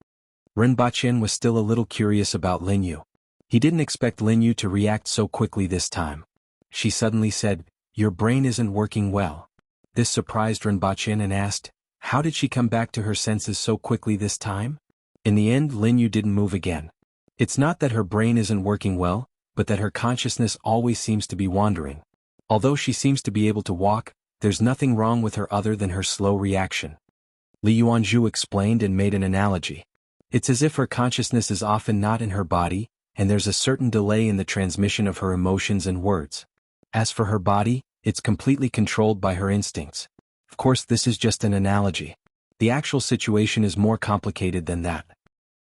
Ren Baqian was still a little curious about Lin Yu. He didn't expect Lin Yu to react so quickly this time. She suddenly said, "Your brain isn't working well." This surprised Ren Baqian and asked, how did she come back to her senses so quickly this time? In the end, Lin Yu didn't move again. It's not that her brain isn't working well, but that her consciousness always seems to be wandering. Although she seems to be able to walk, there's nothing wrong with her other than her slow reaction. Li Yuanzhu explained and made an analogy. It's as if her consciousness is often not in her body, and there's a certain delay in the transmission of her emotions and words. As for her body, it's completely controlled by her instincts. Of course, this is just an analogy. The actual situation is more complicated than that.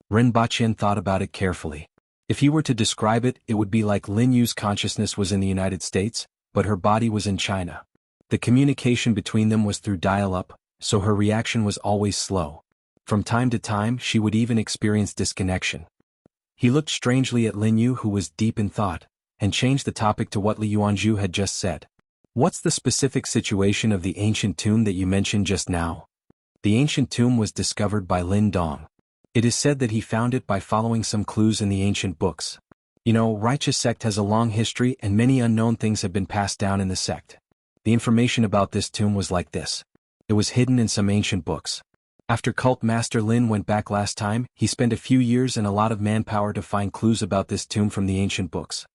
Ren Baqian thought about it carefully. If he were to describe it, it would be like Lin Yu's consciousness was in the United States, but her body was in China. The communication between them was through dial-up, so her reaction was always slow. From time to time, she would even experience disconnection. He looked strangely at Lin Yu, who was deep in thought, and changed the topic to what Li Yuanzhu had just said. What's the specific situation of the ancient tomb that you mentioned just now? The ancient tomb was discovered by Lin Dong. It is said that he found it by following some clues in the ancient books. You know, righteous sect has a long history and many unknown things have been passed down in the sect. The information about this tomb was like this. It was hidden in some ancient books. After Cult Master Lin went back last time, he spent a few years and a lot of manpower to find clues about this tomb from the ancient books.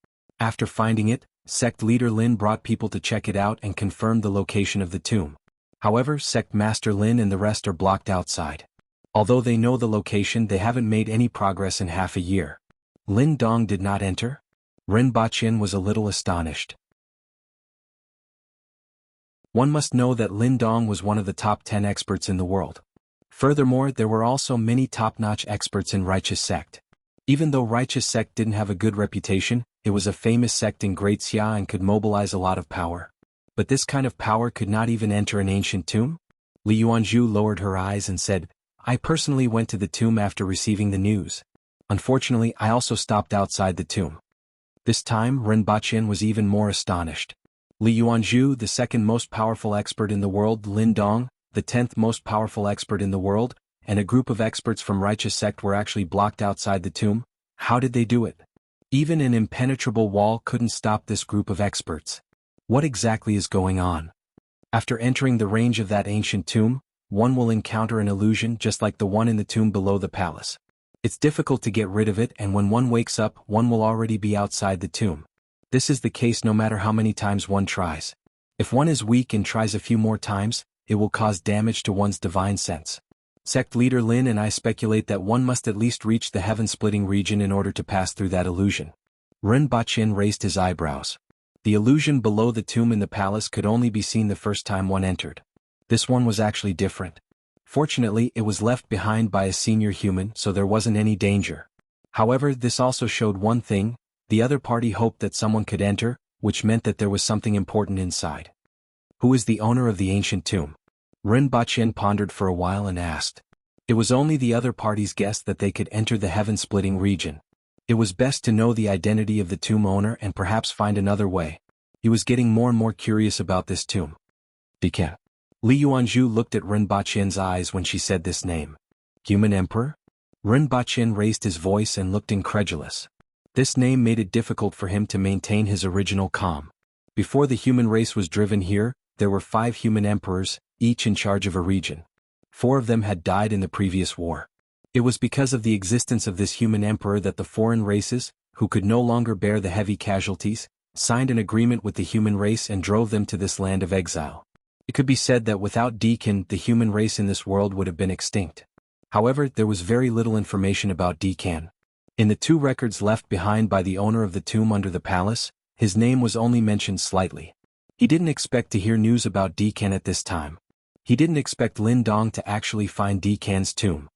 After finding it, sect leader Lin brought people to check it out and confirmed the location of the tomb. However, sect master Lin and the rest are blocked outside. Although they know the location, they haven't made any progress in half a year. Lin Dong did not enter? Ren Baqian was a little astonished. One must know that Lin Dong was one of the top 10 experts in the world. Furthermore, there were also many top-notch experts in righteous sect. Even though righteous sect didn't have a good reputation, it was a famous sect in Great Xia and could mobilize a lot of power. But this kind of power could not even enter an ancient tomb? Li Yuanzhu lowered her eyes and said, I personally went to the tomb after receiving the news. Unfortunately, I also stopped outside the tomb. This time, Ren Baqian was even more astonished. Li Yuanzhu, the second most powerful expert in the world, Lin Dong, the 10th most powerful expert in the world, and a group of experts from righteous sect were actually blocked outside the tomb? How did they do it? Even an impenetrable wall couldn't stop this group of experts. What exactly is going on? After entering the range of that ancient tomb, one will encounter an illusion just like the one in the tomb below the palace. It's difficult to get rid of it, and when one wakes up, one will already be outside the tomb. This is the case no matter how many times one tries. If one is weak and tries a few more times, it will cause damage to one's divine sense. Sect leader Lin and I speculate that one must at least reach the heaven-splitting region in order to pass through that illusion. Ren Baqin raised his eyebrows. The illusion below the tomb in the palace could only be seen the first time one entered. This one was actually different. Fortunately, it was left behind by a senior human, so there wasn't any danger. However, this also showed one thing: the other party hoped that someone could enter, which meant that there was something important inside. Who is the owner of the ancient tomb? Ren Baqin pondered for a while and asked. It was only the other party's guess that they could enter the heaven-splitting region. It was best to know the identity of the tomb owner and perhaps find another way. He was getting more and more curious about this tomb. Dikan. Li Yuanzhu looked at Ren Baqin's eyes when she said this name. Human Emperor? Ren Baqin raised his voice and looked incredulous. This name made it difficult for him to maintain his original calm. Before the human race was driven here, there were 5 human emperors, each in charge of a region. 4 of them had died in the previous war. It was because of the existence of this human emperor that the foreign races, who could no longer bear the heavy casualties, signed an agreement with the human race and drove them to this land of exile. It could be said that without Dikan, the human race in this world would have been extinct. However, there was very little information about Dikan. In the 2 records left behind by the owner of the tomb under the palace, his name was only mentioned slightly. He didn't expect to hear news about Dikan at this time. He didn't expect Lin Dong to actually find Dikan's tomb.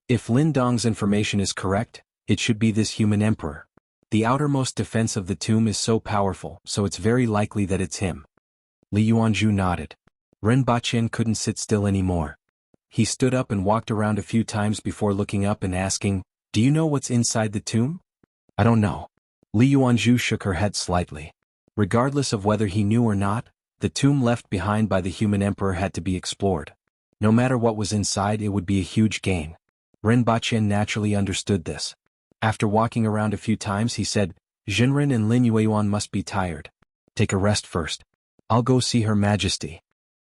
If Lin Dong's information is correct, it should be this human emperor. The outermost defense of the tomb is so powerful, so it's very likely that it's him. Li Yuanzhu nodded. Ren Baqin couldn't sit still anymore. He stood up and walked around a few times before looking up and asking, "Do you know what's inside the tomb?" "I don't know." Li Yuanzhu shook her head slightly. Regardless of whether he knew or not, the tomb left behind by the human emperor had to be explored. No matter what was inside, it would be a huge gain. Ren Baqin naturally understood this. After walking around a few times, he said, "Jinren and Lin Yueyuan must be tired. Take a rest first. I'll go see Her Majesty."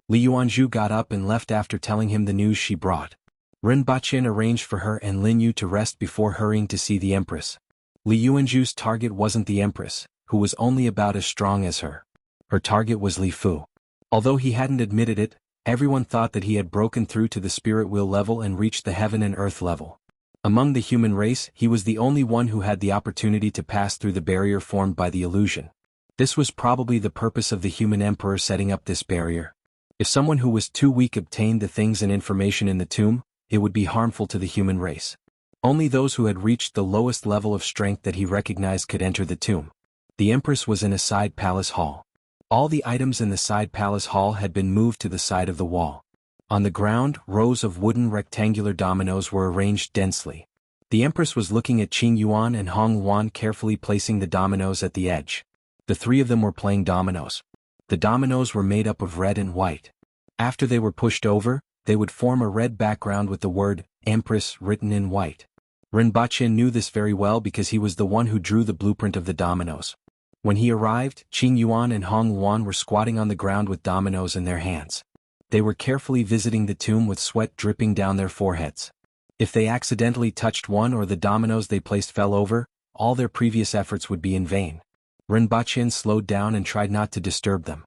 Li Yuanzhu got up and left after telling him the news she brought. Ren Baqin arranged for her and Lin Yu to rest before hurrying to see the Empress. Li Yuanzhu's target wasn't the Empress, who was only about as strong as her. Her target was Li Fu. Although he hadn't admitted it, everyone thought that he had broken through to the spirit wheel level and reached the heaven and earth level. Among the human race, he was the only one who had the opportunity to pass through the barrier formed by the illusion. This was probably the purpose of the human emperor setting up this barrier. If someone who was too weak obtained the things and information in the tomb, it would be harmful to the human race. Only those who had reached the lowest level of strength that he recognized could enter the tomb. The Empress was in a side palace hall. All the items in the side palace hall had been moved to the side of the wall. On the ground, rows of wooden rectangular dominoes were arranged densely. The Empress was looking at Qing Yuan and Hong Luan carefully placing the dominoes at the edge. The 3 of them were playing dominoes. The dominoes were made up of red and white. After they were pushed over, they would form a red background with the word Empress written in white. Ren Baqin knew this very well because he was the one who drew the blueprint of the dominoes. When he arrived, Qing Yuan and Hong Luan were squatting on the ground with dominoes in their hands. They were carefully visiting the tomb with sweat dripping down their foreheads. If they accidentally touched one or the dominoes they placed fell over, all their previous efforts would be in vain. Ren Baqin slowed down and tried not to disturb them.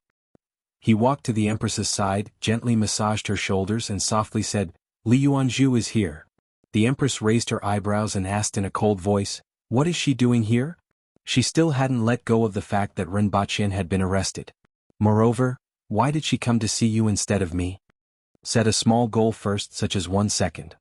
He walked to the Empress's side, gently massaged her shoulders and softly said, "Li Yuanzhu is here." The Empress raised her eyebrows and asked in a cold voice, "What is she doing here?" She still hadn't let go of the fact that Ren Baqin had been arrested. Moreover, why did she come to see you instead of me? Set a small goal first, such as 1 second.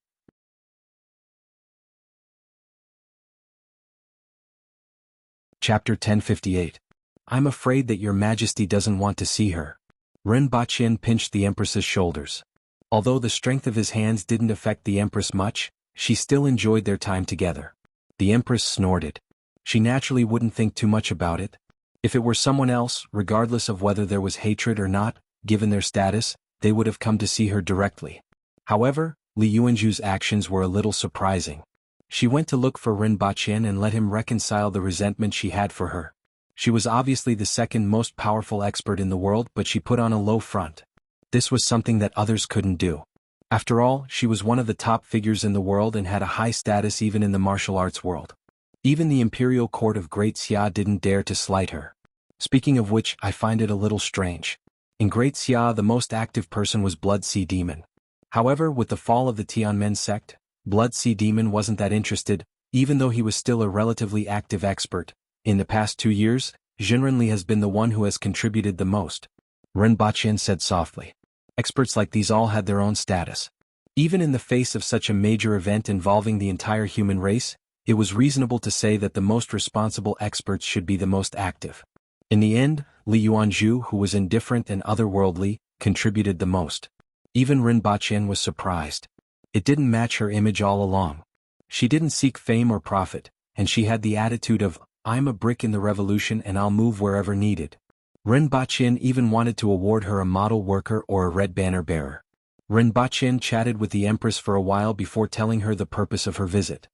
Chapter 1058. I'm afraid that your Majesty doesn't want to see her. Ren Baqin pinched the Empress's shoulders. Although the strength of his hands didn't affect the Empress much, she still enjoyed their time together. The Empress snorted. She naturally wouldn't think too much about it. If it were someone else, regardless of whether there was hatred or not, given their status, they would have come to see her directly. However, Li Yuanzhu's actions were a little surprising. She went to look for Ren Baqin and let him reconcile the resentment she had for her. She was obviously the second most powerful expert in the world, but she put on a low front. This was something that others couldn't do. After all, she was one of the top figures in the world and had a high status even in the martial arts world. Even the imperial court of Great Xia didn't dare to slight her. Speaking of which, I find it a little strange. In Great Xia, the most active person was Blood Sea Demon. However, with the fall of the Tianmen sect, Blood Sea Demon wasn't that interested, even though he was still a relatively active expert. In the past 2 years, Jinrenli has been the one who has contributed the most, Ren Baqian said softly. Experts like these all had their own status. Even in the face of such a major event involving the entire human race, it was reasonable to say that the most responsible experts should be the most active. In the end, Li Yuanzhu, who was indifferent and otherworldly, contributed the most. Even Ren Baqian was surprised. It didn't match her image all along. She didn't seek fame or profit, and she had the attitude of, I'm a brick in the revolution and I'll move wherever needed. Ren Baqian even wanted to award her a model worker or a red banner bearer. Ren Baqian chatted with the Empress for a while before telling her the purpose of her visit.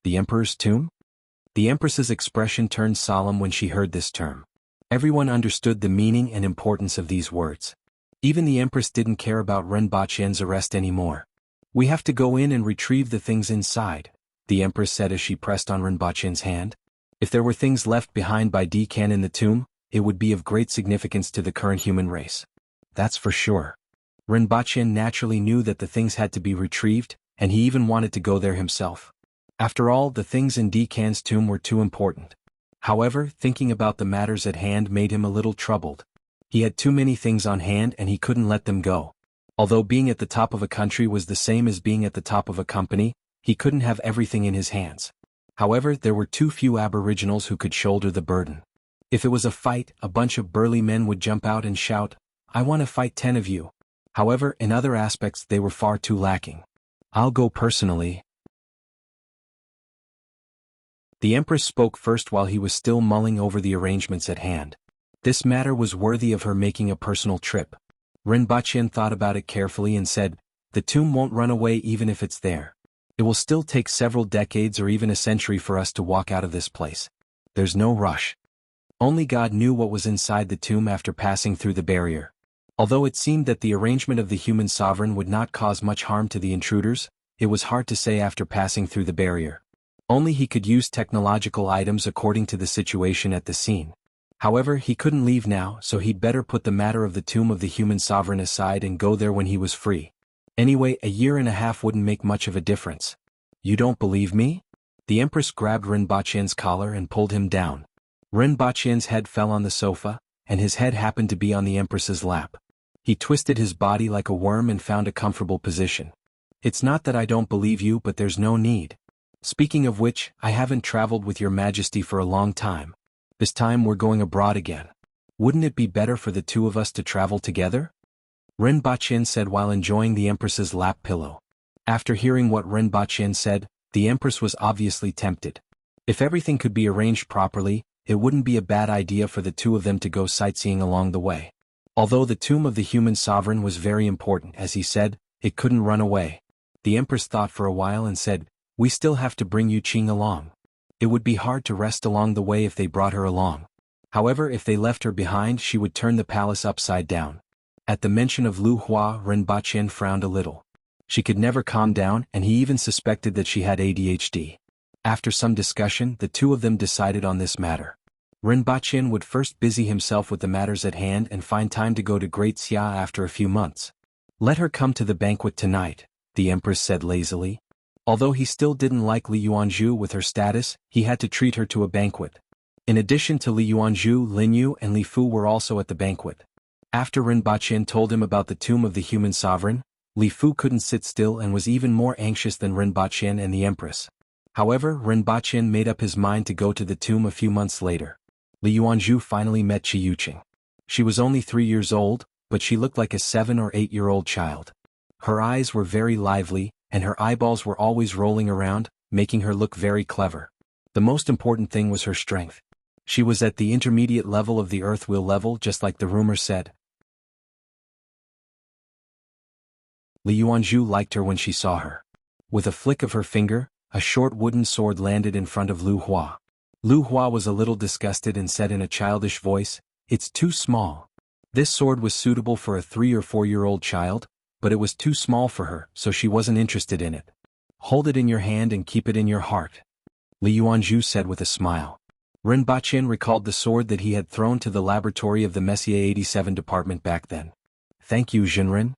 The Emperor's tomb? The Empress's expression turned solemn when she heard this term. Everyone understood the meaning and importance of these words. Even the Empress didn't care about Ren Baqian's arrest anymore. We have to go in and retrieve the things inside, the Empress said as she pressed on Ren Baqian's hand. If there were things left behind by Dekan in the tomb, it would be of great significance to the current human race. That's for sure. Ren Baqian naturally knew that the things had to be retrieved, and he even wanted to go there himself. After all, the things in Dekan's tomb were too important. However, thinking about the matters at hand made him a little troubled. He had too many things on hand and he couldn't let them go. Although being at the top of a country was the same as being at the top of a company, he couldn't have everything in his hands. However, there were too few aboriginals who could shoulder the burden. If it was a fight, a bunch of burly men would jump out and shout, I want to fight 10 of you. However, in other aspects they were far too lacking. I'll go personally. The Empress spoke first while he was still mulling over the arrangements at hand. This matter was worthy of her making a personal trip. Ren Baqian thought about it carefully and said, the tomb won't run away even if it's there. It will still take several decades or even a century for us to walk out of this place. There's no rush. Only God knew what was inside the tomb after passing through the barrier. Although it seemed that the arrangement of the human sovereign would not cause much harm to the intruders, it was hard to say after passing through the barrier. Only he could use technological items according to the situation at the scene. However, he couldn't leave now, so he'd better put the matter of the tomb of the human sovereign aside and go there when he was free. Anyway, a year and a half wouldn't make much of a difference. You don't believe me? The Empress grabbed Ren Baqian's collar and pulled him down. Ren Baqian's head fell on the sofa, and his head happened to be on the Empress's lap. He twisted his body like a worm and found a comfortable position. It's not that I don't believe you, but there's no need. Speaking of which, I haven't traveled with your Majesty for a long time. This time we're going abroad again. Wouldn't it be better for the two of us to travel together? Ren Baqian said while enjoying the Empress's lap pillow. After hearing what Ren Baqian said, the Empress was obviously tempted. If everything could be arranged properly, it wouldn't be a bad idea for the two of them to go sightseeing along the way. Although the tomb of the human sovereign was very important, as he said, it couldn't run away. The Empress thought for a while and said, we still have to bring Yu Qing along. It would be hard to rest along the way if they brought her along. However, if they left her behind, she would turn the palace upside down. At the mention of Lu Hua, Ren Baqian frowned a little. She could never calm down, and he even suspected that she had ADHD. After some discussion, the two of them decided on this matter. Ren Baqian would first busy himself with the matters at hand and find time to go to Great Xia after a few months. Let her come to the banquet tonight, the Empress said lazily. Although he still didn't like Li Yuanzhu with her status, he had to treat her to a banquet. In addition to Li Yuanzhu, Lin Yu and Li Fu were also at the banquet. After Ren Baqian told him about the tomb of the human sovereign, Li Fu couldn't sit still and was even more anxious than Ren Baqian and the Empress. However, Ren Baqian made up his mind to go to the tomb a few months later. Li Yuanzhu finally met Qi Yuqing. She was only 3 years old, but she looked like a 7 or 8-year-old child. Her eyes were very lively, and her eyeballs were always rolling around, making her look very clever. The most important thing was her strength. She was at the intermediate level of the earth wheel level, just like the rumor said. Li Yuanzhu liked her when she saw her. With a flick of her finger, a short wooden sword landed in front of Lu Hua. Lu Hua was a little disgusted and said in a childish voice, "It's too small." This sword was suitable for a 3 or 4-year-old child, but it was too small for her, so she wasn't interested in it. "Hold it in your hand and keep it in your heart," Li Yuanzhu said with a smile. Ren Baqin recalled the sword that he had thrown to the laboratory of the Messier 87 department back then. "Thank you, Jinren,"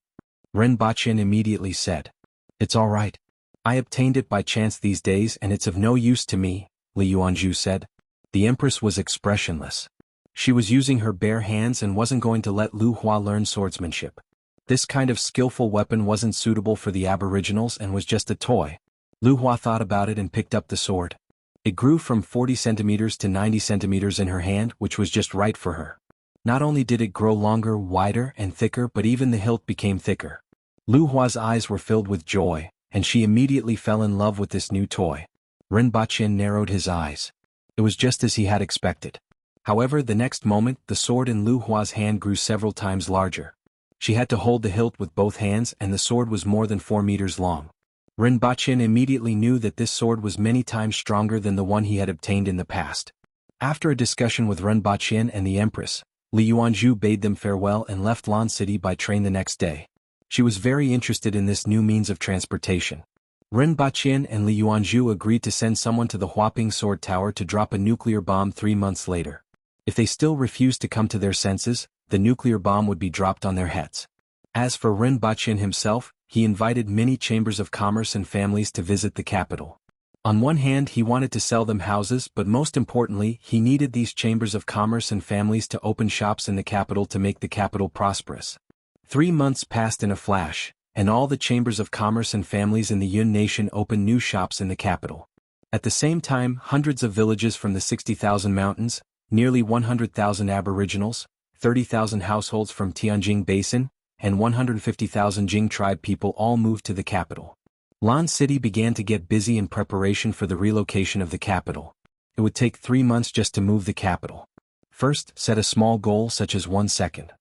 Ren Baqin immediately said. "It's all right. I obtained it by chance these days and it's of no use to me," Li Yuanzhu said. The Empress was expressionless. She was using her bare hands and wasn't going to let Lu Hua learn swordsmanship. This kind of skillful weapon wasn't suitable for the aboriginals and was just a toy. Lu Hua thought about it and picked up the sword. It grew from 40 centimeters to 90 centimeters in her hand, which was just right for her. Not only did it grow longer, wider, and thicker, but even the hilt became thicker. Lu Hua's eyes were filled with joy, and she immediately fell in love with this new toy. Ren Baqin narrowed his eyes. It was just as he had expected. However, the next moment, the sword in Lu Hua's hand grew several times larger. She had to hold the hilt with both hands and the sword was more than 4 meters long. Ren Baqin immediately knew that this sword was many times stronger than the one he had obtained in the past. After a discussion with Ren Baqin and the Empress, Li Yuanzhu bade them farewell and left Lan City by train the next day. She was very interested in this new means of transportation. Ren Baqin and Li Yuanzhu agreed to send someone to the Huaping Sword Tower to drop a nuclear bomb 3 months later. If they still refused to come to their senses, the nuclear bomb would be dropped on their heads. As for Ren Baqin himself, he invited many chambers of commerce and families to visit the capital. On one hand, he wanted to sell them houses, but most importantly, he needed these chambers of commerce and families to open shops in the capital to make the capital prosperous. 3 months passed in a flash, and all the chambers of commerce and families in the Yun nation opened new shops in the capital. At the same time, hundreds of villages from the 60,000 mountains, nearly 100,000 aboriginals, 30,000 households from Tianjing Basin, and 150,000 Jing tribe people all moved to the capital. Lan City began to get busy in preparation for the relocation of the capital. It would take 3 months just to move the capital. First, set a small goal such as 1 second.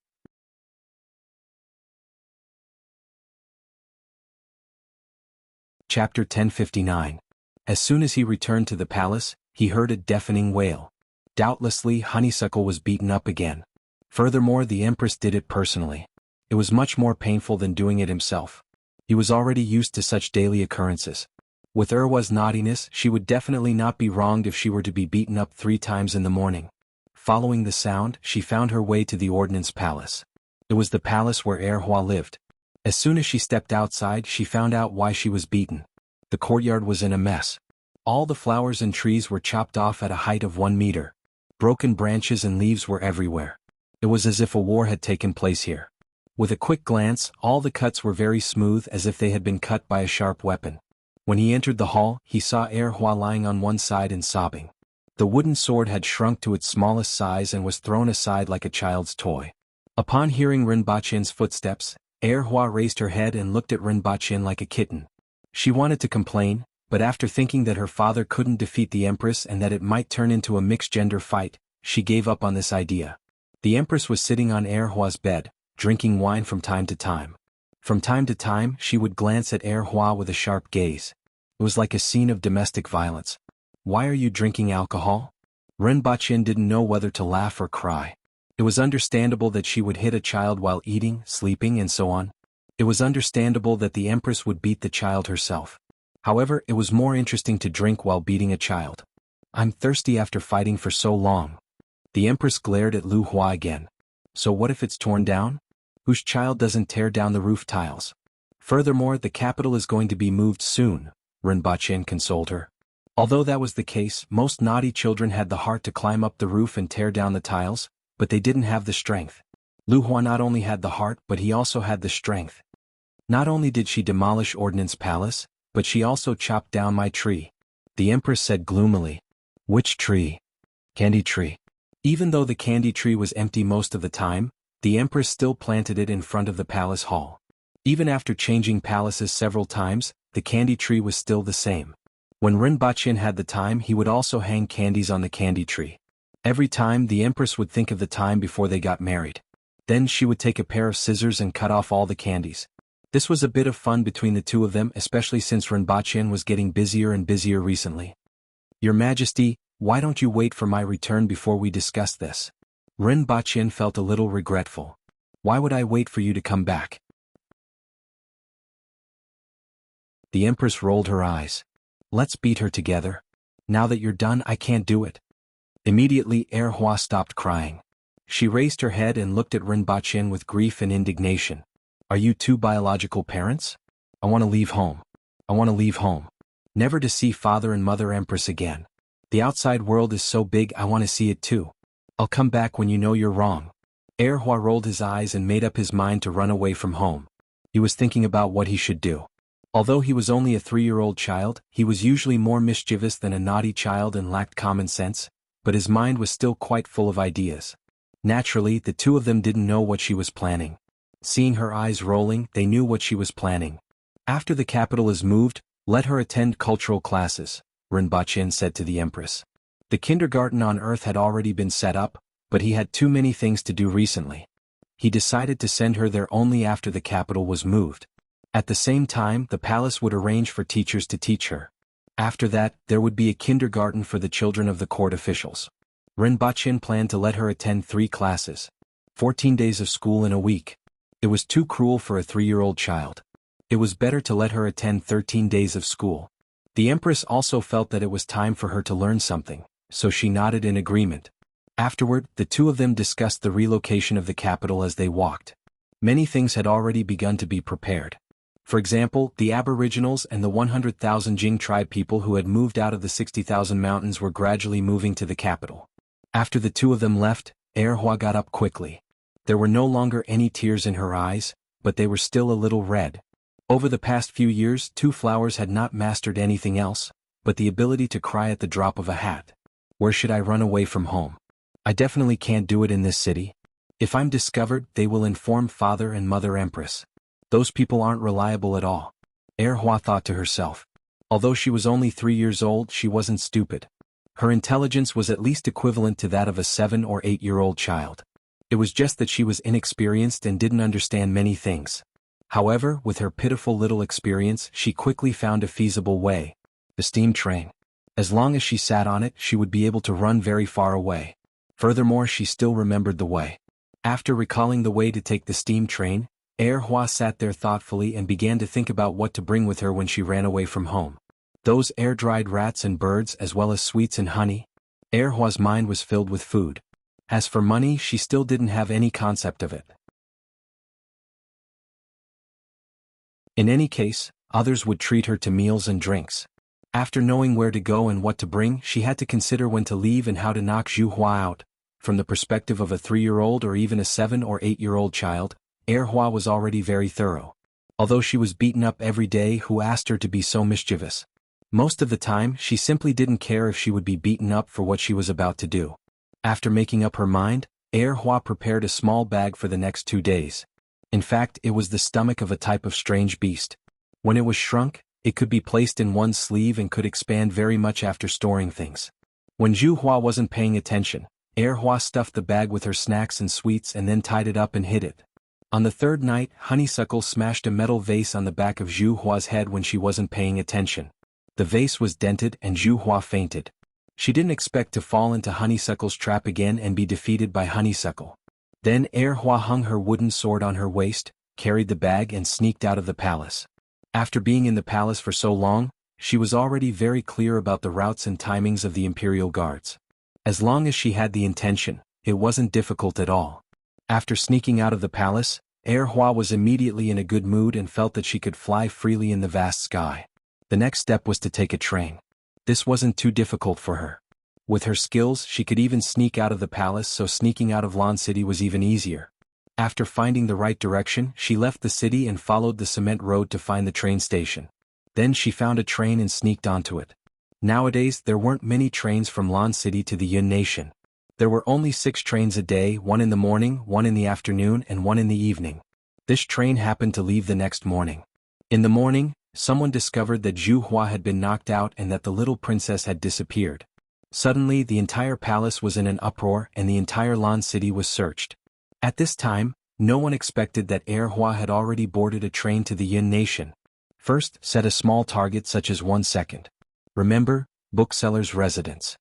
Chapter 1059. As soon as he returned to the palace, he heard a deafening wail. Doubtlessly, Honeysuckle was beaten up again. Furthermore, the Empress did it personally. It was much more painful than doing it himself. He was already used to such daily occurrences. With Erwa's naughtiness, she would definitely not be wronged if she were to be beaten up 3 times in the morning. Following the sound, she found her way to the Ordnance Palace. It was the palace where Erhua lived. As soon as she stepped outside, she found out why she was beaten. The courtyard was in a mess. All the flowers and trees were chopped off at a height of 1 meter. Broken branches and leaves were everywhere. It was as if a war had taken place here. With a quick glance, all the cuts were very smooth as if they had been cut by a sharp weapon. When he entered the hall, he saw Erhua lying on one side and sobbing. The wooden sword had shrunk to its smallest size and was thrown aside like a child's toy. Upon hearing Ren Baqin's footsteps, Erhua raised her head and looked at Ren Baqin like a kitten. She wanted to complain, but after thinking that her father couldn't defeat the Empress and that it might turn into a mixed-gender fight, she gave up on this idea. The Empress was sitting on Erhua's bed, drinking wine from time to time. From time to time, she would glance at Erhua with a sharp gaze. It was like a scene of domestic violence. "Why are you drinking alcohol?" Ren Baqin didn't know whether to laugh or cry. It was understandable that she would hit a child while eating, sleeping, and so on. It was understandable that the Empress would beat the child herself. However, it was more interesting to drink while beating a child. "I'm thirsty after fighting for so long." The Empress glared at Lu Hua again. "So what if it's torn down? Whose child doesn't tear down the roof tiles? Furthermore, the capital is going to be moved soon," Ren Baqin consoled her. Although that was the case, most naughty children had the heart to climb up the roof and tear down the tiles, but they didn't have the strength. Lu Hua not only had the heart, but he also had the strength. Not only did she demolish Ordnance Palace, but she also chopped down my tree. The Empress said gloomily. "Which tree?" "Candy tree." Even though the candy tree was empty most of the time, the Empress still planted it in front of the palace hall. Even after changing palaces several times, the candy tree was still the same. When Ren Baqin had the time, he would also hang candies on the candy tree. Every time, the Empress would think of the time before they got married. Then she would take a pair of scissors and cut off all the candies. This was a bit of fun between the two of them, especially since Ren Baqin was getting busier and busier recently. "Your Majesty, Why don't you wait for my return before we discuss this? Rin Baqin felt a little regretful. Why would I wait for you to come back? The Empress rolled her eyes. Let's beat her together. Now that you're done, I can't do it. Immediately, Hua stopped crying. She raised her head and looked at Rin Baqin with grief and indignation. Are you two biological parents? I want to leave home. I want to leave home. Never to see father and mother Empress again. The outside world is so big, I want to see it too. I'll come back when you know you're wrong. Hua rolled his eyes and made up his mind to run away from home. He was thinking about what he should do. Although he was only a 3-year-old child, he was usually more mischievous than a naughty child and lacked common sense, but his mind was still quite full of ideas. Naturally, the two of them didn't know what she was planning. Seeing her eyes rolling, they knew what she was planning. After the capital is moved, let her attend cultural classes, Rin Baqin said to the Empress. The kindergarten on Earth had already been set up, but he had too many things to do recently. He decided to send her there only after the capital was moved. At the same time, the palace would arrange for teachers to teach her. After that, there would be a kindergarten for the children of the court officials. Rin Baqin planned to let her attend 3 classes. 14 days of school in a week. It was too cruel for a 3-year-old child. It was better to let her attend 13 days of school. The Empress also felt that it was time for her to learn something, so she nodded in agreement. Afterward, the two of them discussed the relocation of the capital as they walked. Many things had already begun to be prepared. For example, the Aboriginals and the 100,000 Jing tribe people who had moved out of the 60,000 mountains were gradually moving to the capital. After the two of them left, Hua got up quickly. There were no longer any tears in her eyes, but they were still a little red. Over the past few years, 2 flowers had not mastered anything else, but the ability to cry at the drop of a hat. Where should I run away from home? I definitely can't do it in this city. If I'm discovered, they will inform father and mother Empress. Those people aren't reliable at all. Hua thought to herself. Although she was only 3 years old, she wasn't stupid. Her intelligence was at least equivalent to that of a 7 or 8-year-old child. It was just that she was inexperienced and didn't understand many things. However, with her pitiful little experience, she quickly found a feasible way. The steam train. As long as she sat on it, she would be able to run very far away. Furthermore, she still remembered the way. After recalling the way to take the steam train, Hua sat there thoughtfully and began to think about what to bring with her when she ran away from home. Those air-dried rats and birds as well as sweets and honey. Hua's mind was filled with food. As for money, she still didn't have any concept of it. In any case, others would treat her to meals and drinks. After knowing where to go and what to bring, she had to consider when to leave and how to knock Hua out. From the perspective of a 3-year-old or even a 7 or 8-year-old child, Hua was already very thorough. Although she was beaten up every day, who asked her to be so mischievous? Most of the time, she simply didn't care if she would be beaten up for what she was about to do. After making up her mind, Hua prepared a small bag for the next 2 days. In fact, it was the stomach of a type of strange beast. When it was shrunk, it could be placed in one's sleeve and could expand very much after storing things. When Hua wasn't paying attention, Hua stuffed the bag with her snacks and sweets and then tied it up and hid it. On the 3rd night, Honeysuckle smashed a metal vase on the back of Hua's head when she wasn't paying attention. The vase was dented and Hua fainted. She didn't expect to fall into Honeysuckle's trap again and be defeated by Honeysuckle. Then Hua hung her wooden sword on her waist, carried the bag and sneaked out of the palace. After being in the palace for so long, she was already very clear about the routes and timings of the Imperial Guards. As long as she had the intention, it wasn't difficult at all. After sneaking out of the palace, Hua was immediately in a good mood and felt that she could fly freely in the vast sky. The next step was to take a train. This wasn't too difficult for her. With her skills, she could even sneak out of the palace, so sneaking out of Lan City was even easier. After finding the right direction, she left the city and followed the cement road to find the train station. Then she found a train and sneaked onto it. Nowadays, there weren't many trains from Lan City to the Yun Nation. There were only 6 trains a day, 1 in the morning, 1 in the afternoon and 1 in the evening. This train happened to leave the next morning. In the morning, someone discovered that Hua had been knocked out and that the little princess had disappeared. Suddenly, the entire palace was in an uproar and the entire Lan City was searched. At this time, no one expected that Hua had already boarded a train to the Yun Nation. First, set a small target such as 1 second. Remember, bookseller's residence.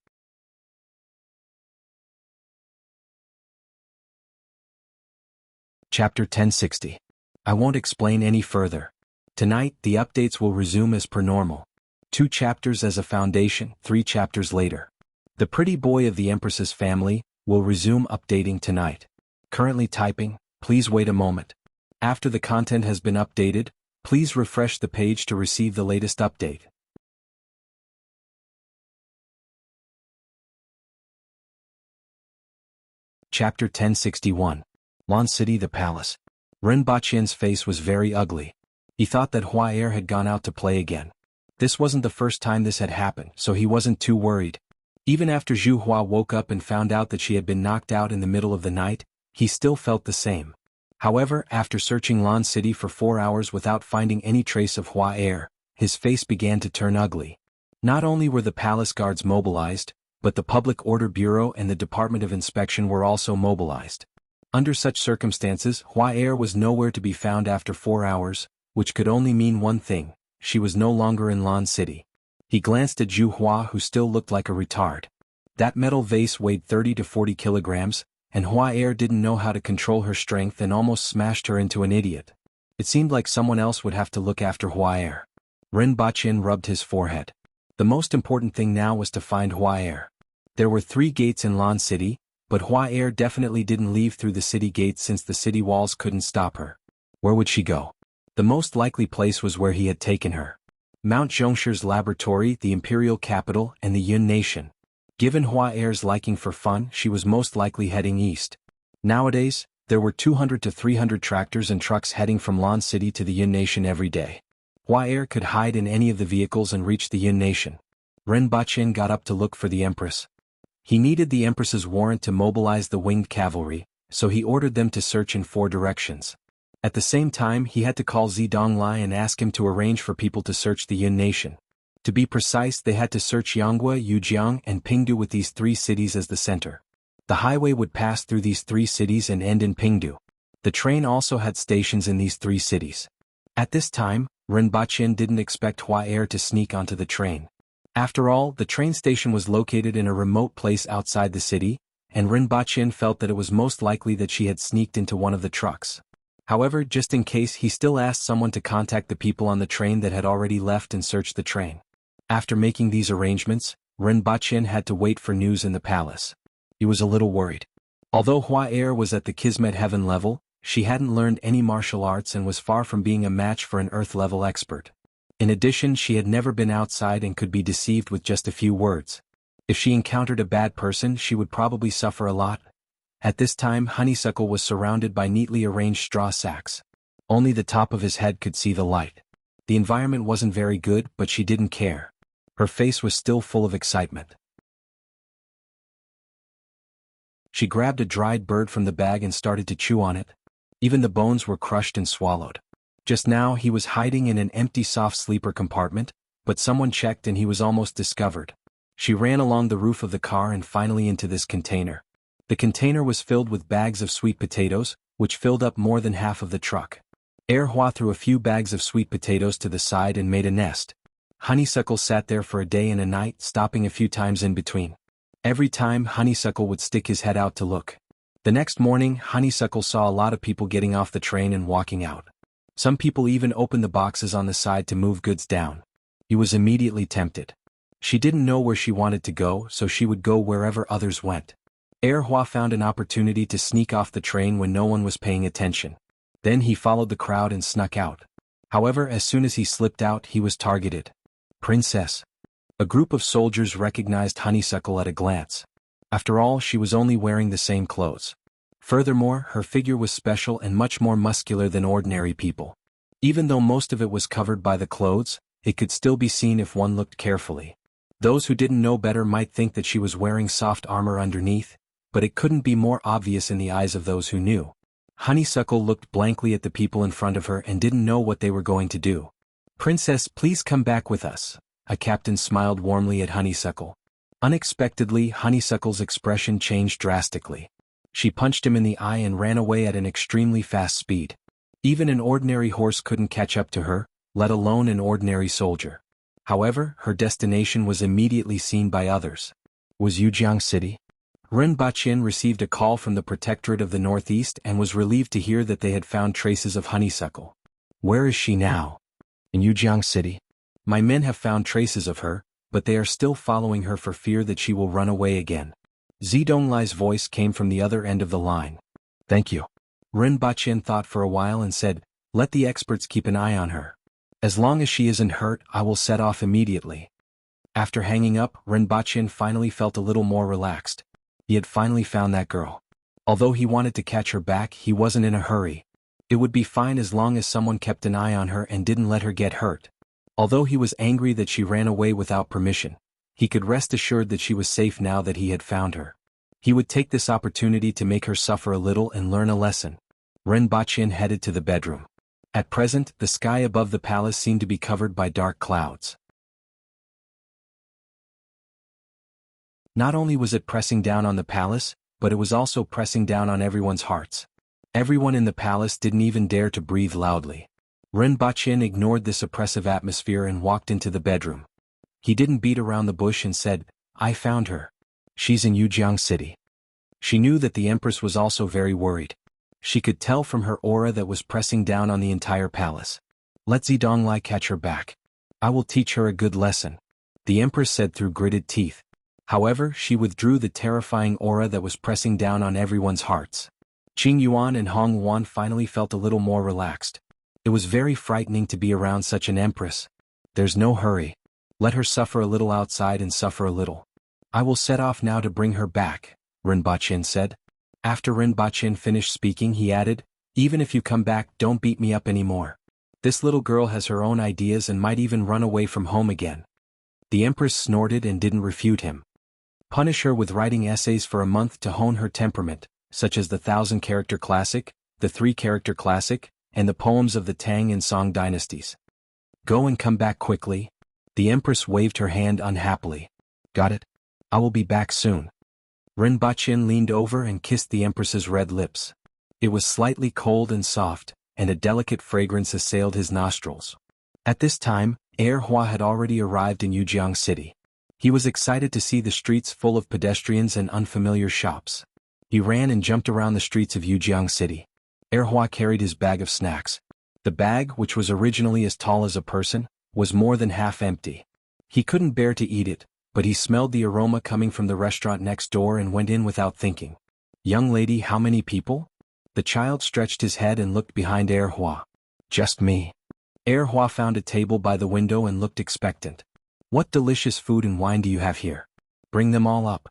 Chapter 1060. I won't explain any further. Tonight, the updates will resume as per normal. 2 chapters as a foundation, 3 chapters later. The pretty boy of the Empress's family will resume updating tonight. Currently typing, please wait a moment. After the content has been updated, please refresh the page to receive the latest update. Chapter 1061. Lan City, the Palace. Rinpoche's face was very ugly. He thought that Hua Er had gone out to play again. This wasn't the first time this had happened, so he wasn't too worried. Even after Zhu Hua woke up and found out that she had been knocked out in the middle of the night, he still felt the same. However, after searching Lan City for 4 hours without finding any trace of Hua Er, his face began to turn ugly. Not only were the palace guards mobilized, but the Public Order Bureau and the Department of Inspection were also mobilized. Under such circumstances, Hua Er was nowhere to be found after 4 hours, which could only mean one thing: she was no longer in Lan City. He glanced at Zhu Hua, who still looked like a retard. That metal vase weighed 30 to 40 kilograms, and Hua Er didn't know how to control her strength and almost smashed her into an idiot. It seemed like someone else would have to look after Hua Er. Rinpoche rubbed his forehead. The most important thing now was to find Hua Er. There were 3 gates in Lan City, but Hua Er definitely didn't leave through the city gates since the city walls couldn't stop her. Where would she go? The most likely place was where he had taken her. Mount Zhongshi's laboratory, the imperial capital, and the Yun nation. Given Hua Er's liking for fun, she was most likely heading east. Nowadays, there were 200 to 300 tractors and trucks heading from Lan City to the Yun nation every day. Hua Er could hide in any of the vehicles and reach the Yun nation. Rinpoche got up to look for the Empress. He needed the Empress's warrant to mobilize the winged cavalry, so he ordered them to search in 4 directions. At the same time, he had to call Zidonglai and ask him to arrange for people to search the Yun nation. To be precise, they had to search Jianghu, Yujiang, and Pingdu with these 3 cities as the center. The highway would pass through these 3 cities and end in Pingdu. The train also had stations in these 3 cities. At this time, Rinpoche didn't expect Hua Er to sneak onto the train. After all, the train station was located in a remote place outside the city, and Rinpoche felt that it was most likely that she had sneaked into one of the trucks. However, just in case, he still asked someone to contact the people on the train that had already left and search the train. After making these arrangements, Rinpoche had to wait for news in the palace. He was a little worried. Although Hua Er was at the Kismet Heaven level, she hadn't learned any martial arts and was far from being a match for an Earth-level expert. In addition, she had never been outside and could be deceived with just a few words. If she encountered a bad person, she would probably suffer a lot. At this time, Honeysuckle was surrounded by neatly arranged straw sacks. Only the top of his head could see the light. The environment wasn't very good, but she didn't care. Her face was still full of excitement. She grabbed a dried bird from the bag and started to chew on it. Even the bones were crushed and swallowed. Just now he was hiding in an empty soft sleeper compartment, but someone checked and he was almost discovered. She ran along the roof of the car and finally into this container. The container was filled with bags of sweet potatoes, which filled up more than half of the truck. Hua threw a few bags of sweet potatoes to the side and made a nest. Honeysuckle sat there for a day and a night, stopping a few times in between. Every time, Honeysuckle would stick his head out to look. The next morning, Honeysuckle saw a lot of people getting off the train and walking out. Some people even opened the boxes on the side to move goods down. He was immediately tempted. She didn't know where she wanted to go, so she would go wherever others went. Hua found an opportunity to sneak off the train when no one was paying attention. Then he followed the crowd and snuck out. However, as soon as he slipped out, he was targeted. Princess. A group of soldiers recognized Honeysuckle at a glance. After all, she was only wearing the same clothes. Furthermore, her figure was special and much more muscular than ordinary people. Even though most of it was covered by the clothes, it could still be seen if one looked carefully. Those who didn't know better might think that she was wearing soft armor underneath, but it couldn't be more obvious in the eyes of those who knew. Honeysuckle looked blankly at the people in front of her and didn't know what they were going to do. "Princess, please come back with us." A captain smiled warmly at Honeysuckle. Unexpectedly, Honeysuckle's expression changed drastically. She punched him in the eye and ran away at an extremely fast speed. Even an ordinary horse couldn't catch up to her, let alone an ordinary soldier. However, her destination was immediately seen by others. Was Yujiang City? Ren Baqin received a call from the Protectorate of the Northeast and was relieved to hear that they had found traces of honeysuckle. Where is she now? In Yujiang City. My men have found traces of her, but they are still following her for fear that she will run away again. Zidonglai's voice came from the other end of the line. Thank you. Ren Baqin thought for a while and said, let the experts keep an eye on her. As long as she isn't hurt, I will set off immediately. After hanging up, Ren Baqin finally felt a little more relaxed. He had finally found that girl. Although he wanted to catch her back, he wasn't in a hurry. It would be fine as long as someone kept an eye on her and didn't let her get hurt. Although he was angry that she ran away without permission, he could rest assured that she was safe now that he had found her. He would take this opportunity to make her suffer a little and learn a lesson. Ren Baqin headed to the bedroom. At present, the sky above the palace seemed to be covered by dark clouds. Not only was it pressing down on the palace, but it was also pressing down on everyone's hearts. Everyone in the palace didn't even dare to breathe loudly. Ren Baqin ignored this oppressive atmosphere and walked into the bedroom. He didn't beat around the bush and said, I found her. She's in Yujiang City. She knew that the Empress was also very worried. She could tell from her aura that was pressing down on the entire palace. Let Zidonglai catch her back. I will teach her a good lesson, the Empress said through gritted teeth. However, she withdrew the terrifying aura that was pressing down on everyone's hearts. Qing Yuan and Hong Yuan finally felt a little more relaxed. It was very frightening to be around such an empress. There's no hurry. Let her suffer a little outside and suffer a little. I will set off now to bring her back, Ren Baqin said. After Ren Baqin finished speaking, he added, even if you come back, don't beat me up anymore. This little girl has her own ideas and might even run away from home again. The Empress snorted and didn't refute him. Punish her with writing essays for a month to hone her temperament, such as the 1,000-character classic, the 3-character classic, and the poems of the Tang and Song dynasties. Go and come back quickly. The Empress waved her hand unhappily. Got it? I will be back soon. Ren Baqin leaned over and kissed the Empress's red lips. It was slightly cold and soft, and a delicate fragrance assailed his nostrils. At this time, Hua had already arrived in Yujiang City. He was excited to see the streets full of pedestrians and unfamiliar shops. He ran and jumped around the streets of Yujiang City. Hua carried his bag of snacks. The bag, which was originally as tall as a person, was more than half empty. He couldn't bear to eat it, but he smelled the aroma coming from the restaurant next door and went in without thinking. Young lady, how many people? The child stretched his head and looked behind Hua. Just me. Hua found a table by the window and looked expectant. What delicious food and wine do you have here? Bring them all up.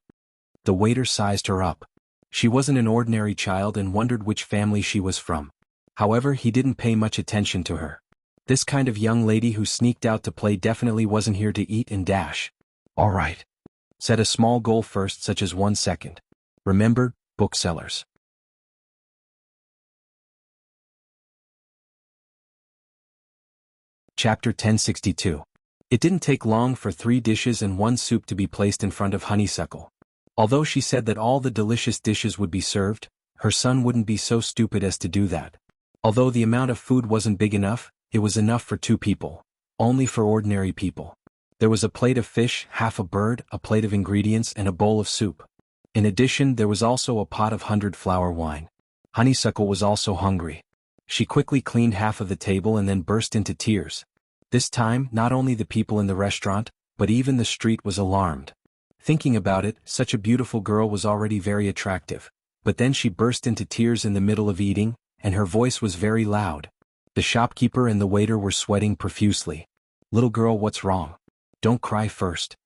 The waiter sized her up. She wasn't an ordinary child and wondered which family she was from. However, he didn't pay much attention to her. This kind of young lady who sneaked out to play definitely wasn't here to eat and dash. All right. Set a small goal first, such as 1 second. Remember, booksellers. Chapter 1062. It didn't take long for 3 dishes and 1 soup to be placed in front of Honeysuckle. Although she said that all the delicious dishes would be served, her son wouldn't be so stupid as to do that. Although the amount of food wasn't big enough, it was enough for 2 people. Only for ordinary people. There was a plate of fish, half a bird, a plate of ingredients, and a bowl of soup. In addition, there was also a pot of 100-flower wine. Honeysuckle was also hungry. She quickly cleaned half of the table and then burst into tears. This time, not only the people in the restaurant, but even the street was alarmed. Thinking about it, such a beautiful girl was already very attractive. But then she burst into tears in the middle of eating, and her voice was very loud. The shopkeeper and the waiter were sweating profusely. Little girl, what's wrong? Don't cry first.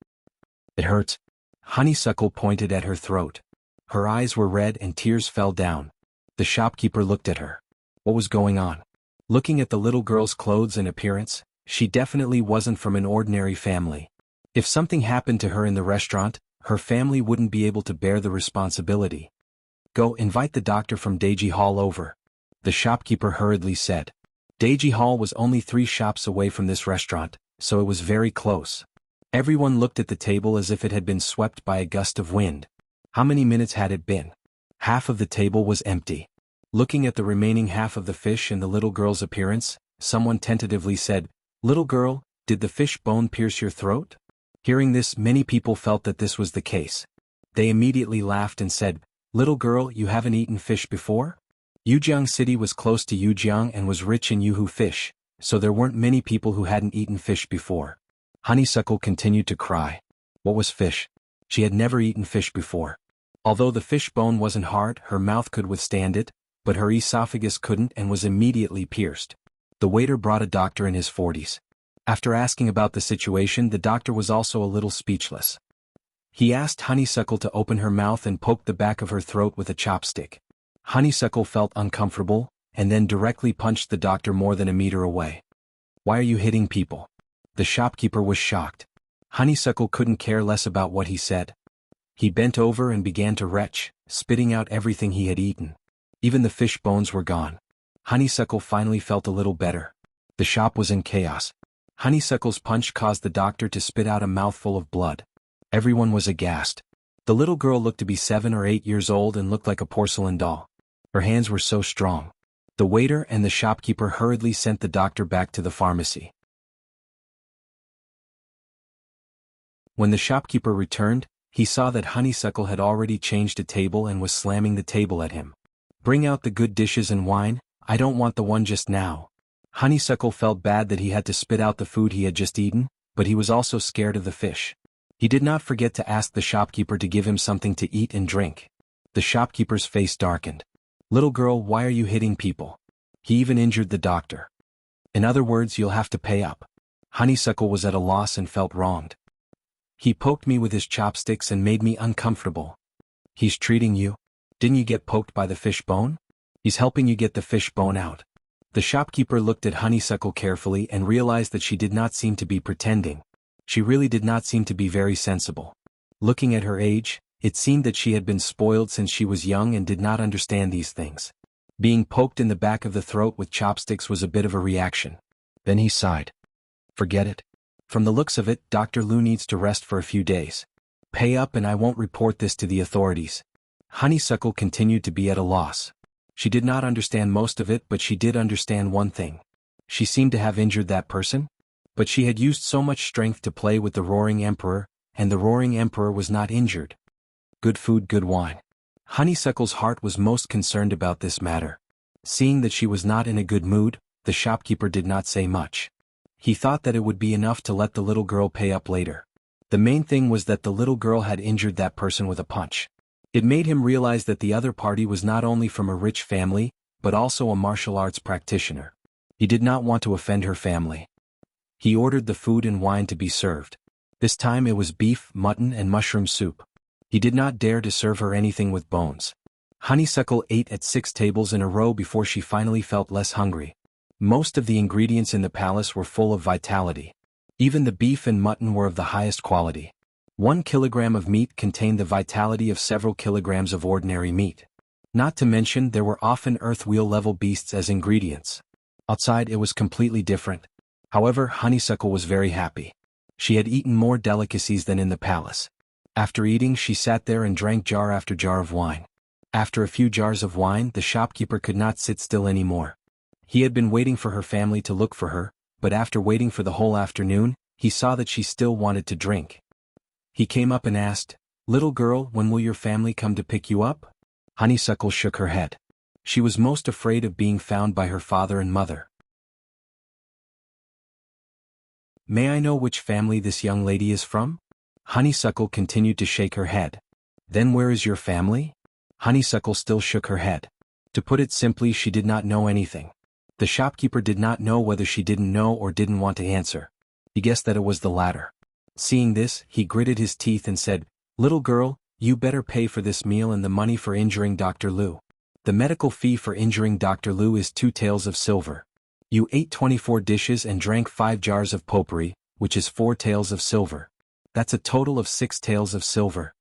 It hurts. Honeysuckle pointed at her throat. Her eyes were red and tears fell down. The shopkeeper looked at her. What was going on? Looking at the little girl's clothes and appearance, she definitely wasn't from an ordinary family. If something happened to her in the restaurant, her family wouldn't be able to bear the responsibility. Go invite the doctor from Daiji Hall over, the shopkeeper hurriedly said. Daiji Hall was only 3 shops away from this restaurant, so it was very close. Everyone looked at the table as if it had been swept by a gust of wind. How many minutes had it been? Half of the table was empty. Looking at the remaining half of the fish and the little girl's appearance, someone tentatively said, Little girl, did the fish bone pierce your throat? Hearing this, many people felt that this was the case. They immediately laughed and said, "Little girl, you haven't eaten fish before?" Yujiang City was close to Yujiang and was rich in Yuhu fish, so there weren't many people who hadn't eaten fish before. Honeysuckle continued to cry. What was fish? She had never eaten fish before. Although the fish bone wasn't hard, her mouth could withstand it, but her esophagus couldn't and was immediately pierced. The waiter brought a doctor in his 40s. After asking about the situation, the doctor was also a little speechless. He asked Honeysuckle to open her mouth and poke the back of her throat with a chopstick. Honeysuckle felt uncomfortable, and then directly punched the doctor more than a meter away. "Why are you hitting people?" The shopkeeper was shocked. Honeysuckle couldn't care less about what he said. He bent over and began to retch, spitting out everything he had eaten. Even the fish bones were gone. Honeysuckle finally felt a little better. The shop was in chaos. Honeysuckle's punch caused the doctor to spit out a mouthful of blood. Everyone was aghast. The little girl looked to be 7 or 8 years old and looked like a porcelain doll. Her hands were so strong. The waiter and the shopkeeper hurriedly sent the doctor back to the pharmacy. When the shopkeeper returned, he saw that Honeysuckle had already changed a table and was slamming the table at him. "Bring out the good dishes and wine, I don't want the one just now." Honeysuckle felt bad that he had to spit out the food he had just eaten, but he was also scared of the fish. He did not forget to ask the shopkeeper to give him something to eat and drink. The shopkeeper's face darkened. "Little girl, why are you hitting people?" He even injured the doctor. "In other words, you'll have to pay up." Honeysuckle was at a loss and felt wronged. "He poked me with his chopsticks and made me uncomfortable." "He's treating you? Didn't you get poked by the fish bone?" "He's helping you get the fish bone out." The shopkeeper looked at Honeysuckle carefully and realized that she did not seem to be pretending. She really did not seem to be very sensible. Looking at her age, it seemed that she had been spoiled since she was young and did not understand these things. Being poked in the back of the throat with chopsticks was a bit of a reaction. Then he sighed. "Forget it. From the looks of it, Dr. Lu needs to rest for a few days. Pay up and I won't report this to the authorities." Honeysuckle continued to be at a loss. She did not understand most of it, but she did understand one thing. She seemed to have injured that person, but she had used so much strength to play with the Roaring Emperor, and the Roaring Emperor was not injured. Good food, good wine. Honeysuckle's heart was most concerned about this matter. Seeing that she was not in a good mood, the shopkeeper did not say much. He thought that it would be enough to let the little girl pay up later. The main thing was that the little girl had injured that person with a punch. It made him realize that the other party was not only from a rich family, but also a martial arts practitioner. He did not want to offend her family. He ordered the food and wine to be served. This time it was beef, mutton, and mushroom soup. He did not dare to serve her anything with bones. Honeysuckle ate at 6 tables in a row before she finally felt less hungry. Most of the ingredients in the palace were full of vitality. Even the beef and mutton were of the highest quality. 1 kilogram of meat contained the vitality of several kilograms of ordinary meat. Not to mention there were often earth wheel-level beasts as ingredients. Outside it was completely different. However, Honeysuckle was very happy. She had eaten more delicacies than in the palace. After eating, she sat there and drank jar after jar of wine. After a few jars of wine, the shopkeeper could not sit still anymore. He had been waiting for her family to look for her, but after waiting for the whole afternoon, he saw that she still wanted to drink. He came up and asked, "Little girl, when will your family come to pick you up?" Honeysuckle shook her head. She was most afraid of being found by her father and mother. "May I know which family this young lady is from?" Honeysuckle continued to shake her head. "Then where is your family?" Honeysuckle still shook her head. To put it simply, she did not know anything. The shopkeeper did not know whether she didn't know or didn't want to answer. He guessed that it was the latter. Seeing this, he gritted his teeth and said, "Little girl, you better pay for this meal and the money for injuring Dr. Lu. The medical fee for injuring Dr. Lu is 2 taels of silver. You ate 24 dishes and drank 5 jars of potpourri, which is 4 taels of silver. That's a total of 6 taels of silver."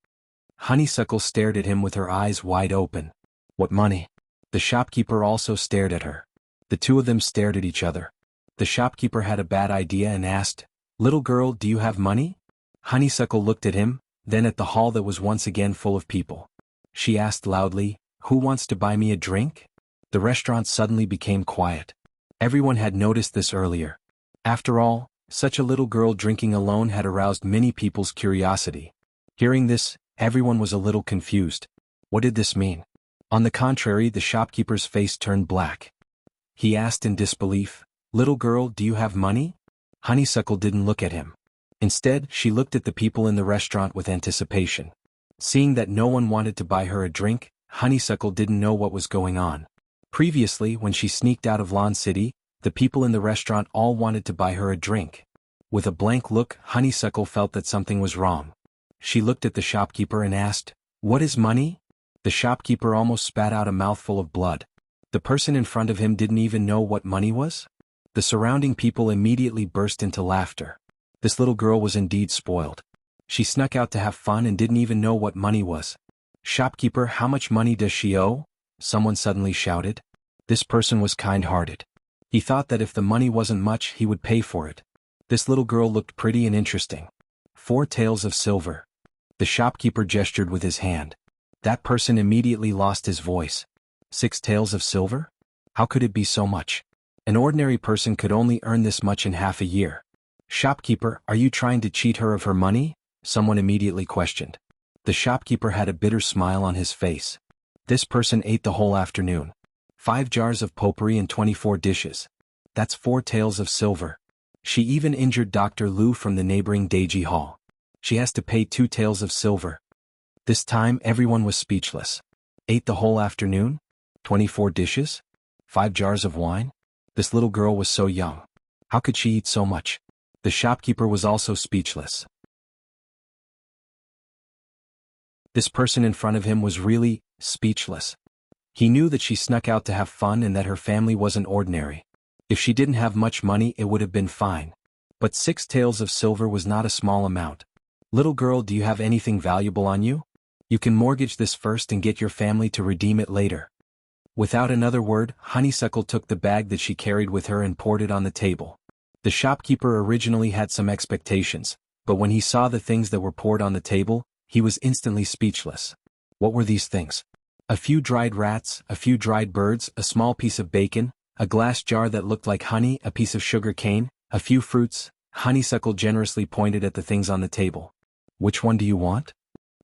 Honeysuckle stared at him with her eyes wide open. "What money?" The shopkeeper also stared at her. The two of them stared at each other. The shopkeeper had a bad idea and asked, "Little girl, do you have money?" Honeysuckle looked at him, then at the hall that was once again full of people. She asked loudly, "Who wants to buy me a drink?" The restaurant suddenly became quiet. Everyone had noticed this earlier. After all, such a little girl drinking alone had aroused many people's curiosity. Hearing this, Everyone was a little confused. What did this mean? On the contrary, the shopkeeper's face turned black. He asked in disbelief, "Little girl, do you have money?" Honeysuckle didn't look at him. Instead, she looked at the people in the restaurant with anticipation. Seeing that no one wanted to buy her a drink, Honeysuckle didn't know what was going on. Previously, when she sneaked out of Lawn City, the people in the restaurant all wanted to buy her a drink. With a blank look, Honeysuckle felt that something was wrong. She looked at the shopkeeper and asked, "What is money?" The shopkeeper almost spat out a mouthful of blood. The person in front of him didn't even know what money was? The surrounding people immediately burst into laughter. This little girl was indeed spoiled. She snuck out to have fun and didn't even know what money was. "Shopkeeper, how much money does she owe?" Someone suddenly shouted. This person was kind-hearted. He thought that if the money wasn't much, he would pay for it. This little girl looked pretty and interesting. 4 taels of silver. The shopkeeper gestured with his hand. That person immediately lost his voice. 6 taels of silver? How could it be so much? An ordinary person could only earn this much in half a year. "Shopkeeper, are you trying to cheat her of her money?" Someone immediately questioned. The shopkeeper had a bitter smile on his face. This person ate the whole afternoon. 5 jars of potpourri and 24 dishes. That's 4 taels of silver. She even injured Dr. Liu from the neighboring Deiji Hall. She has to pay 2 taels of silver. This time everyone was speechless. Ate the whole afternoon? 24 dishes? 5 jars of wine? This little girl was so young. How could she eat so much? The shopkeeper was also speechless. This person in front of him was really speechless. He knew that she snuck out to have fun and that her family wasn't ordinary. If she didn't have much money, it would have been fine. But 6 taels of silver was not a small amount. "Little girl, do you have anything valuable on you? You can mortgage this first and get your family to redeem it later." Without another word, Honeysuckle took the bag that she carried with her and poured it on the table. The shopkeeper originally had some expectations, but when he saw the things that were poured on the table, he was instantly speechless. What were these things? A few dried rats, a few dried birds, a small piece of bacon, a glass jar that looked like honey, a piece of sugar cane, a few fruits. Honeysuckle generously pointed at the things on the table. "Which one do you want?"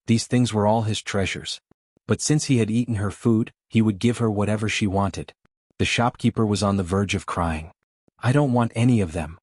These things were all his treasures. But since he had eaten her food, he would give her whatever she wanted. The shopkeeper was on the verge of crying. "I don't want any of them."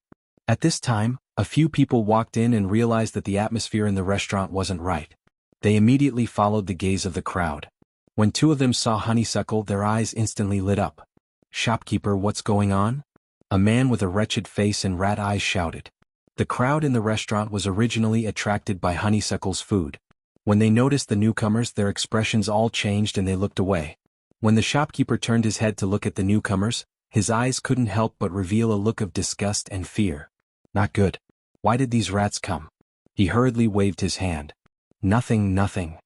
At this time, a few people walked in and realized that the atmosphere in the restaurant wasn't right. They immediately followed the gaze of the crowd. When 2 of them saw Honeysuckle, their eyes instantly lit up. "Shopkeeper, what's going on?" A man with a wretched face and rat eyes shouted. The crowd in the restaurant was originally attracted by Honeysuckle's food. When they noticed the newcomers, their expressions all changed and they looked away. When the shopkeeper turned his head to look at the newcomers, his eyes couldn't help but reveal a look of disgust and fear. "Not good. Why did these rats come?" He hurriedly waved his hand. "Nothing, nothing.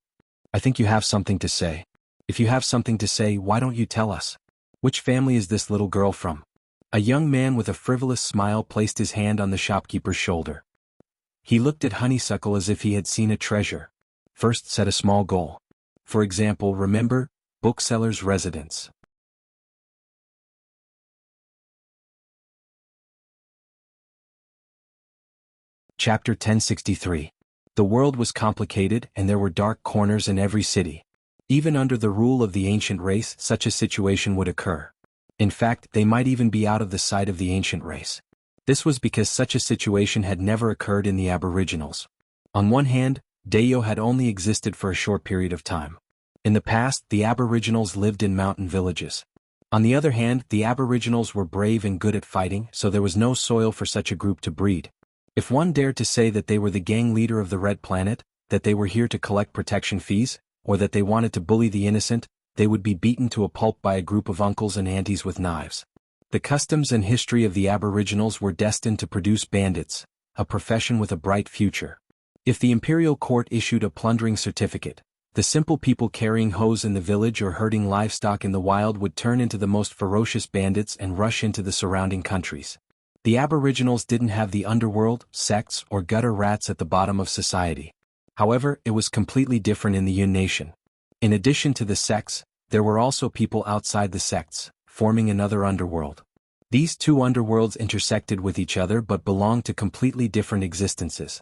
I think you have something to say. If you have something to say, why don't you tell us? Which family is this little girl from?" A young man with a frivolous smile placed his hand on the shopkeeper's shoulder. He looked at Honeysuckle as if he had seen a treasure. "First, set a small goal. For example, remember, bookseller's residence." Chapter 1063. The world was complicated and there were dark corners in every city. Even under the rule of the ancient race, such a situation would occur. In fact, they might even be out of the sight of the ancient race. This was because such a situation had never occurred in the Aboriginals. On one hand, Dayo had only existed for a short period of time. In the past, the Aboriginals lived in mountain villages. On the other hand, the Aboriginals were brave and good at fighting, so there was no soil for such a group to breed. If one dared to say that they were the gang leader of the Red Planet, that they were here to collect protection fees, or that they wanted to bully the innocent, they would be beaten to a pulp by a group of uncles and aunties with knives. The customs and history of the Aboriginals were destined to produce bandits, a profession with a bright future. If the imperial court issued a plundering certificate, the simple people carrying hoes in the village or herding livestock in the wild would turn into the most ferocious bandits and rush into the surrounding countries. The Aboriginals didn't have the underworld, sects, or gutter rats at the bottom of society. However, it was completely different in the Yun Nation. In addition to the sects, there were also people outside the sects, forming another underworld. These 2 underworlds intersected with each other but belonged to completely different existences.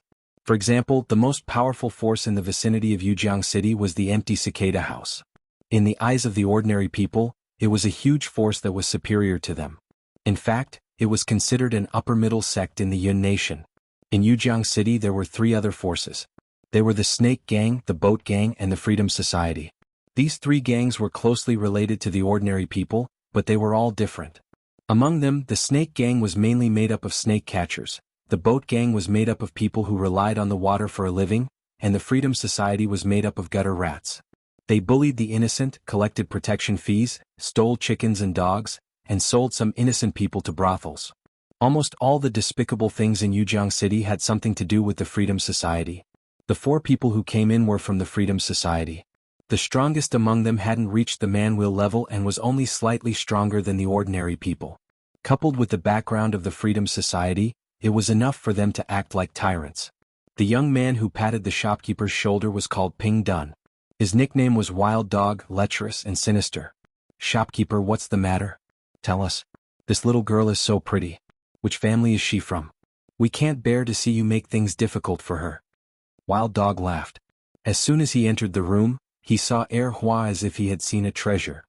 For example, the most powerful force in the vicinity of Jianghu City was the empty cicada house. In the eyes of the ordinary people, it was a huge force that was superior to them. In fact, it was considered an upper-middle sect in the Yun nation. In Jianghu City there were three other forces. They were the Snake Gang, the Boat Gang, and the Freedom Society. These three gangs were closely related to the ordinary people, but they were all different. Among them, the Snake Gang was mainly made up of snake catchers, the Boat Gang was made up of people who relied on the water for a living, and the Freedom Society was made up of gutter rats. They bullied the innocent, collected protection fees, stole chickens and dogs, and sold some innocent people to brothels. Almost all the despicable things in Jianghu City had something to do with the Freedom Society. The four people who came in were from the Freedom Society. The strongest among them hadn't reached the man-will level and was only slightly stronger than the ordinary people. Coupled with the background of the Freedom Society, it was enough for them to act like tyrants. The young man who patted the shopkeeper's shoulder was called Ping Dun. His nickname was Wild Dog, lecherous and sinister. "Shopkeeper, what's the matter? Tell us. This little girl is so pretty. Which family is she from? We can't bear to see you make things difficult for her." Wild Dog laughed. As soon as he entered the room, he saw Hua as if he had seen a treasure.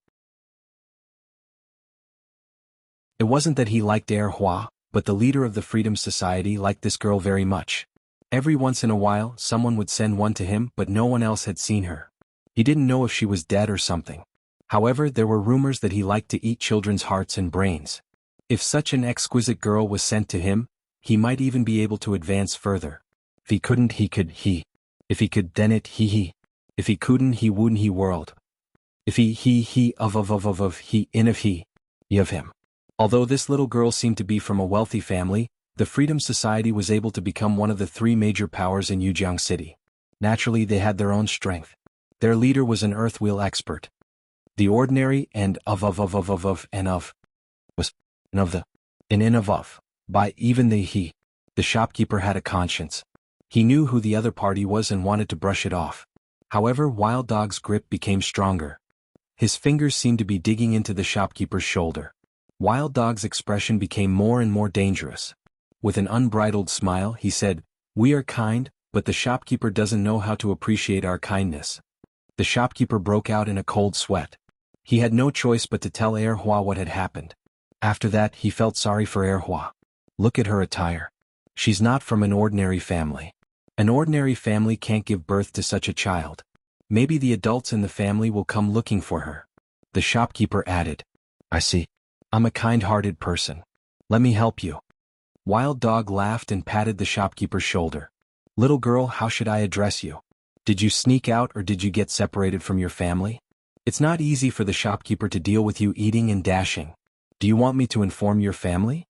It wasn't that he liked Hua, but the leader of the Freedom Society liked this girl very much. Every once in a while, someone would send one to him, but no one else had seen her. He didn't know if she was dead or something. However, there were rumors that he liked to eat children's hearts and brains. If such an exquisite girl was sent to him, he might even be able to advance further. If he couldn't, he could, he. If he could, then it, he. If he couldn't, he wouldn't, he world. If he, of, he, in of he, of him. Although this little girl seemed to be from a wealthy family, the Freedom Society was able to become one of the three major powers in Jianghu City. Naturally, they had their own strength. Their leader was an earthwheel expert. The ordinary and of, and of, was, and of the, and in of, by even the he. The shopkeeper had a conscience. He knew who the other party was and wanted to brush it off. However, Wild Dog's grip became stronger. His fingers seemed to be digging into the shopkeeper's shoulder. Wild Dog's expression became more and more dangerous. With an unbridled smile, he said, "We are kind, but the shopkeeper doesn't know how to appreciate our kindness." The shopkeeper broke out in a cold sweat. He had no choice but to tell Hua what had happened. After that, he felt sorry for Hua. Look at her attire. She's not from an ordinary family. An ordinary family can't give birth to such a child. Maybe the adults in the family will come looking for her. The shopkeeper added, "I see. I'm a kind-hearted person. Let me help you." Wild Dog laughed and patted the shopkeeper's shoulder. "Little girl, how should I address you? Did you sneak out or did you get separated from your family? It's not easy for the shopkeeper to deal with you eating and dashing. Do you want me to inform your family?"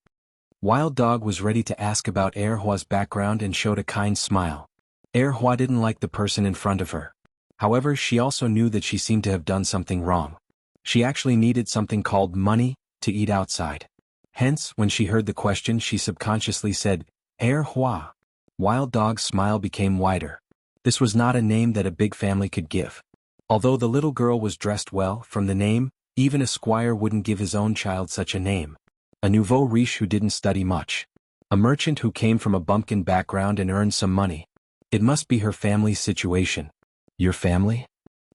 Wild Dog was ready to ask about Hua's background and showed a kind smile. Hua didn't like the person in front of her. However, she also knew that she seemed to have done something wrong. She actually needed something called money to eat outside. Hence, when she heard the question, she subconsciously said, Hua. Wild Dog's smile became wider. This was not a name that a big family could give. Although the little girl was dressed well, from the name, even a squire wouldn't give his own child such a name. A nouveau riche who didn't study much. A merchant who came from a bumpkin background and earned some money. It must be her family's situation. Your family?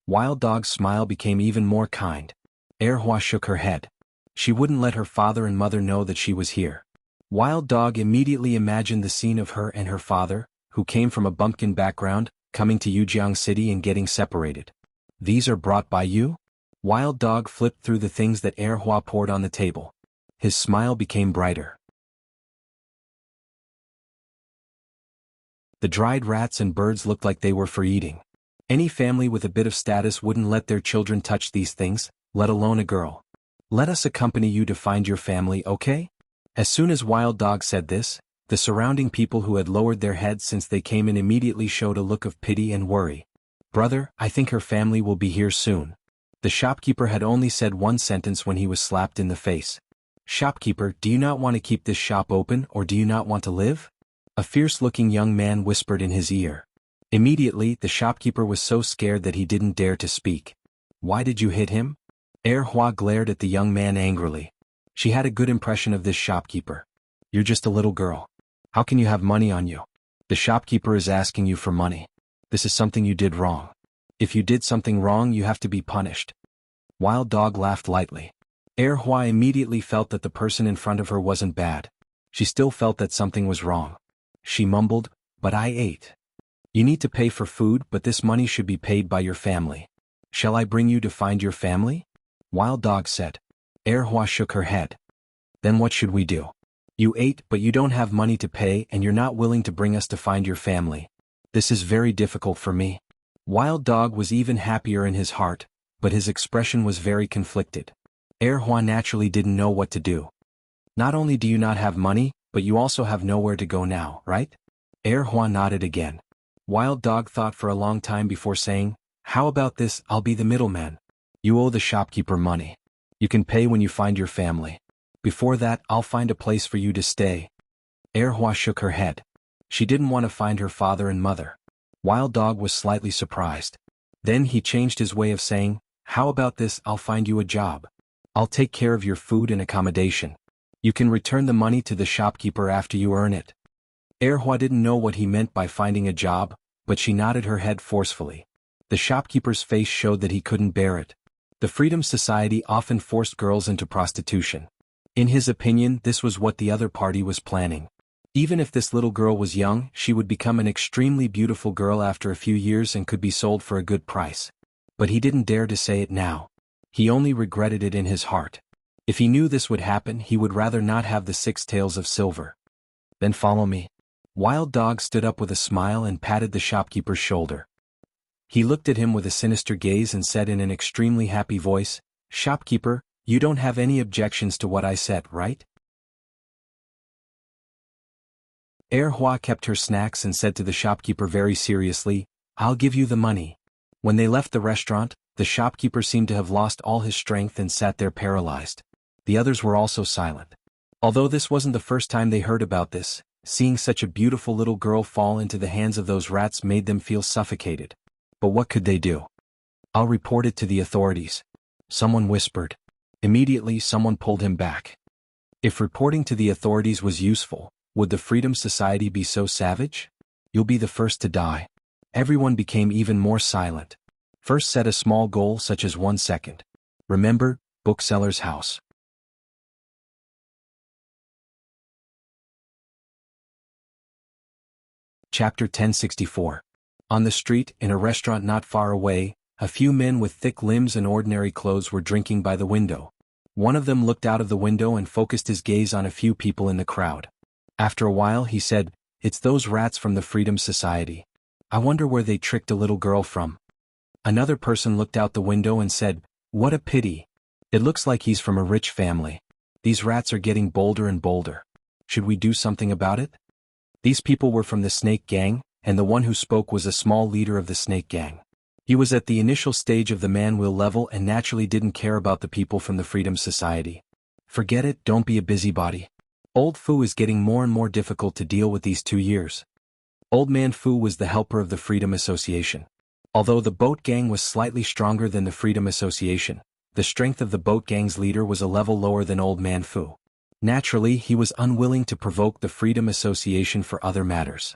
Wild Dog's smile became even more kind. Hua shook her head. She wouldn't let her father and mother know that she was here. Wild Dog immediately imagined the scene of her and her father, who came from a bumpkin background, coming to Jianghu City and getting separated. "These are brought by you?" Wild Dog flipped through the things that Hua poured on the table. His smile became brighter. The dried rats and birds looked like they were for eating. Any family with a bit of status wouldn't let their children touch these things, let alone a girl. "Let us accompany you to find your family, okay?" As soon as Wild Dog said this, the surrounding people who had lowered their heads since they came in immediately showed a look of pity and worry. "Brother, I think her family will be here soon." The shopkeeper had only said one sentence when he was slapped in the face. "Shopkeeper, do you not want to keep this shop open or do you not want to live?" A fierce-looking young man whispered in his ear. Immediately, the shopkeeper was so scared that he didn't dare to speak. "Why did you hit him?" Hua glared at the young man angrily. She had a good impression of this shopkeeper. "You're just a little girl. How can you have money on you? The shopkeeper is asking you for money. This is something you did wrong. If you did something wrong, you have to be punished. Wild Dog laughed lightly. Hua immediately felt that the person in front of her wasn't bad. She still felt that something was wrong. She mumbled, "But I ate." "You need to pay for food, but this money should be paid by your family. Shall I bring you to find your family?" Wild Dog said. Hua shook her head. "Then what should we do? You ate, but you don't have money to pay, and you're not willing to bring us to find your family. This is very difficult for me." Wild Dog was even happier in his heart, but his expression was very conflicted. Hua naturally didn't know what to do. "Not only do you not have money, but you also have nowhere to go now, right?" Hua nodded again. Wild Dog thought for a long time before saying, "How about this? I'll be the middleman. You owe the shopkeeper money. You can pay when you find your family. Before that, I'll find a place for you to stay." Hua shook her head. She didn't want to find her father and mother. Wild Dog was slightly surprised. Then he changed his way of saying, "How about this? I'll find you a job. I'll take care of your food and accommodation. You can return the money to the shopkeeper after you earn it." Hua didn't know what he meant by finding a job, but she nodded her head forcefully. The shopkeeper's face showed that he couldn't bear it. The Freedom Society often forced girls into prostitution. In his opinion, this was what the other party was planning. Even if this little girl was young, she would become an extremely beautiful girl after a few years and could be sold for a good price. But he didn't dare to say it now. He only regretted it in his heart. If he knew this would happen, he would rather not have the 6 tails of silver. "Then follow me." Wild Dog stood up with a smile and patted the shopkeeper's shoulder. He looked at him with a sinister gaze and said in an extremely happy voice, "Shopkeeper, you don't have any objections to what I said, right?" Hua kept her snacks and said to the shopkeeper very seriously, "I'll give you the money." When they left the restaurant, the shopkeeper seemed to have lost all his strength and sat there paralyzed. The others were also silent. Although this wasn't the first time they heard about this, seeing such a beautiful little girl fall into the hands of those rats made them feel suffocated. But what could they do? "I'll report it to the authorities," someone whispered. Immediately someone pulled him back. If reporting to the authorities was useful, would the Freedom Society be so savage? "You'll be the first to die." Everyone became even more silent. First, set a small goal such as 1 second. Remember, bookseller's house. Chapter 1064. On the street, in a restaurant not far away, a few men with thick limbs and ordinary clothes were drinking by the window. One of them looked out of the window and focused his gaze on a few people in the crowd. After a while he said, "It's those rats from the Freedom Society. I wonder where they tricked a little girl from." Another person looked out the window and said, "What a pity. It looks like he's from a rich family. These rats are getting bolder and bolder. Should we do something about it?" These people were from the Snake Gang, and the one who spoke was a small leader of the Snake Gang. He was at the initial stage of the man-will level and naturally didn't care about the people from the Freedom Society. "Forget it, don't be a busybody. Old Fu is getting more and more difficult to deal with these 2 years." Old Man Fu was the helper of the Freedom Association. Although the boat gang was slightly stronger than the Freedom Association, the strength of the boat gang's leader was a level lower than Old Man Fu. Naturally, he was unwilling to provoke the Freedom Association for other matters.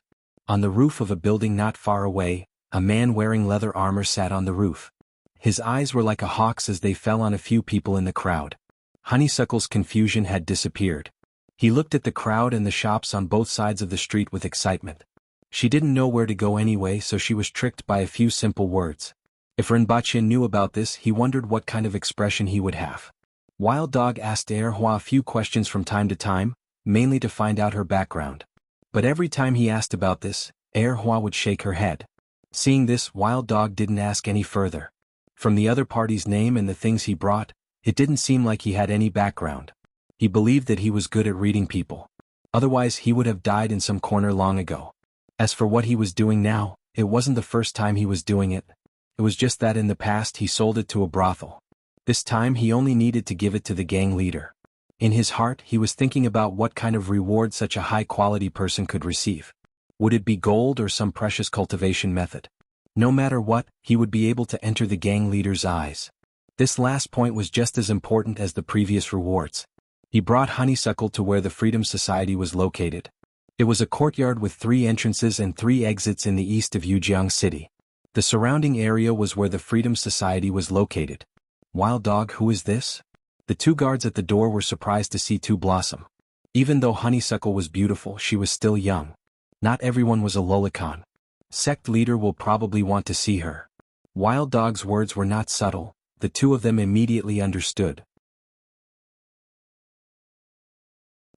On the roof of a building not far away, a man wearing leather armor sat on the roof. His eyes were like a hawk's as they fell on a few people in the crowd. Honeysuckle's confusion had disappeared. He looked at the crowd and the shops on both sides of the street with excitement. She didn't know where to go anyway, so she was tricked by a few simple words. If Rinpoche knew about this, he wondered what kind of expression he would have. Wild Dog asked Hua a few questions from time to time, mainly to find out her background. But every time he asked about this, Hua would shake her head. Seeing this, Wild Dog didn't ask any further. From the other party's name and the things he brought, it didn't seem like he had any background. He believed that he was good at reading people. Otherwise he would have died in some corner long ago. As for what he was doing now, it wasn't the first time he was doing it. It was just that in the past he sold it to a brothel. This time he only needed to give it to the gang leader. In his heart he was thinking about what kind of reward such a high-quality person could receive. Would it be gold or some precious cultivation method? No matter what, he would be able to enter the gang leader's eyes. This last point was just as important as the previous rewards. He brought Honeysuckle to where the Freedom Society was located. It was a courtyard with 3 entrances and 3 exits in the east of Jianghu City. The surrounding area was where the Freedom Society was located. Wild dog, who is this? The 2 guards at the door were surprised to see 2 Blossom. Even though Honeysuckle was beautiful, she was still young. Not everyone was a lolicon. Sect leader will probably want to see her. Wild Dog's words were not subtle, the 2 of them immediately understood.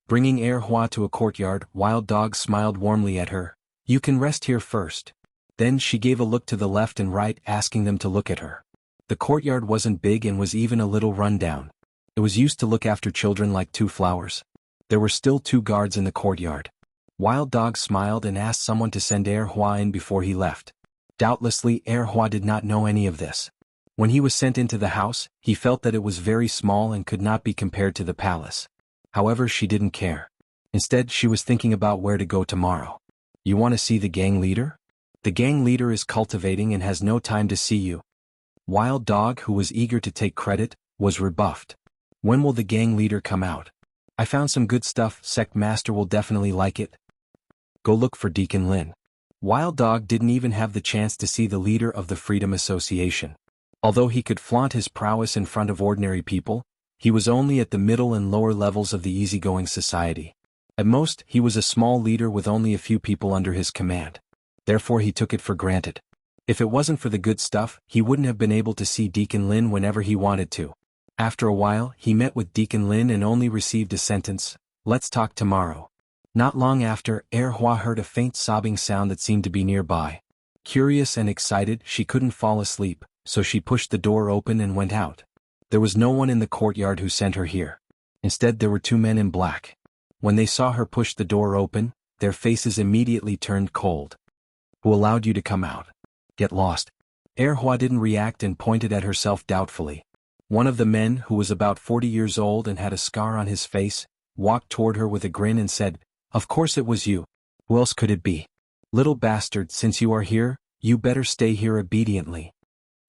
Bringing Hua to a courtyard, Wild Dog smiled warmly at her. You can rest here first. Then she gave a look to the left and right, asking them to look at her. The courtyard wasn't big and was even a little run down. It was used to look after children like 2 flowers. There were still 2 guards in the courtyard. Wild Dog smiled and asked someone to send Hua in before he left. Doubtlessly, Hua did not know any of this. When he was sent into the house, he felt that it was very small and could not be compared to the palace. However, she didn't care. Instead, she was thinking about where to go tomorrow. You want to see the gang leader? The gang leader is cultivating and has no time to see you. Wild Dog, who was eager to take credit, was rebuffed. When will the gang leader come out? I found some good stuff, Sect Master will definitely like it. Go look for Deacon Lin. Wild Dog didn't even have the chance to see the leader of the Freedom Association. Although he could flaunt his prowess in front of ordinary people, he was only at the middle and lower levels of the easygoing society. At most, he was a small leader with only a few people under his command. Therefore he took it for granted. If it wasn't for the good stuff, he wouldn't have been able to see Deacon Lin whenever he wanted to. After a while, he met with Deacon Lin and only received a sentence, "Let's talk tomorrow." Not long after, Hua heard a faint sobbing sound that seemed to be nearby. Curious and excited, she couldn't fall asleep, so she pushed the door open and went out. There was no one in the courtyard who sent her here. Instead, there were 2 men in black. When they saw her push the door open, their faces immediately turned cold. Who allowed you to come out? Get lost. Hua didn't react and pointed at herself doubtfully. One of the men, who was about 40 years old and had a scar on his face, walked toward her with a grin and said, "Of course it was you. Who else could it be? Little bastard, since you are here, you better stay here obediently."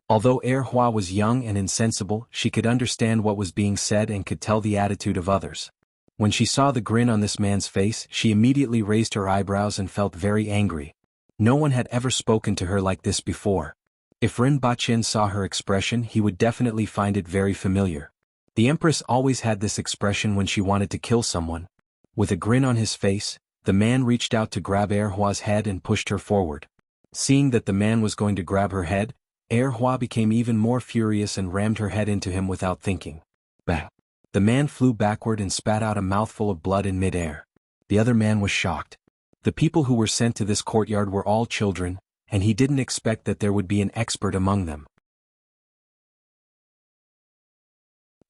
Although Hua was young and insensible, she could understand what was being said and could tell the attitude of others. When she saw the grin on this man's face, she immediately raised her eyebrows and felt very angry. No one had ever spoken to her like this before. If Rin Bachin saw her expression, he would definitely find it very familiar. The Empress always had this expression when she wanted to kill someone. With a grin on his face, the man reached out to grab Hua's head and pushed her forward. Seeing that the man was going to grab her head, Hua became even more furious and rammed her head into him without thinking. Bang! The man flew backward and spat out a mouthful of blood in midair. The other man was shocked. The people who were sent to this courtyard were all children, and he didn't expect that there would be an expert among them.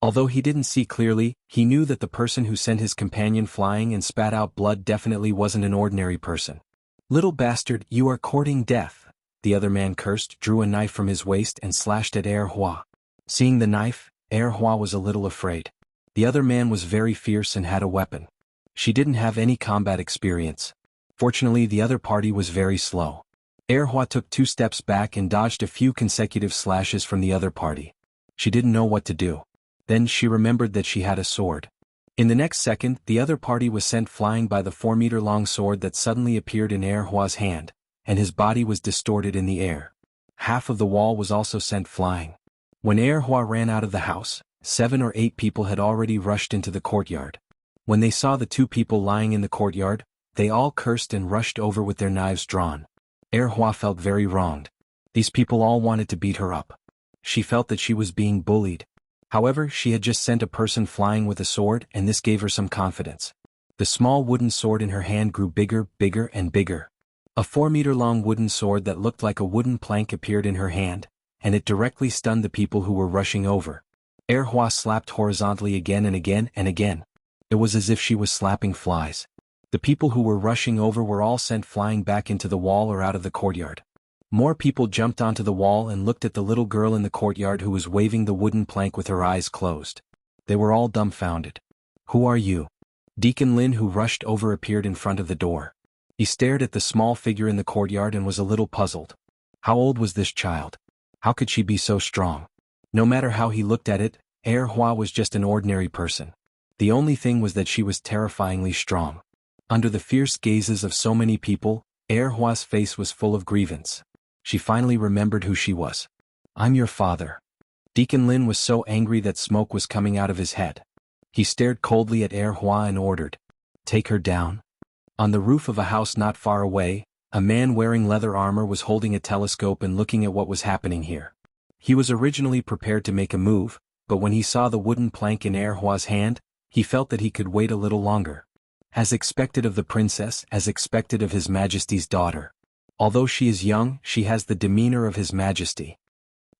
Although he didn't see clearly, he knew that the person who sent his companion flying and spat out blood definitely wasn't an ordinary person. "Little bastard, you are courting death," the other man cursed, drew a knife from his waist and slashed at Hua. Seeing the knife, Hua was a little afraid. The other man was very fierce and had a weapon. She didn't have any combat experience. Fortunately, the other party was very slow. Hua took 2 steps back and dodged a few consecutive slashes from the other party. She didn't know what to do. Then she remembered that she had a sword. In the next second, the other party was sent flying by the 4-meter-long sword that suddenly appeared in Hua's hand, and his body was distorted in the air. Half of the wall was also sent flying. When Hua ran out of the house, 7 or 8 people had already rushed into the courtyard. When they saw the 2 people lying in the courtyard, they all cursed and rushed over with their knives drawn. Hua felt very wronged. These people all wanted to beat her up. She felt that she was being bullied. However, she had just sent a person flying with a sword, and this gave her some confidence. The small wooden sword in her hand grew bigger, bigger, and bigger. A 4-meter-long wooden sword that looked like a wooden plank appeared in her hand, and it directly stunned the people who were rushing over. Hua slapped horizontally again and again and again. It was as if she was slapping flies. The people who were rushing over were all sent flying back into the wall or out of the courtyard. More people jumped onto the wall and looked at the little girl in the courtyard who was waving the wooden plank with her eyes closed. They were all dumbfounded. "Who are you?" Deacon Lin, who rushed over, appeared in front of the door. He stared at the small figure in the courtyard and was a little puzzled. How old was this child? How could she be so strong? No matter how he looked at it, Hua was just an ordinary person. The only thing was that she was terrifyingly strong. Under the fierce gazes of so many people, Hua's face was full of grievance. She finally remembered who she was. "I'm your father." Deacon Lin was so angry that smoke was coming out of his head. He stared coldly at Hua and ordered, "Take her down." On the roof of a house not far away, a man wearing leather armor was holding a telescope and looking at what was happening here. He was originally prepared to make a move, but when he saw the wooden plank in Hua's hand, he felt that he could wait a little longer. As expected of the princess, as expected of His Majesty's daughter. Although she is young, she has the demeanor of His Majesty.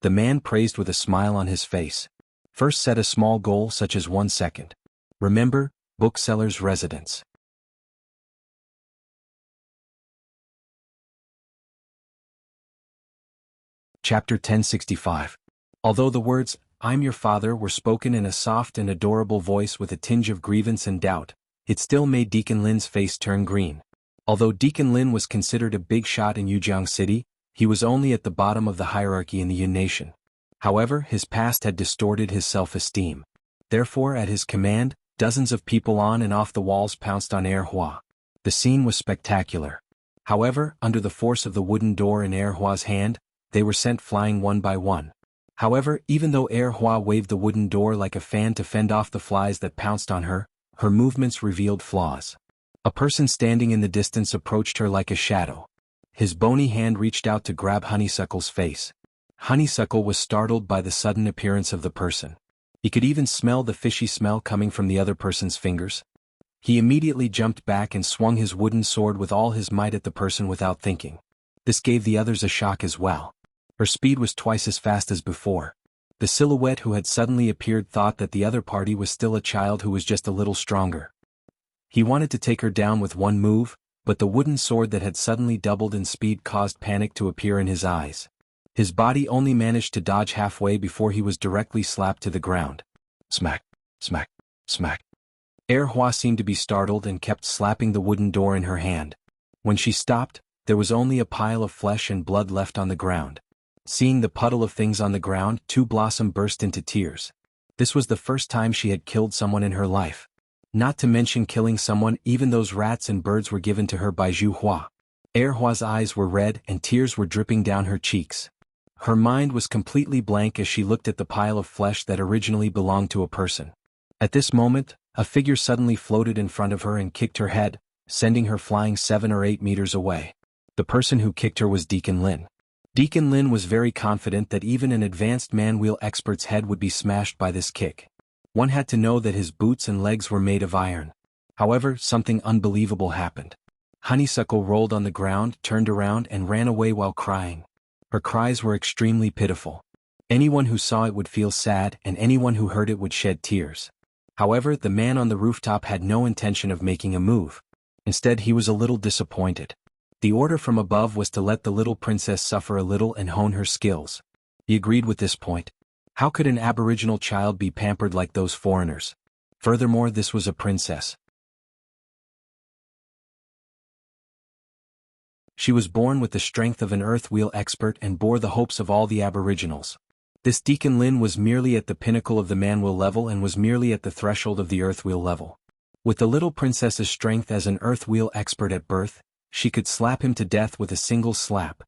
The man praised with a smile on his face. First set a small goal such as 1 second. Remember, bookseller's residence. Chapter 1065. Although the words, "I'm your father," were spoken in a soft and adorable voice with a tinge of grievance and doubt, it still made Deacon Lin's face turn green. Although Deacon Lin was considered a big shot in Jianghu City, he was only at the bottom of the hierarchy in the Yun nation. However, his past had distorted his self-esteem. Therefore, at his command, dozens of people on and off the walls pounced on Hua. The scene was spectacular. However, under the force of the wooden door in Hua's hand, they were sent flying one by one. However, even though Hua waved the wooden door like a fan to fend off the flies that pounced on her, her movements revealed flaws. A person standing in the distance approached her like a shadow. His bony hand reached out to grab Honeysuckle's face. Honeysuckle was startled by the sudden appearance of the person. He could even smell the fishy smell coming from the other person's fingers. He immediately jumped back and swung his wooden sword with all his might at the person without thinking. This gave the others a shock as well. Her speed was twice as fast as before. The silhouette who had suddenly appeared thought that the other party was still a child who was just a little stronger. He wanted to take her down with one move, but the wooden sword that had suddenly doubled in speed caused panic to appear in his eyes. His body only managed to dodge halfway before he was directly slapped to the ground. Smack, smack, smack. Hua seemed to be startled and kept slapping the wooden door in her hand. When she stopped, there was only a pile of flesh and blood left on the ground. Seeing the puddle of things on the ground, Two Blossom burst into tears. This was the first time she had killed someone in her life. Not to mention killing someone, even those rats and birds were given to her by Zhu Hua. Hua's eyes were red and tears were dripping down her cheeks. Her mind was completely blank as she looked at the pile of flesh that originally belonged to a person. At this moment, a figure suddenly floated in front of her and kicked her head, sending her flying 7 or 8 meters away. The person who kicked her was Deacon Lin. Deacon Lin was very confident that even an advanced man-wheel expert's head would be smashed by this kick. One had to know that his boots and legs were made of iron. However, something unbelievable happened. Honeysuckle rolled on the ground, turned around and ran away while crying. Her cries were extremely pitiful. Anyone who saw it would feel sad and anyone who heard it would shed tears. However, the man on the rooftop had no intention of making a move. Instead, he was a little disappointed. The order from above was to let the little princess suffer a little and hone her skills. He agreed with this point. How could an aboriginal child be pampered like those foreigners? Furthermore, this was a princess. She was born with the strength of an earth wheel expert and bore the hopes of all the aboriginals. This Deacon Lin was merely at the pinnacle of the man-wheel level and was merely at the threshold of the earth wheel level. With the little princess's strength as an earth wheel expert at birth, she could slap him to death with a single slap.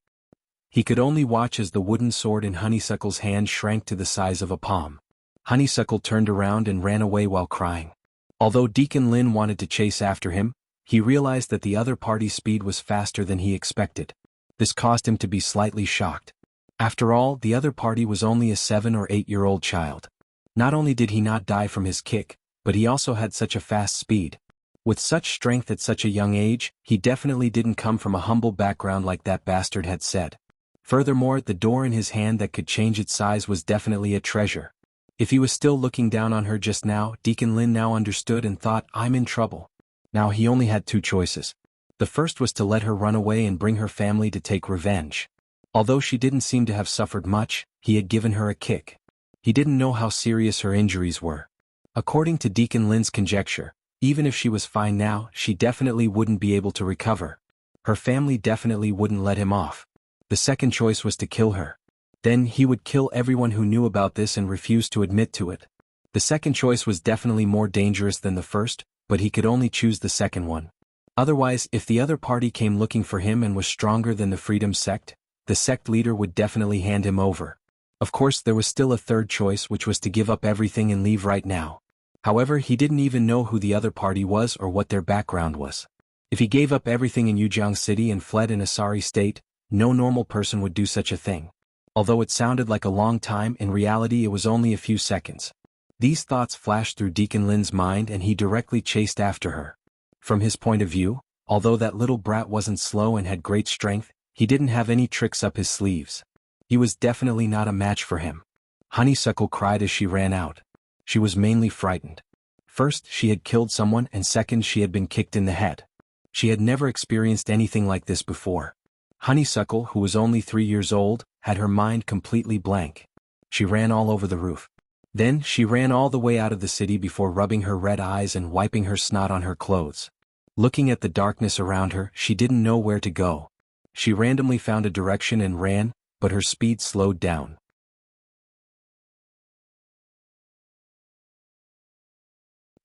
He could only watch as the wooden sword in Honeysuckle's hand shrank to the size of a palm. Honeysuckle turned around and ran away while crying. Although Deacon Lin wanted to chase after him, he realized that the other party's speed was faster than he expected. This caused him to be slightly shocked. After all, the other party was only a 7 or 8-year-old child. Not only did he not die from his kick, but he also had such a fast speed. With such strength at such a young age, he definitely didn't come from a humble background like that bastard had said. Furthermore, the door in his hand that could change its size was definitely a treasure. If he was still looking down on her just now, Deacon Lin now understood and thought, I'm in trouble. Now he only had 2 choices. The first was to let her run away and bring her family to take revenge. Although she didn't seem to have suffered much, he had given her a kick. He didn't know how serious her injuries were. According to Deacon Lin's conjecture, even if she was fine now, she definitely wouldn't be able to recover. Her family definitely wouldn't let him off. The second choice was to kill her. Then he would kill everyone who knew about this and refused to admit to it. The second choice was definitely more dangerous than the first, but he could only choose the second one. Otherwise, if the other party came looking for him and was stronger than the Freedom Sect, the sect leader would definitely hand him over. Of course, there was still a third choice, which was to give up everything and leave right now. However, he didn't even know who the other party was or what their background was. If he gave up everything in Jianghu City and fled in a sorry state, no normal person would do such a thing. Although it sounded like a long time, in reality it was only a few seconds. These thoughts flashed through Deacon Lin's mind and he directly chased after her. From his point of view, although that little brat wasn't slow and had great strength, he didn't have any tricks up his sleeves. He was definitely not a match for him. Honeysuckle cried as she ran out. She was mainly frightened. First, she had killed someone, and second, she had been kicked in the head. She had never experienced anything like this before. Honeysuckle, who was only 3 years old, had her mind completely blank. She ran all over the roof. Then, she ran all the way out of the city before rubbing her red eyes and wiping her snot on her clothes. Looking at the darkness around her, she didn't know where to go. She randomly found a direction and ran, but her speed slowed down.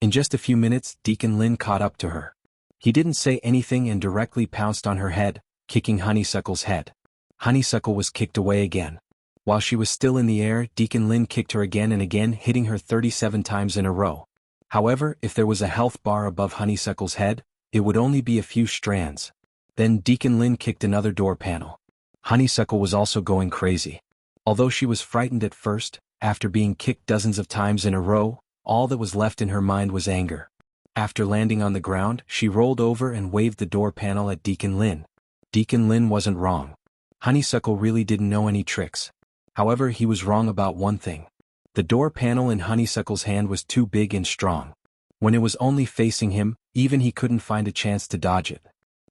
In just a few minutes, Deacon Lin caught up to her. He didn't say anything and directly pounced on her head, kicking Honeysuckle's head. Honeysuckle was kicked away again. While she was still in the air, Deacon Lin kicked her again and again, hitting her 37 times in a row. However, if there was a health bar above Honeysuckle's head, it would only be a few strands. Then Deacon Lin kicked another door panel. Honeysuckle was also going crazy. Although she was frightened at first, after being kicked dozens of times in a row, all that was left in her mind was anger. After landing on the ground, she rolled over and waved the door panel at Deacon Lin. Deacon Lin wasn't wrong. Honeysuckle really didn't know any tricks. However, he was wrong about one thing. The door panel in Honeysuckle's hand was too big and strong. When it was only facing him, even he couldn't find a chance to dodge it.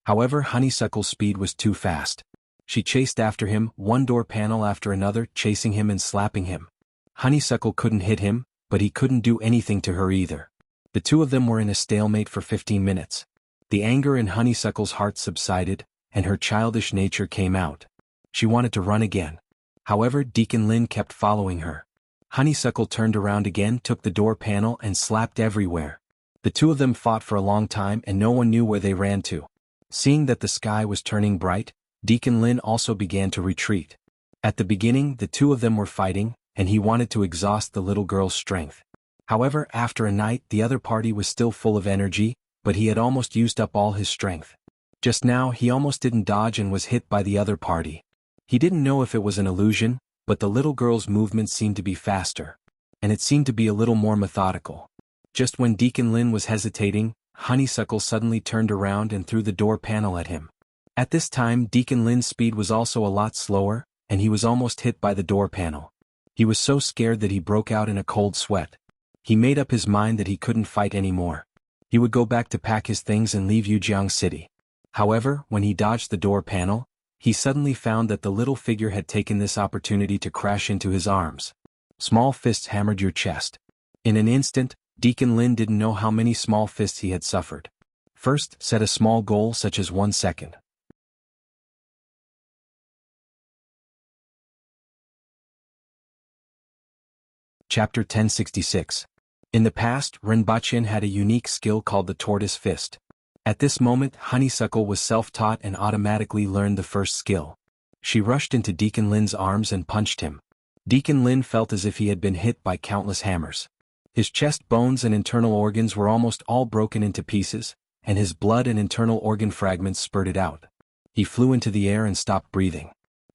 However, Honeysuckle's speed was too fast. She chased after him, one door panel after another, chasing him and slapping him. Honeysuckle couldn't hit him, but he couldn't do anything to her either. The two of them were in a stalemate for 15 minutes. The anger in Honeysuckle's heart subsided, and her childish nature came out. She wanted to run again. However, Deacon Lin kept following her. Honeysuckle turned around again, took the door panel and slapped everywhere. The two of them fought for a long time and no one knew where they ran to. Seeing that the sky was turning bright, Deacon Lin also began to retreat. At the beginning, the two of them were fighting, and he wanted to exhaust the little girl's strength. However, after a night, the other party was still full of energy, but he had almost used up all his strength. Just now, he almost didn't dodge and was hit by the other party. He didn't know if it was an illusion, but the little girl's movements seemed to be faster. And it seemed to be a little more methodical. Just when Deacon Lin was hesitating, Honeysuckle suddenly turned around and threw the door panel at him. At this time, Deacon Lin's speed was also a lot slower, and he was almost hit by the door panel. He was so scared that he broke out in a cold sweat. He made up his mind that he couldn't fight anymore. He would go back to pack his things and leave Jianghu City. However, when he dodged the door panel, he suddenly found that the little figure had taken this opportunity to crash into his arms. Small fists hammered your chest. In an instant, Deacon Lin didn't know how many small fists he had suffered. First, set a small goal such as 1 second. Chapter 1066. In the past, Rinpoche had a unique skill called the Tortoise Fist. At this moment, Honeysuckle was self-taught and automatically learned the first skill. She rushed into Deacon Lin's arms and punched him. Deacon Lin felt as if he had been hit by countless hammers. His chest bones and internal organs were almost all broken into pieces, and his blood and internal organ fragments spurted out. He flew into the air and stopped breathing.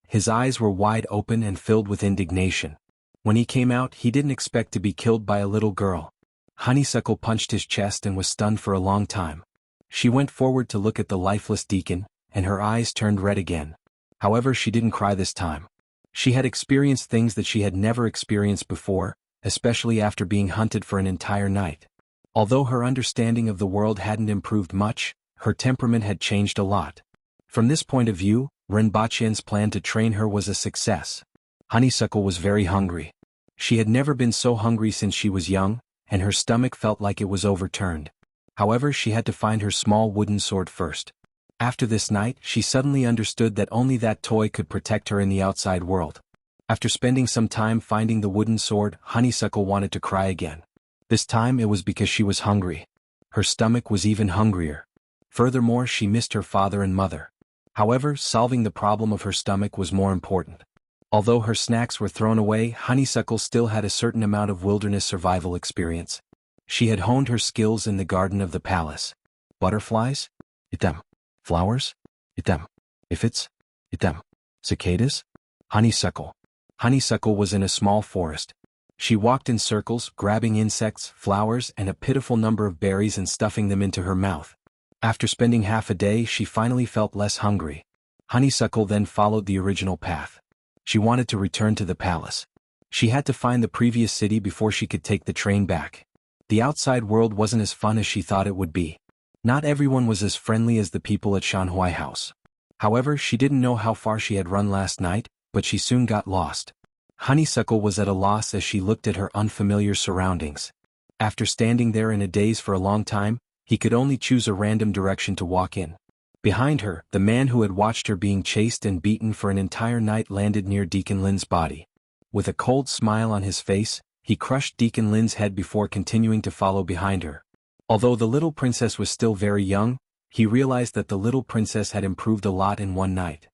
His eyes were wide open and filled with indignation. When he came out, he didn't expect to be killed by a little girl. Honeysuckle punched his chest and was stunned for a long time. She went forward to look at the lifeless Deacon, and her eyes turned red again. However, she didn't cry this time. She had experienced things that she had never experienced before, especially after being hunted for an entire night. Although her understanding of the world hadn't improved much, her temperament had changed a lot. From this point of view, Rinpoche's plan to train her was a success. Honeysuckle was very hungry. She had never been so hungry since she was young, and her stomach felt like it was overturned. However, she had to find her small wooden sword first. After this night, she suddenly understood that only that toy could protect her in the outside world. After spending some time finding the wooden sword, Honeysuckle wanted to cry again. This time it was because she was hungry. Her stomach was even hungrier. Furthermore, she missed her father and mother. However, solving the problem of her stomach was more important. Although her snacks were thrown away, Honeysuckle still had a certain amount of wilderness survival experience. She had honed her skills in the garden of the palace. Butterflies? Eat them. Flowers? Eat them. Aphids? Eat them. Cicadas? Honeysuckle. Honeysuckle was in a small forest. She walked in circles, grabbing insects, flowers, and a pitiful number of berries and stuffing them into her mouth. After spending half a day, she finally felt less hungry. Honeysuckle then followed the original path. She wanted to return to the palace. She had to find the previous city before she could take the train back. The outside world wasn't as fun as she thought it would be. Not everyone was as friendly as the people at Shanhui House. However, she didn't know how far she had run last night, but she soon got lost. Honeysuckle was at a loss as she looked at her unfamiliar surroundings. After standing there in a daze for a long time, he could only choose a random direction to walk in. Behind her, the man who had watched her being chased and beaten for an entire night landed near Deacon Lin's body. With a cold smile on his face, he crushed Deacon Lin's head before continuing to follow behind her. Although the little princess was still very young, he realized that the little princess had improved a lot in one night.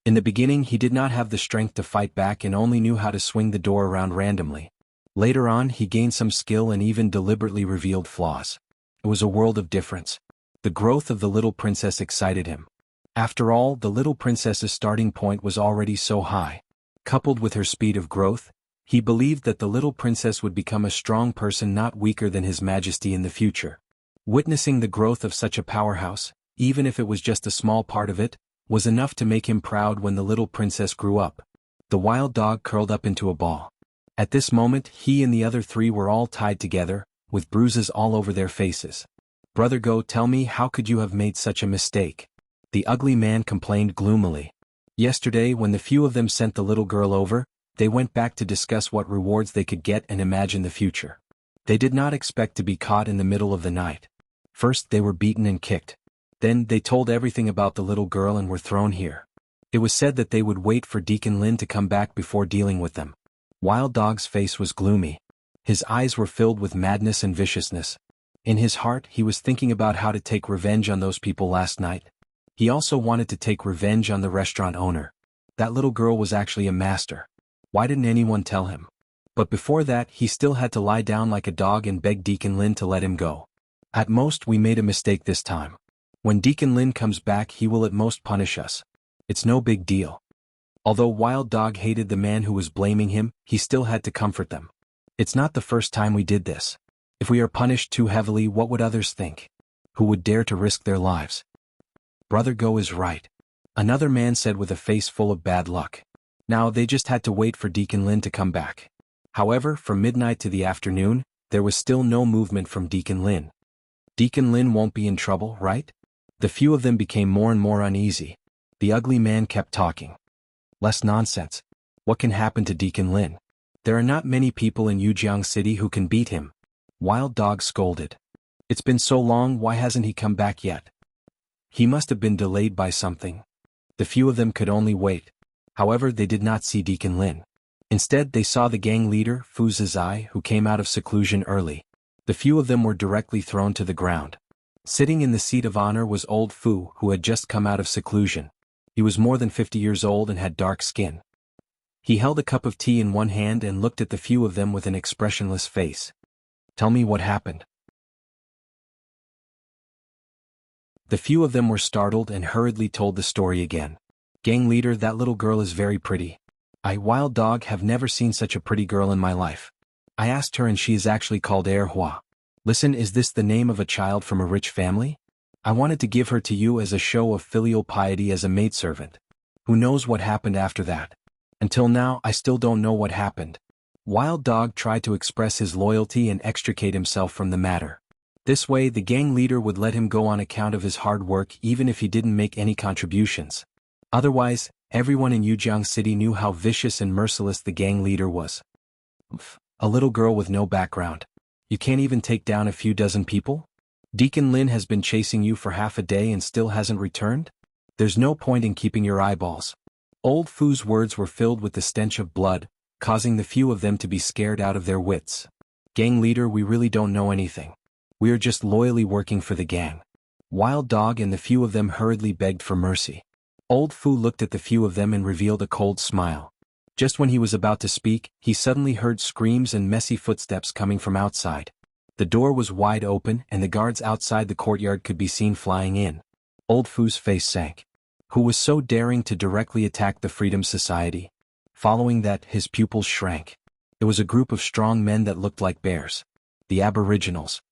In the beginning, he did not have the strength to fight back and only knew how to swing the door around randomly. Later on, he gained some skill and even deliberately revealed flaws. It was a world of difference. The growth of the little princess excited him. After all, the little princess's starting point was already so high. Coupled with her speed of growth, he believed that the little princess would become a strong person not weaker than His Majesty in the future. Witnessing the growth of such a powerhouse, even if it was just a small part of it, was enough to make him proud when the little princess grew up. The wild dog curled up into a ball. At this moment, he and the other three were all tied together, with bruises all over their faces. "Brother Go, tell me, how could you have made such a mistake?" The ugly man complained gloomily. Yesterday, when the few of them sent the little girl over, they went back to discuss what rewards they could get and imagine the future. They did not expect to be caught in the middle of the night. First they were beaten and kicked. Then they told everything about the little girl and were thrown here. It was said that they would wait for Deacon Lin to come back before dealing with them. Wild Dog's face was gloomy. His eyes were filled with madness and viciousness. In his heart, he was thinking about how to take revenge on those people last night. He also wanted to take revenge on the restaurant owner. That little girl was actually a master. Why didn't anyone tell him? But before that, he still had to lie down like a dog and beg Deacon Lin to let him go. At most, we made a mistake this time. When Deacon Lin comes back, he will at most punish us. It's no big deal. Although Wild Dog hated the man who was blaming him, he still had to comfort them. It's not the first time we did this. If we are punished too heavily, what would others think? Who would dare to risk their lives? Brother Go is right. Another man said with a face full of bad luck. Now they just had to wait for Deacon Lin to come back. However, from midnight to the afternoon, there was still no movement from Deacon Lin. Deacon Lin won't be in trouble, right? The few of them became more and more uneasy. The ugly man kept talking. Less nonsense. What can happen to Deacon Lin? There are not many people in Jianghu City who can beat him. Wild Dog scolded. It's been so long, why hasn't he come back yet? He must have been delayed by something. The few of them could only wait. However, they did not see Deacon Lin. Instead, they saw the gang leader, Fu Zizai, who came out of seclusion early. The few of them were directly thrown to the ground. Sitting in the seat of honor was old Fu, who had just come out of seclusion. He was more than 50 years old and had dark skin. He held a cup of tea in one hand and looked at the few of them with an expressionless face. Tell me what happened. The few of them were startled and hurriedly told the story again. Gang leader, that little girl is very pretty. I, Wild Dog, have never seen such a pretty girl in my life. I asked her and she is actually called Erhua. Listen, is this the name of a child from a rich family? I wanted to give her to you as a show of filial piety as a maidservant. Who knows what happened after that? Until now, I still don't know what happened. Wild Dog tried to express his loyalty and extricate himself from the matter. This way, the gang leader would let him go on account of his hard work even if he didn't make any contributions. Otherwise, everyone in Jianghu City knew how vicious and merciless the gang leader was. A little girl with no background. You can't even take down a few dozen people? Deacon Lin has been chasing you for half a day and still hasn't returned? There's no point in keeping your eyeballs. Old Fu's words were filled with the stench of blood, causing the few of them to be scared out of their wits. Gang leader, we really don't know anything. We are just loyally working for the gang. Wild Dog and the few of them hurriedly begged for mercy. Old Fu looked at the few of them and revealed a cold smile. Just when he was about to speak, he suddenly heard screams and messy footsteps coming from outside. The door was wide open and the guards outside the courtyard could be seen flying in. Old Fu's face sank. Who was so daring to directly attack the Freedom Society? Following that, his pupils shrank. It was a group of strong men that looked like bears. The Aboriginals.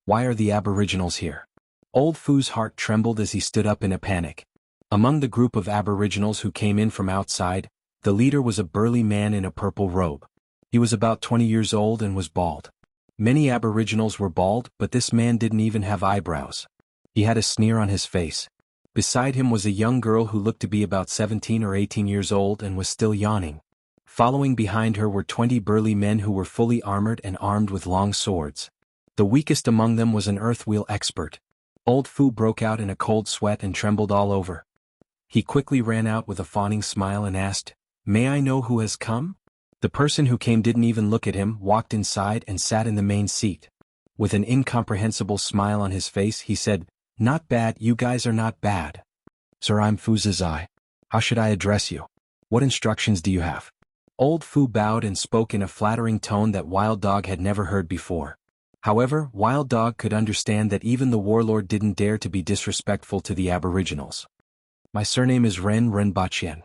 Why are the Aboriginals here? Old Fu's heart trembled as he stood up in a panic. Among the group of Aboriginals who came in from outside, the leader was a burly man in a purple robe. He was about 20 years old and was bald. Many Aboriginals were bald, but this man didn't even have eyebrows. He had a sneer on his face. Beside him was a young girl who looked to be about 17 or 18 years old and was still yawning. Following behind her were 20 burly men who were fully armored and armed with long swords. The weakest among them was an earthwheel expert. Old Fu broke out in a cold sweat and trembled all over. He quickly ran out with a fawning smile and asked, "May I know who has come?" The person who came didn't even look at him, walked inside and sat in the main seat. With an incomprehensible smile on his face, he said, "Not bad, you guys are not bad. Sir, I'm Fu Zizai. How should I address you? What instructions do you have?" Old Fu bowed and spoke in a flattering tone that Wild Dog had never heard before. However, Wild Dog could understand that even the warlord didn't dare to be disrespectful to the Aboriginals. "My surname is Ren Bachien."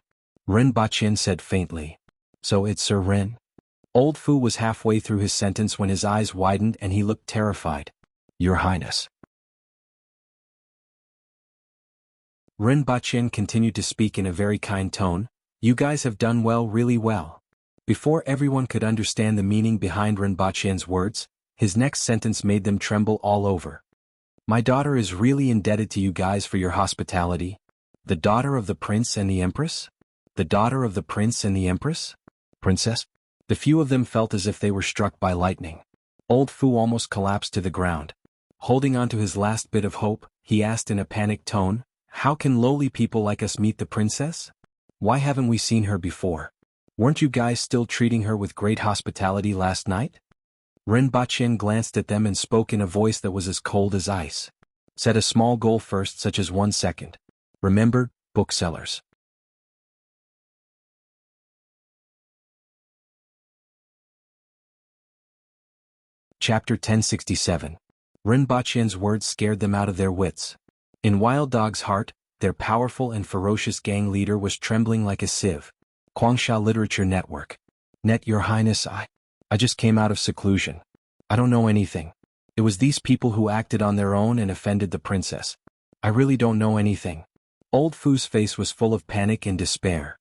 Ren Bachien said faintly. "So it's Sir Ren?" Old Fu was halfway through his sentence when his eyes widened and he looked terrified. "Your Highness." Ren Bachien continued to speak in a very kind tone. "You guys have done well, really well." Before everyone could understand the meaning behind Ren Bachien's words, his next sentence made them tremble all over. "My daughter is really indebted to you guys for your hospitality." The daughter of the prince and the empress? The daughter of the prince and the empress? Princess? The few of them felt as if they were struck by lightning. Old Fu almost collapsed to the ground. Holding on to his last bit of hope, he asked in a panicked tone, "How can lowly people like us meet the princess? Why haven't we seen her before? Weren't you guys still treating her with great hospitality last night?" Ren Bachien glanced at them and spoke in a voice that was as cold as ice. "Set a small goal first, such as 1 second. Remember, booksellers." Chapter 1067. Ren Bachien's words scared them out of their wits. In Wild Dog's heart, their powerful and ferocious gang leader was trembling like a sieve. Guangxia Literature Network. Your Highness, I just came out of seclusion. I don't know anything. It was these people who acted on their own and offended the princess. I really don't know anything. Old Fu's face was full of panic and despair.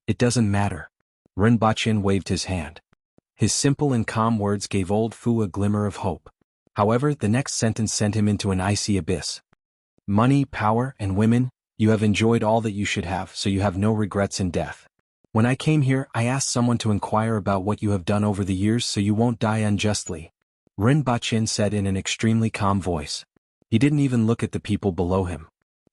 "It doesn't matter." Ren Bachien waved his hand. His simple and calm words gave Old Fu a glimmer of hope. However, the next sentence sent him into an icy abyss. "Money, power, and women, you have enjoyed all that you should have, so you have no regrets in death. When I came here, I asked someone to inquire about what you have done over the years so you won't die unjustly," Ren Bachien said in an extremely calm voice. He didn't even look at the people below him.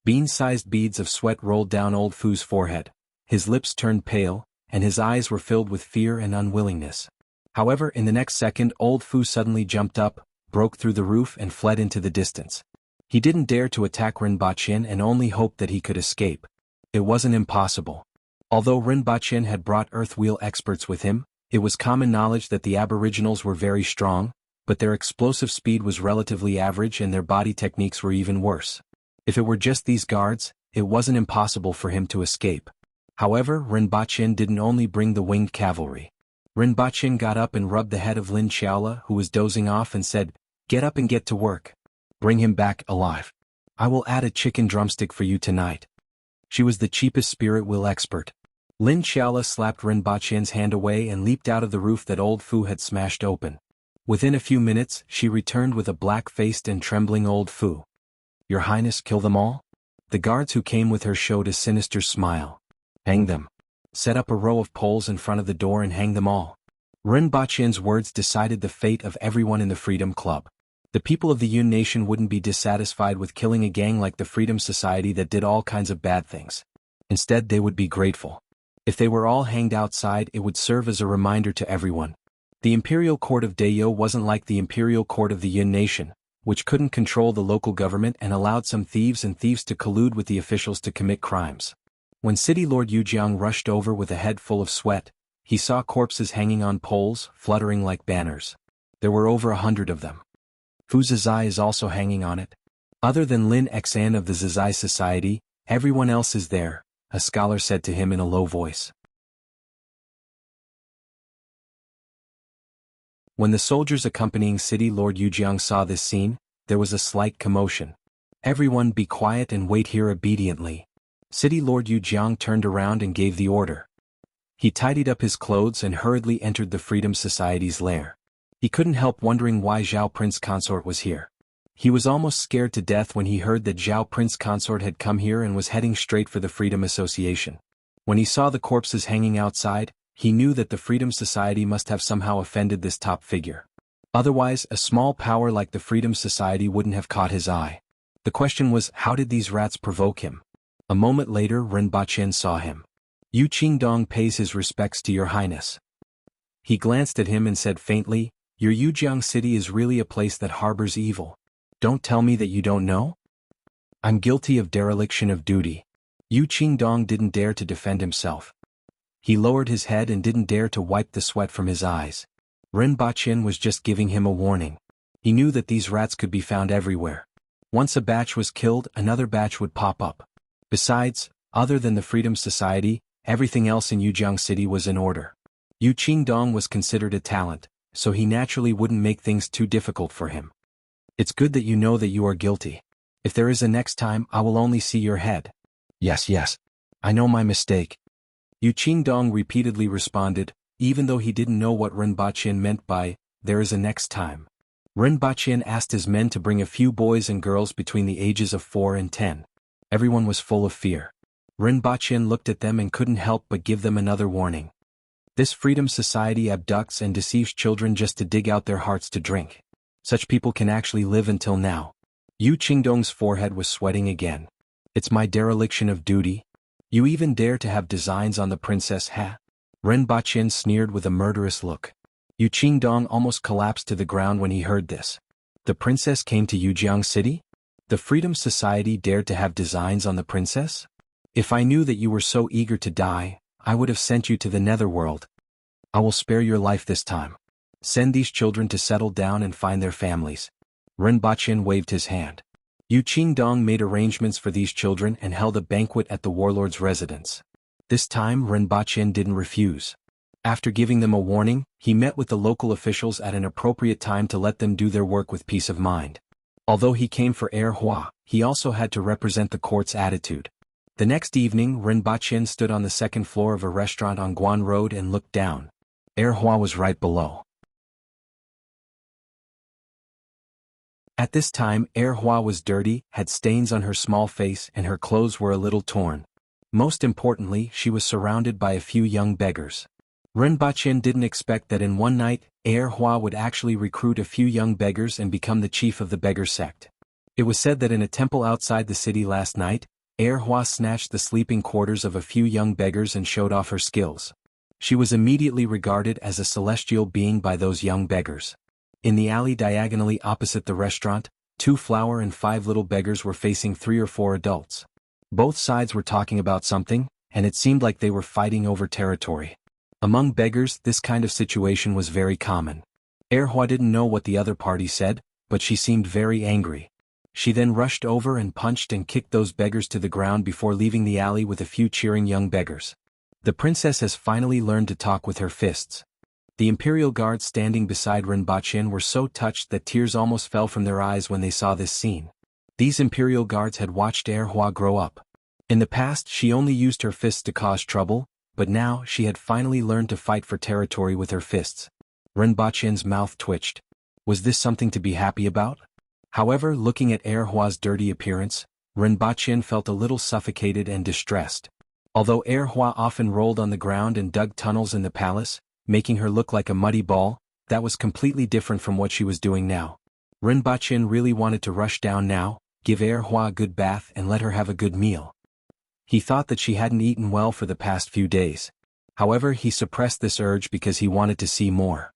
Bean-sized beads of sweat rolled down Old Fu's forehead. His lips turned pale, and his eyes were filled with fear and unwillingness. However, in the next second, Old Fu suddenly jumped up, broke through the roof and fled into the distance. He didn't dare to attack Ren Bachien and only hoped that he could escape. It wasn't impossible. Although Ren Bachien had brought earthwheel experts with him, it was common knowledge that the Aboriginals were very strong, but their explosive speed was relatively average and their body techniques were even worse. If it were just these guards, it wasn't impossible for him to escape. However, Ren Bachien didn't only bring the winged cavalry. Ren Bachien got up and rubbed the head of Lin Xiaola, who was dozing off, and said, "Get up and get to work. Bring him back alive. I will add a chicken drumstick for you tonight." She was the cheapest spirit wheel expert. Lin Xiaola slapped Ren Bachien's hand away and leaped out of the roof that Old Fu had smashed open. Within a few minutes, she returned with a black-faced and trembling Old Fu. "Your Highness, kill them all?" The guards who came with her showed a sinister smile. "Hang them. Set up a row of poles in front of the door and hang them all." Ren Bachien's words decided the fate of everyone in the Freedom Club. The people of the Yun Nation wouldn't be dissatisfied with killing a gang like the Freedom Society that did all kinds of bad things. Instead, they would be grateful. If they were all hanged outside, it would serve as a reminder to everyone. The Imperial Court of Dayo wasn't like the Imperial Court of the Yun Nation. which couldn't control the local government and allowed some thieves to collude with the officials to commit crimes. When City Lord Jianghu rushed over with a head full of sweat, he saw corpses hanging on poles, fluttering like banners. There were over 100 of them. Fu Zizai is also hanging on it. Other than Lin Xan of the Zizai Society, everyone else is there, a scholar said to him in a low voice. When the soldiers accompanying City Lord Jianghu saw this scene, there was a slight commotion. Everyone be quiet and wait here obediently. City Lord Jianghu turned around and gave the order. He tidied up his clothes and hurriedly entered the Freedom Society's lair. He couldn't help wondering why Zhao Prince Consort was here. He was almost scared to death when he heard that Zhao Prince Consort had come here and was heading straight for the Freedom Association. When he saw the corpses hanging outside, he knew that the Freedom Society must have somehow offended this top figure. Otherwise, a small power like the Freedom Society wouldn't have caught his eye. The question was, how did these rats provoke him? A moment later, Rinpoche saw him. Yu Qingdong pays his respects to your highness. He glanced at him and said faintly, your Yujiang city is really a place that harbors evil. Don't tell me that you don't know? I'm guilty of dereliction of duty. Yu Qingdong didn't dare to defend himself. He lowered his head and didn't dare to wipe the sweat from his eyes. Rinpoche was just giving him a warning. He knew that these rats could be found everywhere. Once a batch was killed, another batch would pop up. Besides, other than the Freedom Society, everything else in Yujiang City was in order. Yu Qingdong was considered a talent, so he naturally wouldn't make things too difficult for him. It's good that you know that you are guilty. If there is a next time, I will only see your head. Yes. I know my mistake. Yu Qingdong repeatedly responded, even though he didn't know what Rinpoche meant by, there is a next time. Rinpoche asked his men to bring a few boys and girls between the ages of 4 and 10. Everyone was full of fear. Rinpoche looked at them and couldn't help but give them another warning. This Freedom Society abducts and deceives children just to dig out their hearts to drink. Such people can actually live until now. Yu Qingdong's forehead was sweating again. It's my dereliction of duty. You even dare to have designs on the princess, huh? Rinpoche sneered with a murderous look. Yu Qingdong almost collapsed to the ground when he heard this. The princess came to Yujiang City? The Freedom Society dared to have designs on the princess? If I knew that you were so eager to die, I would have sent you to the netherworld. I will spare your life this time. Send these children to settle down and find their families. Rinpoche waved his hand. Yu Qingdong made arrangements for these children and held a banquet at the warlord's residence. This time Rinpoche didn't refuse. After giving them a warning, he met with the local officials at an appropriate time to let them do their work with peace of mind. Although he came for Hua, he also had to represent the court's attitude. The next evening Rinpoche stood on the second floor of a restaurant on Guan Road and looked down. Hua was right below. At this time Hua was dirty, had stains on her small face and her clothes were a little torn. Most importantly, she was surrounded by a few young beggars. Rinpoche didn't expect that in one night, Hua would actually recruit a few young beggars and become the chief of the beggar sect. It was said that in a temple outside the city last night, Hua snatched the sleeping quarters of a few young beggars and showed off her skills. She was immediately regarded as a celestial being by those young beggars. In the alley diagonally opposite the restaurant, 2 flower and 5 little beggars were facing 3 or 4 adults. Both sides were talking about something, and it seemed like they were fighting over territory. Among beggars, this kind of situation was very common. Hua didn't know what the other party said, but she seemed very angry. She then rushed over and punched and kicked those beggars to the ground before leaving the alley with a few cheering young beggars. The princess has finally learned to talk with her fists. The imperial guards standing beside Rinpoche were so touched that tears almost fell from their eyes when they saw this scene. These imperial guards had watched Hua grow up. In the past she only used her fists to cause trouble, but now she had finally learned to fight for territory with her fists. Rinpoche's mouth twitched. Was this something to be happy about? However, looking at Hua's dirty appearance, Rinpoche felt a little suffocated and distressed. Although Hua often rolled on the ground and dug tunnels in the palace, making her look like a muddy ball, that was completely different from what she was doing now. Rinpoche really wanted to rush down now, give Hua a good bath and let her have a good meal. He thought that she hadn't eaten well for the past few days. However, he suppressed this urge because he wanted to see more.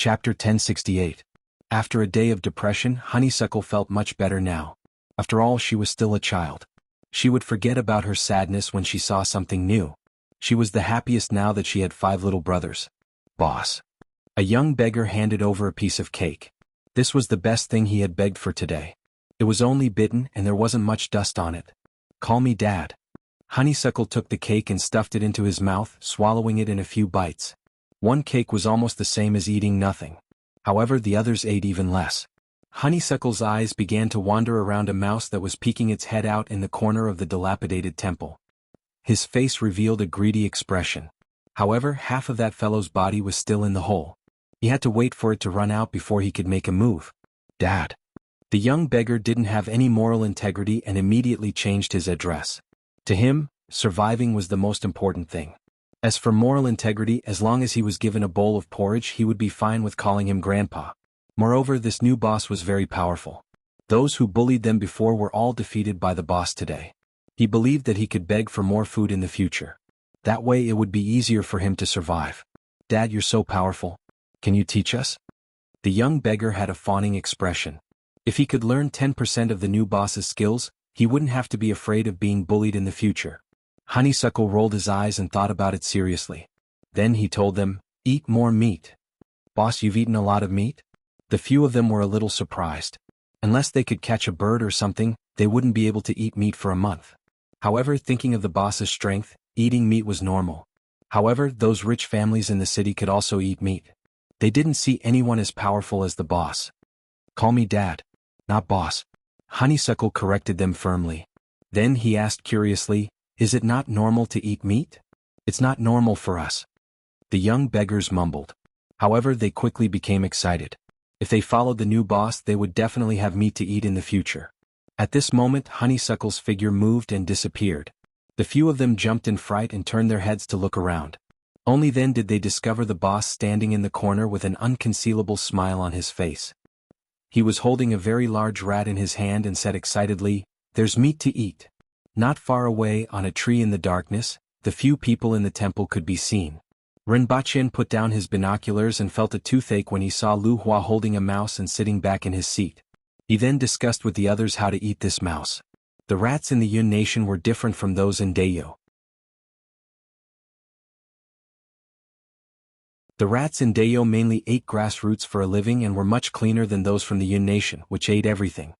Chapter 1068. After a day of depression, Honeysuckle felt much better now. After all, she was still a child. She would forget about her sadness when she saw something new. She was the happiest now that she had 5 little brothers. Boss. A young beggar handed over a piece of cake. This was the best thing he had begged for today. It was only bitten and there wasn't much dust on it. Call me Dad. Honeysuckle took the cake and stuffed it into his mouth, swallowing it in a few bites. One cake was almost the same as eating nothing. However, the others ate even less. Honeysuckle's eyes began to wander around a mouse that was peeking its head out in the corner of the dilapidated temple. His face revealed a greedy expression. However, half of that fellow's body was still in the hole. He had to wait for it to run out before he could make a move. Dad. The young beggar didn't have any moral integrity and immediately changed his address. To him, surviving was the most important thing. As for moral integrity, as long as he was given a bowl of porridge, he would be fine with calling him Grandpa. Moreover, this new boss was very powerful. Those who bullied them before were all defeated by the boss today. He believed that he could beg for more food in the future. That way it would be easier for him to survive. Dad, you're so powerful. Can you teach us? The young beggar had a fawning expression. If he could learn 10% of the new boss's skills, he wouldn't have to be afraid of being bullied in the future. Honeysuckle rolled his eyes and thought about it seriously. Then he told them, eat more meat. Boss, you've eaten a lot of meat? The few of them were a little surprised. Unless they could catch a bird or something, they wouldn't be able to eat meat for a month. However, thinking of the boss's strength, eating meat was normal. However, those rich families in the city could also eat meat. They didn't see anyone as powerful as the boss. Call me Dad, not boss. Honeysuckle corrected them firmly. Then he asked curiously, is it not normal to eat meat? It's not normal for us. The young beggars mumbled. However, they quickly became excited. If they followed the new boss, they would definitely have meat to eat in the future. At this moment, Honeysuckle's figure moved and disappeared. The few of them jumped in fright and turned their heads to look around. Only then did they discover the boss standing in the corner with an unconcealable smile on his face. He was holding a very large rat in his hand and said excitedly, there's meat to eat. Not far away, on a tree in the darkness, the few people in the temple could be seen. Rinpochen put down his binoculars and felt a toothache when he saw Lu Hua holding a mouse and sitting back in his seat. He then discussed with the others how to eat this mouse. The rats in the Yun nation were different from those in Dayo. The rats in Dayo mainly ate grass roots for a living and were much cleaner than those from the Yun nation, which ate everything.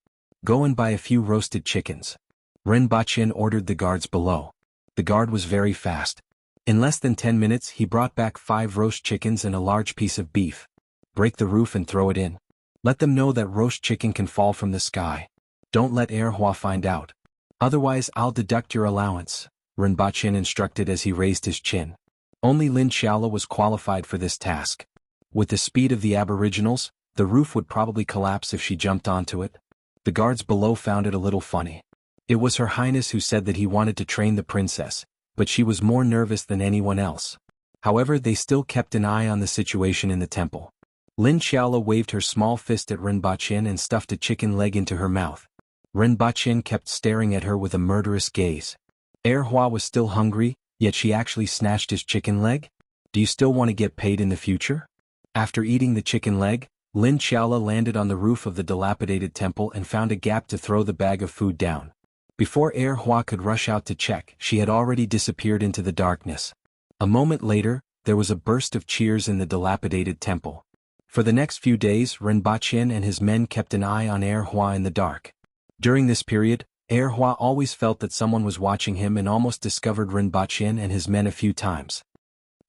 Go and buy a few roasted chickens. Rinpochen ordered the guards below. The guard was very fast. In less than 10 minutes he brought back 5 roast chickens and a large piece of beef. Break the roof and throw it in. Let them know that roast chicken can fall from the sky. Don't let Hua find out. Otherwise I'll deduct your allowance, Rinpochen instructed as he raised his chin. Only Lin Xiaola was qualified for this task. With the speed of the aboriginals, the roof would probably collapse if she jumped onto it. The guards below found it a little funny. It was Her Highness who said that he wanted to train the princess, but she was more nervous than anyone else. However, they still kept an eye on the situation in the temple. Lin Xiaola waved her small fist at Rinpochen and stuffed a chicken leg into her mouth. Rinpochen kept staring at her with a murderous gaze. Hua was still hungry, yet she actually snatched his chicken leg? Do you still want to get paid in the future? After eating the chicken leg, Lin Xiaola landed on the roof of the dilapidated temple and found a gap to throw the bag of food down. Before Hua could rush out to check, she had already disappeared into the darkness. A moment later, there was a burst of cheers in the dilapidated temple. For the next few days, Rinpochen and his men kept an eye on Hua in the dark. During this period, Hua always felt that someone was watching him and almost discovered Rinpochen and his men a few times.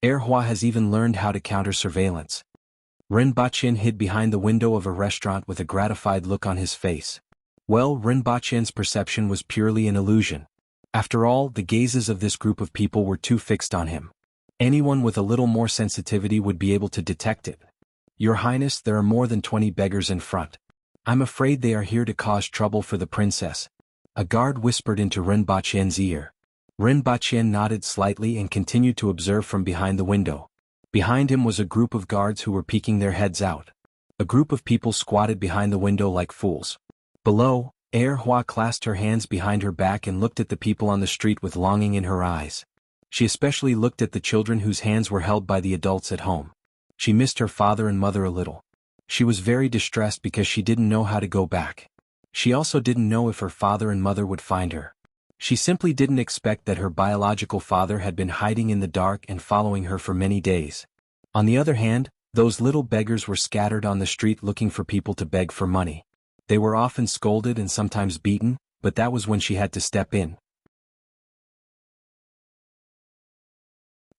Hua has even learned how to counter surveillance. Rinpochen hid behind the window of a restaurant with a gratified look on his face. Well, Rinpochen's perception was purely an illusion. After all, the gazes of this group of people were too fixed on him. Anyone with a little more sensitivity would be able to detect it. Your Highness, there are more than 20 beggars in front. I'm afraid they are here to cause trouble for the princess. A guard whispered into Rinpochen's ear. Rinpochen nodded slightly and continued to observe from behind the window. Behind him was a group of guards who were peeking their heads out. A group of people squatted behind the window like fools. Below, Hua clasped her hands behind her back and looked at the people on the street with longing in her eyes. She especially looked at the children whose hands were held by the adults at home. She missed her father and mother a little. She was very distressed because she didn't know how to go back. She also didn't know if her father and mother would find her. She simply didn't expect that her biological father had been hiding in the dark and following her for many days. On the other hand, those little beggars were scattered on the street looking for people to beg for money. They were often scolded and sometimes beaten, but that was when she had to step in.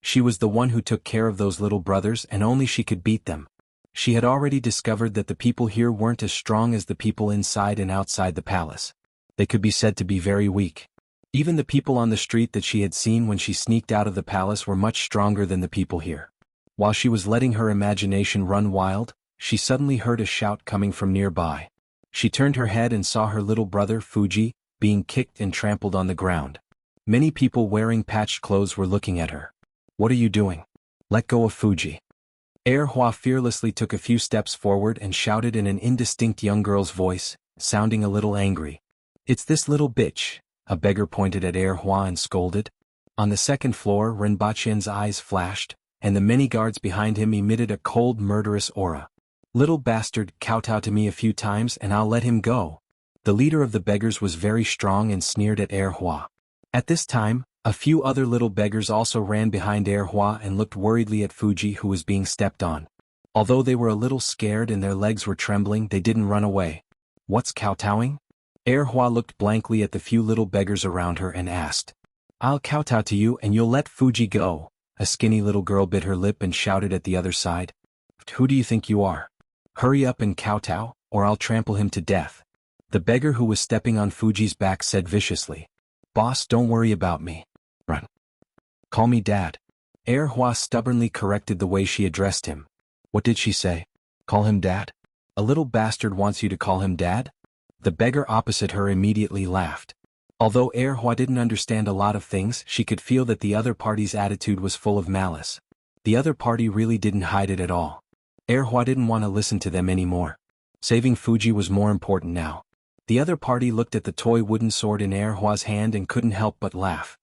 She was the one who took care of those little brothers and only she could beat them. She had already discovered that the people here weren't as strong as the people inside and outside the palace. They could be said to be very weak. Even the people on the street that she had seen when she sneaked out of the palace were much stronger than the people here. While she was letting her imagination run wild, she suddenly heard a shout coming from nearby. She turned her head and saw her little brother, Fuji, being kicked and trampled on the ground. Many people wearing patched clothes were looking at her. "What are you doing? Let go of Fuji." Hua fearlessly took a few steps forward and shouted in an indistinct young girl's voice, sounding a little angry. "It's this little bitch," a beggar pointed at Hua and scolded. On the second floor, Renbaqian's eyes flashed, and the many guards behind him emitted a cold, murderous aura. "Little bastard, kowtow to me a few times and I'll let him go." The leader of the beggars was very strong and sneered at Hua. At this time, a few other little beggars also ran behind Hua and looked worriedly at Fuji, who was being stepped on. Although they were a little scared and their legs were trembling, they didn't run away. "What's kowtowing?" Hua looked blankly at the few little beggars around her and asked. "I'll kowtow to you and you'll let Fuji go." A skinny little girl bit her lip and shouted at the other side. "Who do you think you are? Hurry up and kowtow, or I'll trample him to death." The beggar who was stepping on Fuji's back said viciously. "Boss, don't worry about me. Run. Call me Dad." Hua stubbornly corrected the way she addressed him. "What did she say? Call him Dad? A little bastard wants you to call him Dad?" The beggar opposite her immediately laughed. Although Hua didn't understand a lot of things, she could feel that the other party's attitude was full of malice. The other party really didn't hide it at all. Hua didn't want to listen to them anymore. Saving Fuji was more important now. The other party looked at the toy wooden sword in Hua's hand and couldn't help but laugh.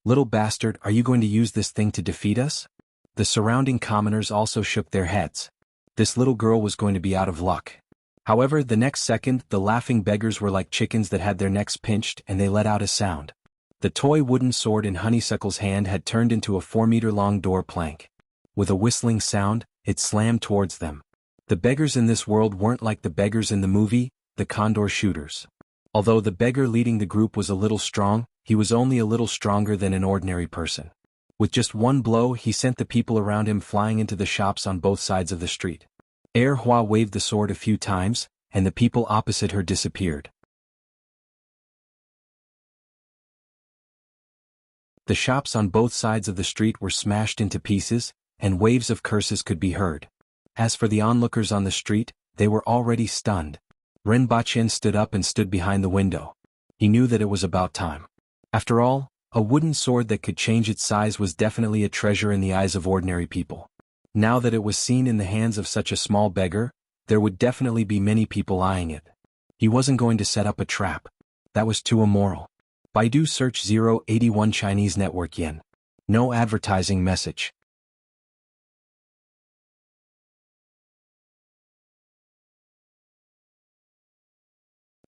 "Little bastard, are you going to use this thing to defeat us?" The surrounding commoners also shook their heads. This little girl was going to be out of luck. However, the next second, the laughing beggars were like chickens that had their necks pinched and they let out a sound. The toy wooden sword in Honeysuckle's hand had turned into a 4-meter-long door plank. With a whistling sound, it slammed towards them. The beggars in this world weren't like the beggars in the movie, the Condor Shooters. Although the beggar leading the group was a little strong, he was only a little stronger than an ordinary person. With just one blow, he sent the people around him flying into the shops on both sides of the street. Hua waved the sword a few times, and the people opposite her disappeared. The shops on both sides of the street were smashed into pieces, and waves of curses could be heard. As for the onlookers on the street, they were already stunned. Renbaqian stood up and stood behind the window. He knew that it was about time. After all, a wooden sword that could change its size was definitely a treasure in the eyes of ordinary people. Now that it was seen in the hands of such a small beggar, there would definitely be many people eyeing it. He wasn't going to set up a trap. That was too immoral. Baidu search 081 Chinese network yen. No advertising message.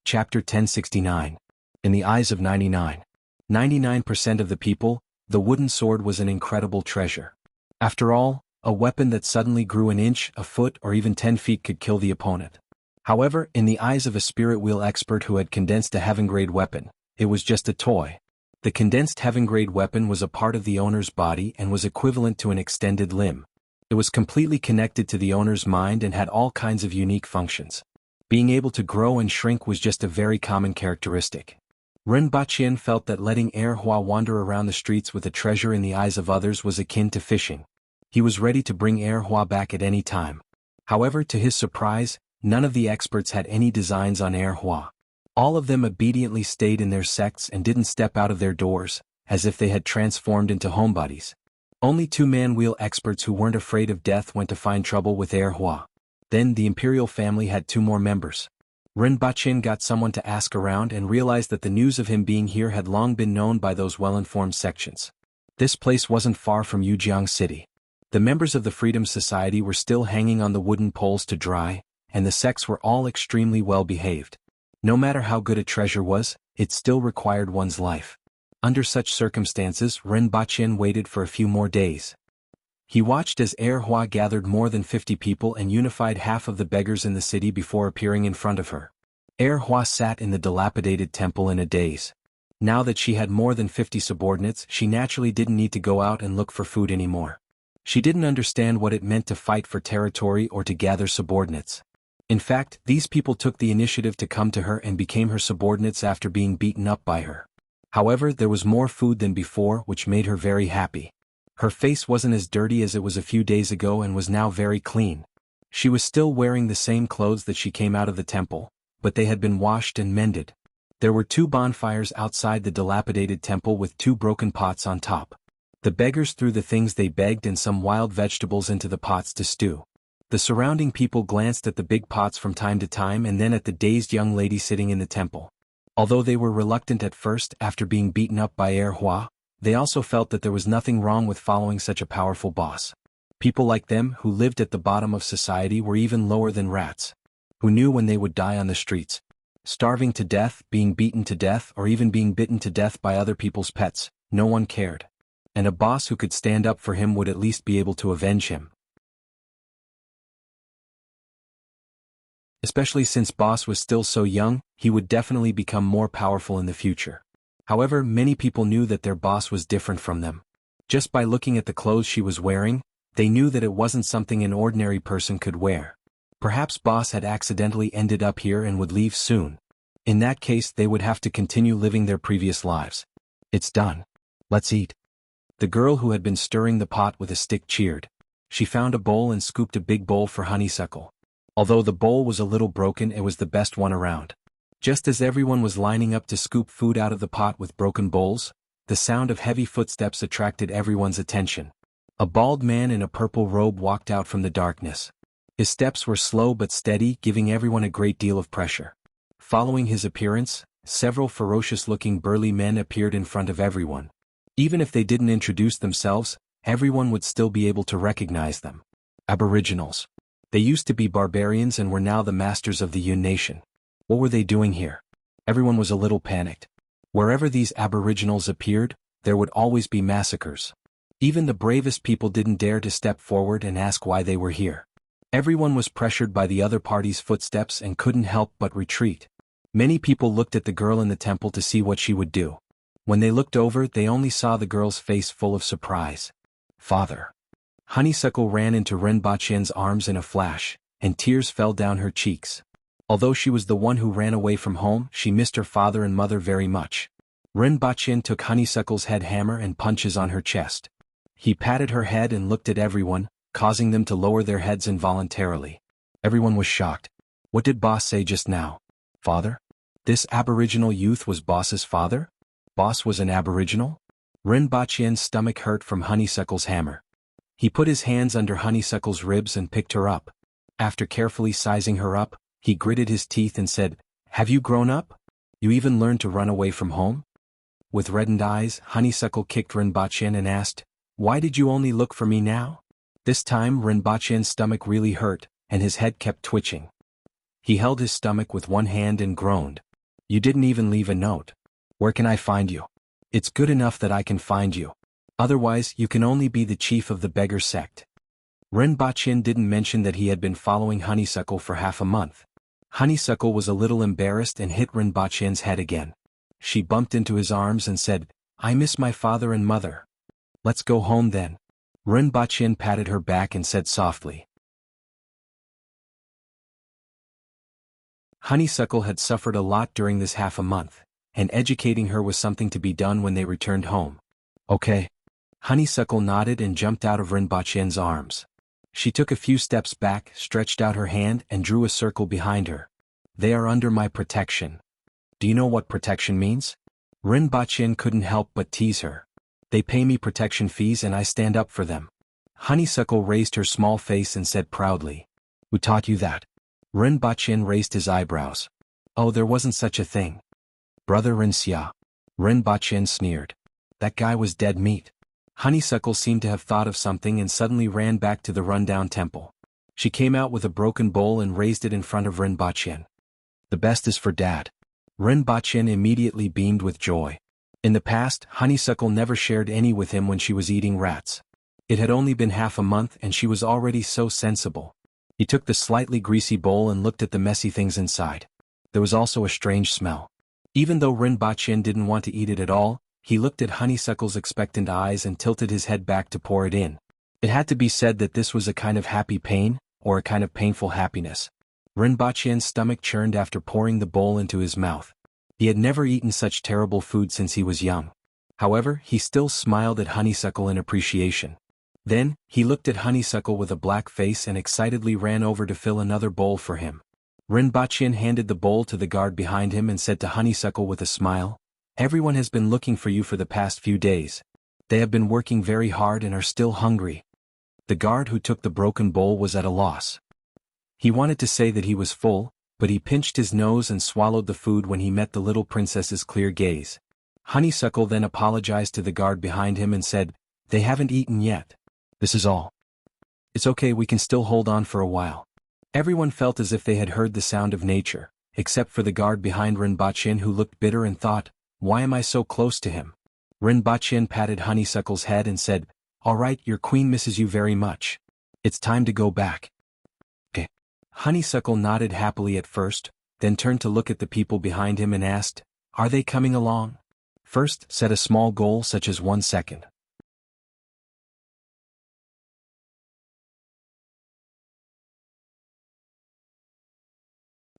Chapter 1069. In the eyes of 99% of the people, the wooden sword was an incredible treasure. After all, a weapon that suddenly grew an inch, a foot, or even 10 feet could kill the opponent. However, in the eyes of a spirit wheel expert who had condensed a heaven-grade weapon, it was just a toy. The condensed heaven-grade weapon was a part of the owner's body and was equivalent to an extended limb. It was completely connected to the owner's mind and had all kinds of unique functions. Being able to grow and shrink was just a very common characteristic. Renbaqian felt that letting Hua wander around the streets with a treasure in the eyes of others was akin to fishing. He was ready to bring Hua back at any time. However, to his surprise, none of the experts had any designs on Hua. All of them obediently stayed in their sects and didn't step out of their doors, as if they had transformed into homebodies. Only 2 man-wheel experts who weren't afraid of death went to find trouble with Hua. Then the imperial family had 2 more members. Renbaqian got someone to ask around and realized that the news of him being here had long been known by those well-informed sections. This place wasn't far from Jianghu City. The members of the Freedom Society were still hanging on the wooden poles to dry, and the sects were all extremely well behaved. No matter how good a treasure was, it still required one's life. Under such circumstances, Rinpoche waited for a few more days. He watched as Hua gathered more than 50 people and unified half of the beggars in the city before appearing in front of her. Hua sat in the dilapidated temple in a daze. Now that she had more than 50 subordinates, she naturally didn't need to go out and look for food anymore. She didn't understand what it meant to fight for territory or to gather subordinates. In fact, these people took the initiative to come to her and became her subordinates after being beaten up by her. However, there was more food than before, which made her very happy. Her face wasn't as dirty as it was a few days ago and was now very clean. She was still wearing the same clothes that she came out of the temple, but they had been washed and mended. There were 2 bonfires outside the dilapidated temple with 2 broken pots on top. The beggars threw the things they begged and some wild vegetables into the pots to stew. The surrounding people glanced at the big pots from time to time and then at the dazed young lady sitting in the temple. Although they were reluctant at first after being beaten up by Hua, they also felt that there was nothing wrong with following such a powerful boss. People like them, who lived at the bottom of society, were even lower than rats. Who knew when they would die on the streets? Starving to death, being beaten to death, or even being bitten to death by other people's pets, no one cared. And a boss who could stand up for him would at least be able to avenge him. Especially since Boss was still so young, he would definitely become more powerful in the future. However, many people knew that their boss was different from them. Just by looking at the clothes she was wearing, they knew that it wasn't something an ordinary person could wear. Perhaps Boss had accidentally ended up here and would leave soon. In that case, they would have to continue living their previous lives. It's done. Let's eat. The girl who had been stirring the pot with a stick cheered. She found a bowl and scooped a big bowl for Honeysuckle. Although the bowl was a little broken, it was the best one around. Just as everyone was lining up to scoop food out of the pot with broken bowls, the sound of heavy footsteps attracted everyone's attention. A bald man in a purple robe walked out from the darkness. His steps were slow but steady, giving everyone a great deal of pressure. Following his appearance, several ferocious-looking burly men appeared in front of everyone. Even if they didn't introduce themselves, everyone would still be able to recognize them. Aboriginals. They used to be barbarians and were now the masters of the Yun nation. What were they doing here? Everyone was a little panicked. Wherever these aboriginals appeared, there would always be massacres. Even the bravest people didn't dare to step forward and ask why they were here. Everyone was pressured by the other party's footsteps and couldn't help but retreat. Many people looked at the girl in the temple to see what she would do. When they looked over, they only saw the girl's face full of surprise. Father. Honeysuckle ran into Rinpoche's arms in a flash, and tears fell down her cheeks. Although she was the one who ran away from home, she missed her father and mother very much. Rinpoche took Honeysuckle's head hammer and punches on her chest. He patted her head and looked at everyone, causing them to lower their heads involuntarily. Everyone was shocked. What did Boss say just now? Father? This aboriginal youth was Boss's father? Boss was an aboriginal? Rinpoche's stomach hurt from Honeysuckle's hammer. He put his hands under Honeysuckle's ribs and picked her up. After carefully sizing her up, he gritted his teeth and said, "Have you grown up? You even learned to run away from home?" With reddened eyes, Honeysuckle kicked Rinpoche and asked, "Why did you only look for me now?" This time Rinpoche's stomach really hurt, and his head kept twitching. He held his stomach with one hand and groaned. "You didn't even leave a note. Where can I find you? It's good enough that I can find you. Otherwise, you can only be the chief of the beggar sect." Rinpoche didn't mention that he had been following Honeysuckle for half a month. Honeysuckle was a little embarrassed and hit Rinpoche's head again. She bumped into his arms and said, "I miss my father and mother. Let's go home then." Rinpoche patted her back and said softly. Honeysuckle had suffered a lot during this half a month, and educating her was something to be done when they returned home. "Okay." Honeysuckle nodded and jumped out of Rinpoche's arms. She took a few steps back, stretched out her hand and drew a circle behind her. "They are under my protection." "Do you know what protection means?" Rinpoche couldn't help but tease her. "They pay me protection fees and I stand up for them." Honeysuckle raised her small face and said proudly, "Who taught you that?" Rinpoche raised his eyebrows. "Oh, there wasn't such a thing. Brother Rinxia." Rinpoche sneered. "That guy was dead meat." Honeysuckle seemed to have thought of something and suddenly ran back to the rundown temple. She came out with a broken bowl and raised it in front of Rinpoche. The best is for Dad. Rinpoche immediately beamed with joy. In the past, Honeysuckle never shared any with him when she was eating rats. It had only been half a month and she was already so sensible. He took the slightly greasy bowl and looked at the messy things inside. There was also a strange smell. Even though Rinpoche didn't want to eat it at all, he looked at Honeysuckle's expectant eyes and tilted his head back to pour it in. It had to be said that this was a kind of happy pain, or a kind of painful happiness. Rinpoche's stomach churned after pouring the bowl into his mouth. He had never eaten such terrible food since he was young. However, he still smiled at Honeysuckle in appreciation. Then, he looked at Honeysuckle with a black face and excitedly ran over to fill another bowl for him. Rinpoche handed the bowl to the guard behind him and said to Honeysuckle with a smile, "Everyone has been looking for you for the past few days. They have been working very hard and are still hungry." The guard who took the broken bowl was at a loss. He wanted to say that he was full, but he pinched his nose and swallowed the food when he met the little princess's clear gaze. Honeysuckle then apologized to the guard behind him and said, "They haven't eaten yet. This is all. It's okay, we can still hold on for a while." Everyone felt as if they had heard the sound of nature, except for the guard behind Rinpoche who looked bitter and thought, "Why am I so close to him?" Rinpoche patted Honeysuckle's head and said, "All right, your queen misses you very much. It's time to go back." Okay. Honeysuckle nodded happily at first, then turned to look at the people behind him and asked, "Are they coming along?" First, set a small goal such as 1 second.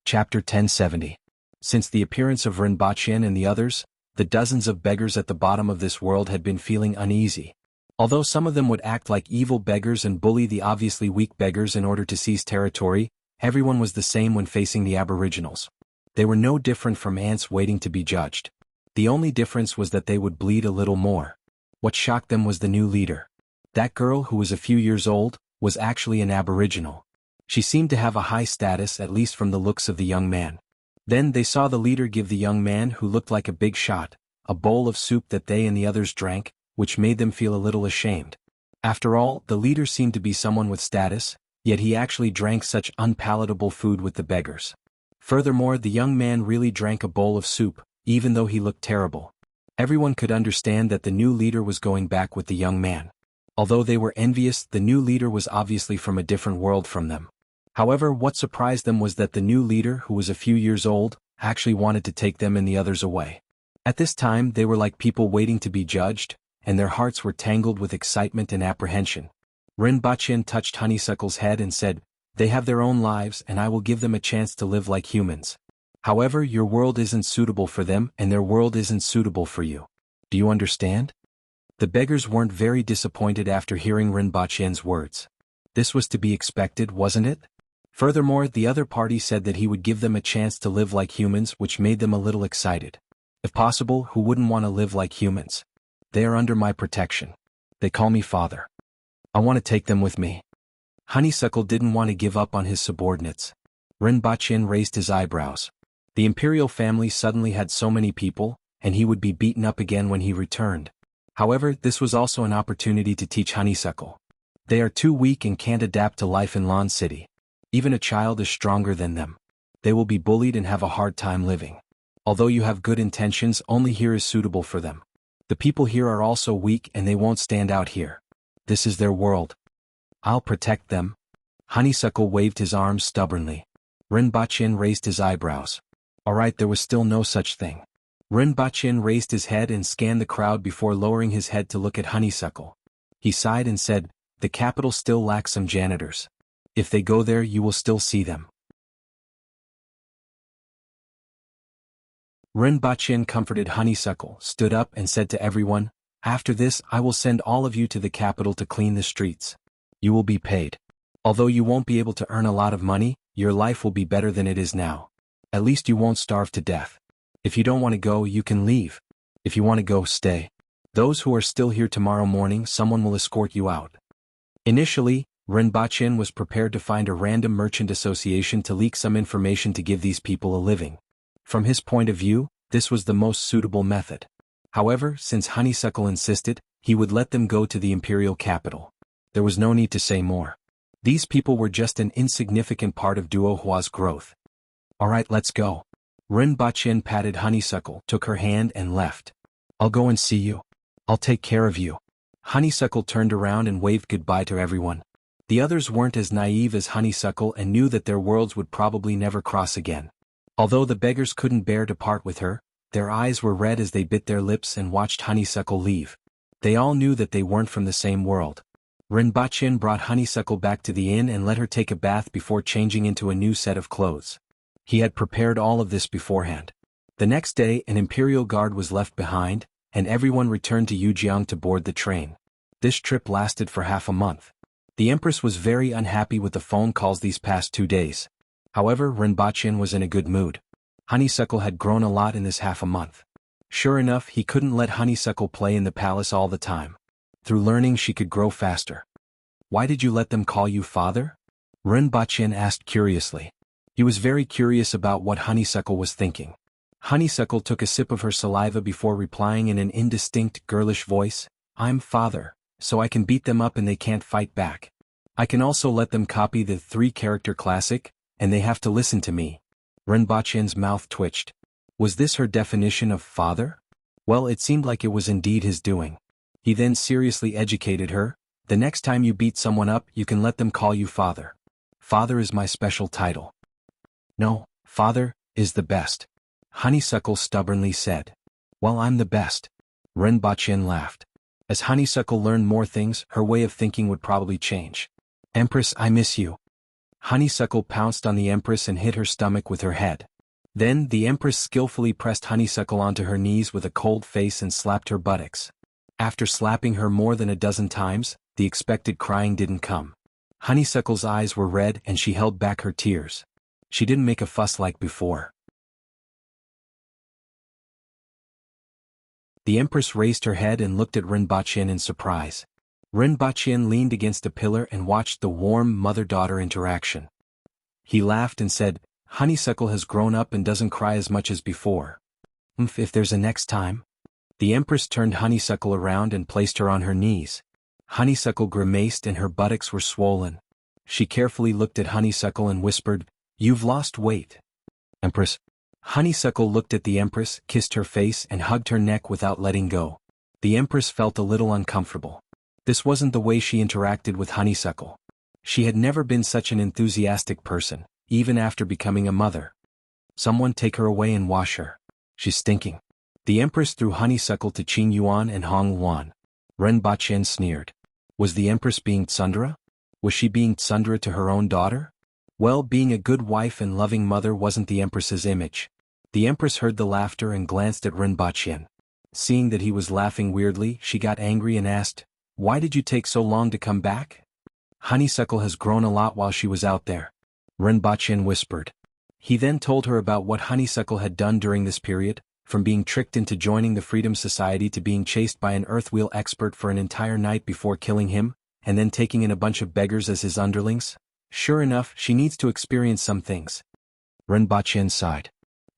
Chapter 1070. Since the appearance of Rinpoche and the others, the dozens of beggars at the bottom of this world had been feeling uneasy. Although some of them would act like evil beggars and bully the obviously weak beggars in order to seize territory, everyone was the same when facing the aboriginals. They were no different from ants waiting to be judged. The only difference was that they would bleed a little more. What shocked them was the new leader. That girl, who was a few years old, was actually an aboriginal. She seemed to have a high status, at least from the looks of the young man. Then they saw the leader give the young man, who looked like a big shot, a bowl of soup that they and the others drank, which made them feel a little ashamed. After all, the leader seemed to be someone with status, yet he actually drank such unpalatable food with the beggars. Furthermore, the young man really drank a bowl of soup, even though he looked terrible. Everyone could understand that the new leader was going back with the young man. Although they were envious, the new leader was obviously from a different world from them. However, what surprised them was that the new leader, who was a few years old, actually wanted to take them and the others away. At this time, they were like people waiting to be judged, and their hearts were tangled with excitement and apprehension. Rinpoche touched Honeysuckle's head and said, "They have their own lives and I will give them a chance to live like humans. However, your world isn't suitable for them and their world isn't suitable for you. Do you understand?" The beggars weren't very disappointed after hearing Rinpoche's words. This was to be expected, wasn't it? Furthermore, the other party said that he would give them a chance to live like humans, which made them a little excited. If possible, who wouldn't want to live like humans? They are under my protection. They call me father. I want to take them with me. Honeysuckle didn't want to give up on his subordinates. Rinpoche raised his eyebrows. The imperial family suddenly had so many people, and he would be beaten up again when he returned. However, this was also an opportunity to teach Honeysuckle. They are too weak and can't adapt to life in Lan City. Even a child is stronger than them. They will be bullied and have a hard time living. Although you have good intentions, only here is suitable for them. The people here are also weak and they won't stand out here. This is their world. I'll protect them. Honeysuckle waved his arms stubbornly. Rinpoche raised his eyebrows. All right, there was still no such thing. Rinpoche raised his head and scanned the crowd before lowering his head to look at Honeysuckle. He sighed and said, "The capital still lacks some janitors. If they go there, you will still see them." Rinpoche comforted Honeysuckle, stood up and said to everyone, "After this, I will send all of you to the capital to clean the streets. You will be paid. Although you won't be able to earn a lot of money, your life will be better than it is now. At least you won't starve to death. If you don't want to go, you can leave. If you want to go, stay. Those who are still here tomorrow morning, someone will escort you out." Initially, Rinpoche was prepared to find a random merchant association to leak some information to give these people a living. From his point of view, this was the most suitable method. However, since Honeysuckle insisted, he would let them go to the imperial capital. There was no need to say more. These people were just an insignificant part of Duo Hua's growth. Alright, let's go. Ren Baqin patted Honeysuckle, took her hand and left. I'll go and see you. I'll take care of you. Honeysuckle turned around and waved goodbye to everyone. The others weren't as naive as Honeysuckle and knew that their worlds would probably never cross again. Although the beggars couldn't bear to part with her, their eyes were red as they bit their lips and watched Honeysuckle leave. They all knew that they weren't from the same world. Rinbachin brought Honeysuckle back to the inn and let her take a bath before changing into a new set of clothes. He had prepared all of this beforehand. The next day an imperial guard was left behind, and everyone returned to Jianghu to board the train. This trip lasted for half a month. The Empress was very unhappy with the phone calls these past 2 days. However, Rinbachin was in a good mood. Honeysuckle had grown a lot in this half a month. Sure enough, he couldn't let Honeysuckle play in the palace all the time. Through learning she could grow faster. Why did you let them call you father? Rinbachin asked curiously. He was very curious about what Honeysuckle was thinking. Honeysuckle took a sip of her saliva before replying in an indistinct, girlish voice, I'm father, so I can beat them up and they can't fight back. I can also let them copy the 3-character classic, and they have to listen to me. Rinbachin's mouth twitched. Was this her definition of father? Well, it seemed like it was indeed his doing. He then seriously educated her, the next time you beat someone up you can let them call you father. Father is my special title. No, father is the best. Honeysuckle stubbornly said. Well, I'm the best. Rinbachin laughed. As Honeysuckle learned more things, her way of thinking would probably change. Empress, I miss you. Honeysuckle pounced on the Empress and hit her stomach with her head. Then, the Empress skillfully pressed Honeysuckle onto her knees with a cold face and slapped her buttocks. After slapping her more than a dozen times, the expected crying didn't come. Honeysuckle's eyes were red and she held back her tears. She didn't make a fuss like before. The Empress raised her head and looked at Rinbachin in surprise. Rinbachin leaned against a pillar and watched the warm mother-daughter interaction. He laughed and said, Honeysuckle has grown up and doesn't cry as much as before. If there's a next time? The Empress turned Honeysuckle around and placed her on her knees. Honeysuckle grimaced and her buttocks were swollen. She carefully looked at Honeysuckle and whispered, You've lost weight. Empress. Honeysuckle looked at the Empress, kissed her face and hugged her neck without letting go. The Empress felt a little uncomfortable. This wasn't the way she interacted with Honeysuckle. She had never been such an enthusiastic person, even after becoming a mother. Someone take her away and wash her. She's stinking. The Empress threw Honeysuckle to Qing Yuan and Hong Luan. Rinbachin sneered. Was the Empress being tsundere? Was she being tsundere to her own daughter? Well, being a good wife and loving mother wasn't the Empress's image. The Empress heard the laughter and glanced at Rinbachin. Seeing that he was laughing weirdly, she got angry and asked, Why did you take so long to come back? Honeysuckle has grown a lot while she was out there. Rinbachin whispered. He then told her about what Honeysuckle had done during this period, from being tricked into joining the Freedom Society to being chased by an Earthwheel expert for an entire night before killing him, and then taking in a bunch of beggars as his underlings. Sure enough, she needs to experience some things. Rinbachin sighed.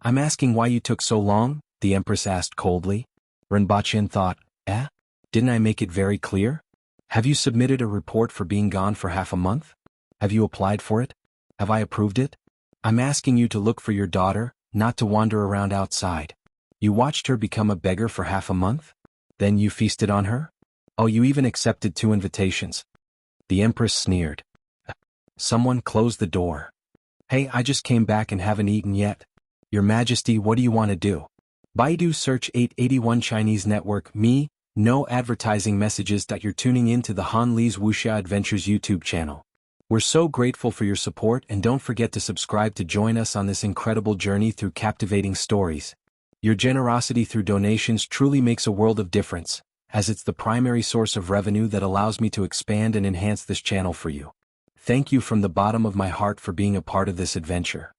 I'm asking why you took so long, the Empress asked coldly. Rinbachin thought, Didn't I make it very clear? Have you submitted a report for being gone for half a month? Have you applied for it? Have I approved it? I'm asking you to look for your daughter, not to wander around outside. You watched her become a beggar for half a month? Then you feasted on her? Oh, you even accepted 2 invitations. The Empress sneered. Someone closed the door. Hey, I just came back and haven't eaten yet. Your Majesty, what do you want to do? Baidu search 881 Chinese network, me, no advertising messages. You're tuning in to the Han Li's Wuxia Adventures YouTube channel. We're so grateful for your support and don't forget to subscribe to join us on this incredible journey through captivating stories. Your generosity through donations truly makes a world of difference, as it's the primary source of revenue that allows me to expand and enhance this channel for you. Thank you from the bottom of my heart for being a part of this adventure.